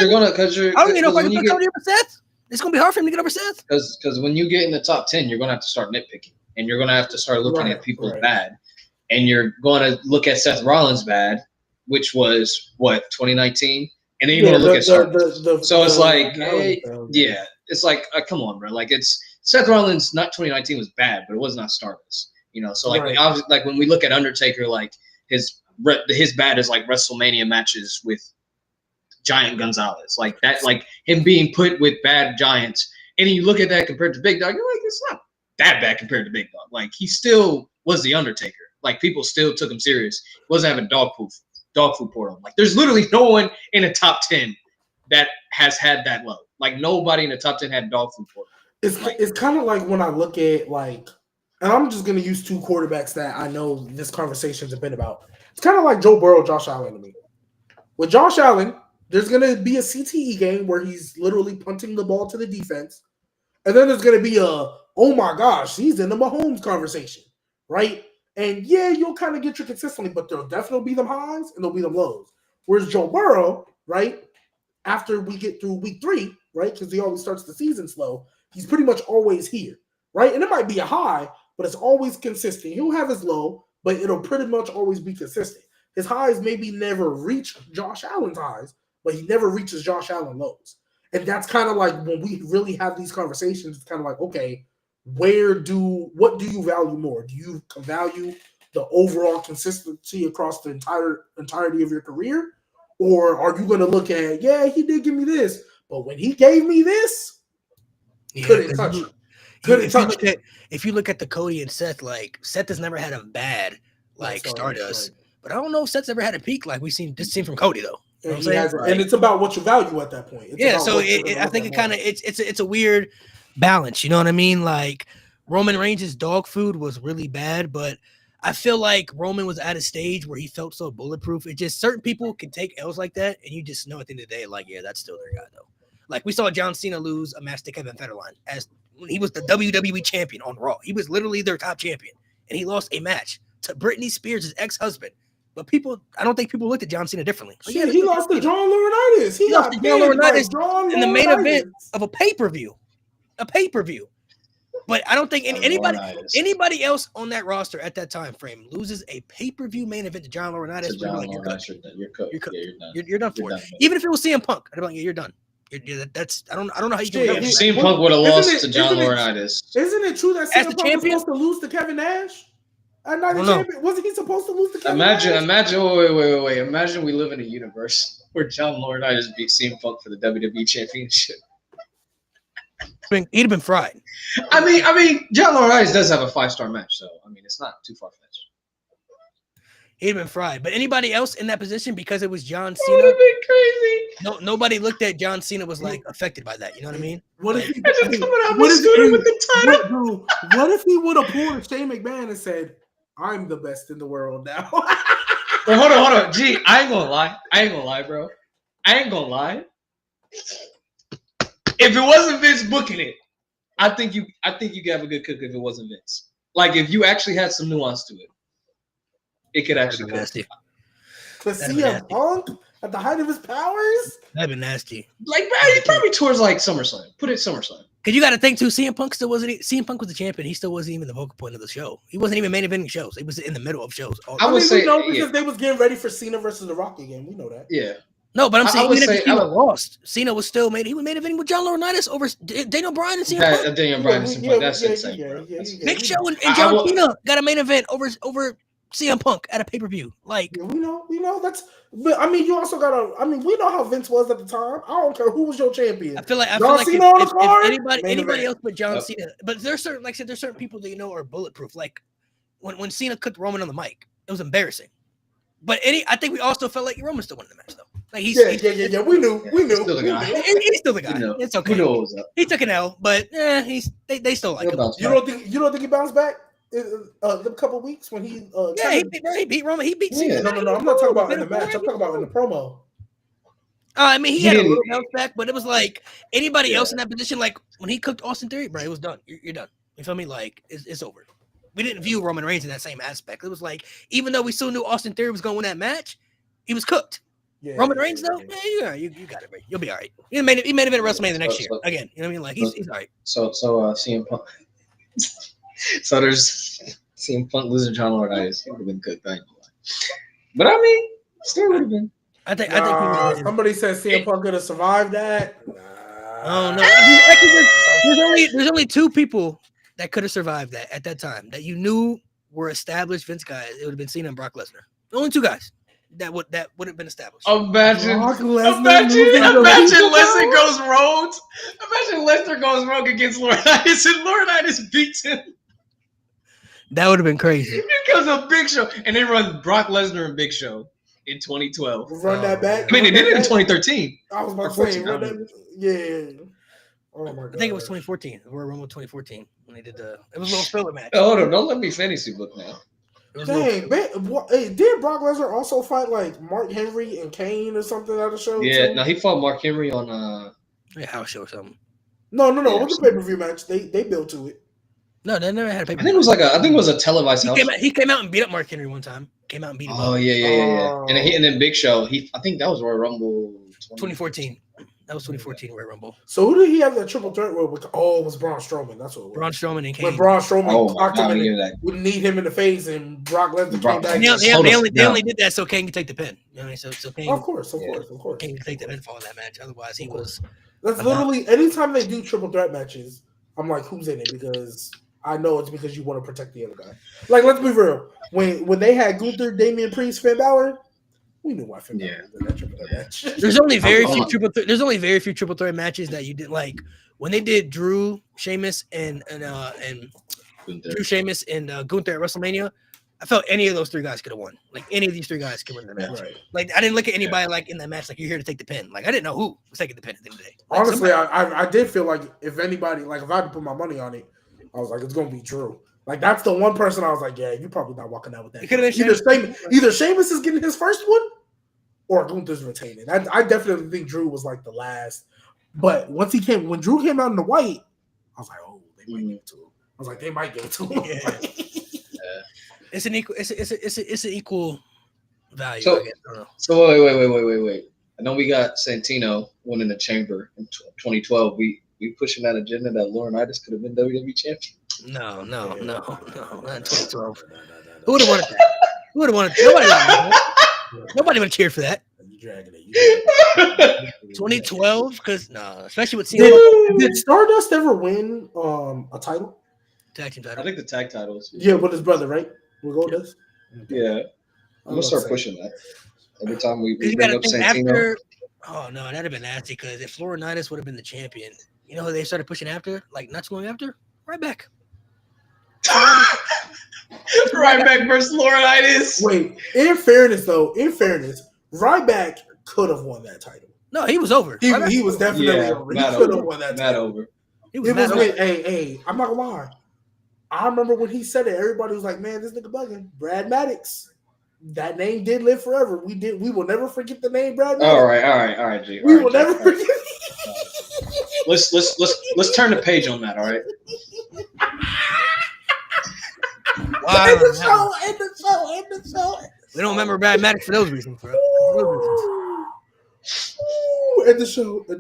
don't even know if I can put Cody over Seth. It's going to be hard for him to get over Seth. Because when you get in the top 10, you're going to have to start nitpicking. And you're going to have to start looking at people's bad. And you're going to look at Seth Rollins' bad, which was, 2019? And then you're going to look at Stardust. So it's like, it's like, come on, bro. Like, it's Seth Rollins, not 2019 was bad, but it was not Stardust. So, like, like when we look at Undertaker, like, his bad is like WrestleMania matches with Giant Gonzalez, like that, like him being put with bad giants, and then you look at that compared to Big Dog, you're like, it's not that bad compared to Big Dog. Like, he still was the Undertaker. Like, people still took him serious. He wasn't having dog food poured on. Like, there's literally no one in the top 10 that has had that low. Like, nobody in the top 10 had dog food poured on. It's kind of like when I look at, like, and I'm just gonna use 2 quarterbacks that I know this conversation's been about. It's kind of like Joe Burrow, Josh Allen to me. With Josh Allen, there's going to be a CTE game where he's literally punting the ball to the defense. And then there's going to be oh my gosh, he's in the Mahomes conversation, right? And yeah, you'll kind of get your consistently, but there'll definitely be them highs and there'll be them lows. Whereas Joe Burrow, right, after we get through week 3, right, because he always starts the season slow, he's pretty much always here, right? And it might be a high, but it's always consistent. He'll have his low, but it'll pretty much always be consistent. His highs maybe never reach Josh Allen's highs, but he never reaches Josh Allen lows. And that's kind of like when we really have these conversations, it's kind of like, okay, what do you value more? Do you value the overall consistency across the entirety of your career? Or are you going to look at, yeah, he did give me this, but when he gave me this, couldn't touch it. If you look at the Cody and Seth, like, Seth has never had a bad like Stardust, but I don't know if Seth's ever had a peak like we've seen from Cody though. You know and it's about what you value at that point. So I think it kind of it's a weird balance. You know what I mean? Like, Roman Reigns' dog food was really bad, but I feel like Roman was at a stage where he felt so bulletproof. It just certain people can take L's like that, and you just know at the end of the day, like, yeah, that's still their guy though. Like we saw John Cena lose a match to Kevin Federline as when he was the WWE champion on Raw. He was literally their top champion, and he lost a match to Britney Spears' ex-husband. But I don't think people looked at John Cena differently. Like, yeah, he lost to John Laurinaitis. He lost to John Laurinaitis in the main event of a pay-per-view. But I don't think anybody else on that roster at that time frame loses a pay-per-view main event to John Laurinaitis. You're cooked. You're done for it. Even if it was CM Punk, I'd be like, yeah, you're done. I don't know how you do it. CM Punk would have lost to John Laurinaitis. Isn't it true that CM Punk was supposed to lose to Kevin Nash? Wasn't he supposed to lose to Kevin Nash? Wait. Imagine we live in a universe where John Laurinaitis beat CM Punk for the WWE Championship. He'd have been fried. I mean, John Laurinaitis does have a 5-star match, so I mean, it's not too far-fetched. He'd have been fried. But anybody else in that position, because it was John Cena, would have been crazy. No, nobody looked at John Cena was like affected by that. You know what I mean? What if he with the title? What if he would have pulled Shane McMahon and said, "I'm the best in the world now"? Well, hold on. Gee, I ain't gonna lie, bro. I ain't gonna lie. If it wasn't Vince booking it, I think you could have a good cook if it wasn't Vince. Like if you actually had some nuance to it, it could actually be nasty. To see a Punk at the height of his powers? That'd be nasty. Like, bro, probably towards like SummerSlam. Put it SummerSlam. Because you got to think too, CM Punk was the champion. He still wasn't even the focal point of the show. He wasn't even main eventing shows. He was in the middle of shows. We know because they was getting ready for Cena versus The Rock again. We know that. Yeah. No, but I'm saying even if Cena lost, Cena was still he was main eventing with John Laurinaitis over Daniel Bryan and CM Punk. Daniel Bryan and CM Punk. That's insane. Big Show and John Cena got a main event over CM Punk at a pay-per-view. Like we know that's. But I mean, you also gotta. I mean, we know how Vince was at the time. I don't care who was your champion. I feel like if anybody else but John Cena. But there's certain, like I said, there's certain people that you know are bulletproof. Like when Cena cooked Roman on the mic, it was embarrassing. But I think we also felt like Roman still won the match though. Like We knew. He's still the guy. He's still the guy. It's okay. He took an L, but they still like him. You don't think he bounced back? The couple of weeks when he he beat Roman. He beat Cena. No. I'm not talking about in the match. I'm talking about in the promo. I mean, he had a little bounce back, but it was like anybody else in that position. Like when he cooked Austin Theory, bro, it was done. You're done. You feel me? Like it's over. We didn't view Roman Reigns in that same aspect. It was like even though we still knew Austin Theory was going to win that match, he was cooked. Yeah, Roman Reigns though, you got it, bro. You'll be all right. He made it at WrestleMania the next year again. You know what I mean? Like he's all right. So CM Punk. So there's CM Punk losing John Laurinaitis. It would have been good, but I mean, still would have been. I think somebody said CM Punk could have survived that. Oh no, there's only two people that could have survived that at that time that you knew were established Vince guys. It would have been Cena and Brock Lesnar. The only two guys that would have been established. Imagine Lesnar goes Rhodes. Imagine Lesnar goes rogue against Laurinaitis and Laurinaitis beats him. That would have been crazy. It becomes a Big Show, and they run Brock Lesnar and Big Show in 2012. Run that back. I mean, they did it in 2013. I was about to say, yeah. Oh my god. I think it was 2014. Royal Rumble 2014 when they did it was a little filler match. Oh, hold on, don't let me fantasy book now. Dang, did Brock Lesnar also fight like Mark Henry and Kane or something at the show? Yeah, no, he fought Mark Henry on house show or something. No, it was a pay-per-view match. They built to it. No, they never had a pay-per-view. I think it was a televised house. He came out and beat up Mark Henry one time. Came out and beat him up. Oh yeah. And then Big Show. I think that was Royal Rumble 2014. That was 2014 Royal Rumble. So who did he have that triple threat with? Oh, it was Braun Strowman. That's what it was. Braun Strowman and Kane. When Braun Strowman clocked him wouldn't need him in the face, and Brock Lesnar came back. They only did that so Kane could take the pin. You know what I mean? So Kane, of course. Kane could take the pinfall in that match. Otherwise, he was. That's literally anytime they do triple threat matches, I'm like, who's in it? Because I know it's because you want to protect the other guy. Like, let's be real. When they had Gunther, Damian Priest, Finn Balor, we knew why Finn Balor was in that triple threat match. There's only very few triple threat matches that you did like when they did Drew, Sheamus, and Drew, Sheamus, and Gunther at WrestleMania. I felt any of those three guys could have won. Like any of these three guys could win the match. Right. Like I didn't look at anybody like in that match like you're here to take the pin. Like I didn't know who was taking the pin at the end of the day. Like, honestly, I did feel like if anybody, like if I had to put my money on it, I was like, it's gonna be Drew. Like that's the one person I was like, yeah, you're probably not walking out with that. Either Sheamus is getting his first one, or Gunther's retaining. I definitely think Drew was like the last. But when Drew came out in the white, I was like, oh, they might give it to him. I was like, they might give it to him. Yeah. It's an equal. It's an equal value. So, I guess. I don't know. So wait. I know we got Santino winning the Chamber in 2012. We pushing that agenda that Laurinaitis could have been WWE champion. No, not in 2012. Who would have wanted that? Who would have wanted that? Nobody would have cheered for that. 2012, because especially with Did Stardust ever win a title? Tag team title. I think the tag titles. Yeah, with his brother, right? We'll go with this. Yeah, I'm gonna start pushing that. Every time we bring up Santino. No, that'd have been nasty. Because if Laurinaitis would have been the champion, you know who they started pushing after? Like not too long after, Ryback. Ryback versus Laurinaitis. Wait, in fairness, Ryback could have won that title. No, he was over. He was definitely over. He could have won that title. Over. Hey, I'm not gonna lie. I remember when he said it, everybody was like, man, this nigga bugging. Brad Maddox. That name did live forever. We will never forget the name Brad Maddox. All right, G. We will never forget. Let's turn the page on that, all right? Wow. End the show. We don't remember Brad Maddox for those reasons, bro. End the show. Oh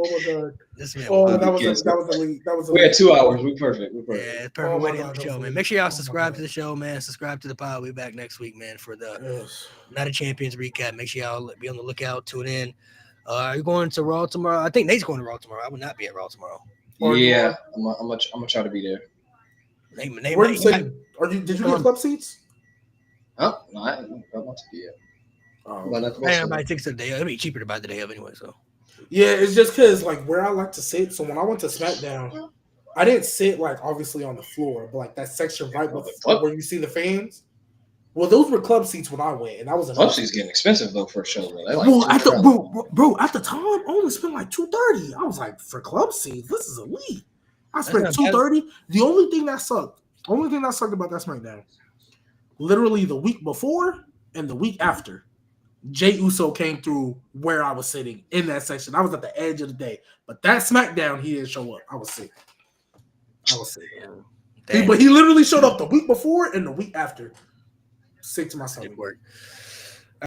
my god. That was elite. We had 2 hours. We're perfect. Yeah, it's perfect way to end the show, man. Make sure y'all subscribe to the show, man. Subscribe to the pod. We'll be back next week, man, for the Night of Champions recap. Make sure y'all be on the lookout. Tune in. Are you going to Raw tomorrow? I think Nate's going to Raw tomorrow. I will not be at Raw tomorrow. Yeah, I'm gonna try to be there. Did you get club seats? Oh, no, I want to be there. Everybody takes the day. It'll be cheaper to buy the day of anyway. So yeah, it's just because like where I like to sit. So when I went to SmackDown, I didn't sit like obviously on the floor, but like that section right before where you see the fans. Well, those were club seats when I went, and that was club seats getting expensive though for a show. Bro, at the time, I only spent like $230. I was like, for club seats, this is elite. I spent $230. The only thing that sucked about that SmackDown, literally the week before and the week after, Jey Uso came through where I was sitting in that section. I was at the edge of the day, but that SmackDown he didn't show up. I was sick. But he literally showed up the week before and the week after. Sick to my stomach.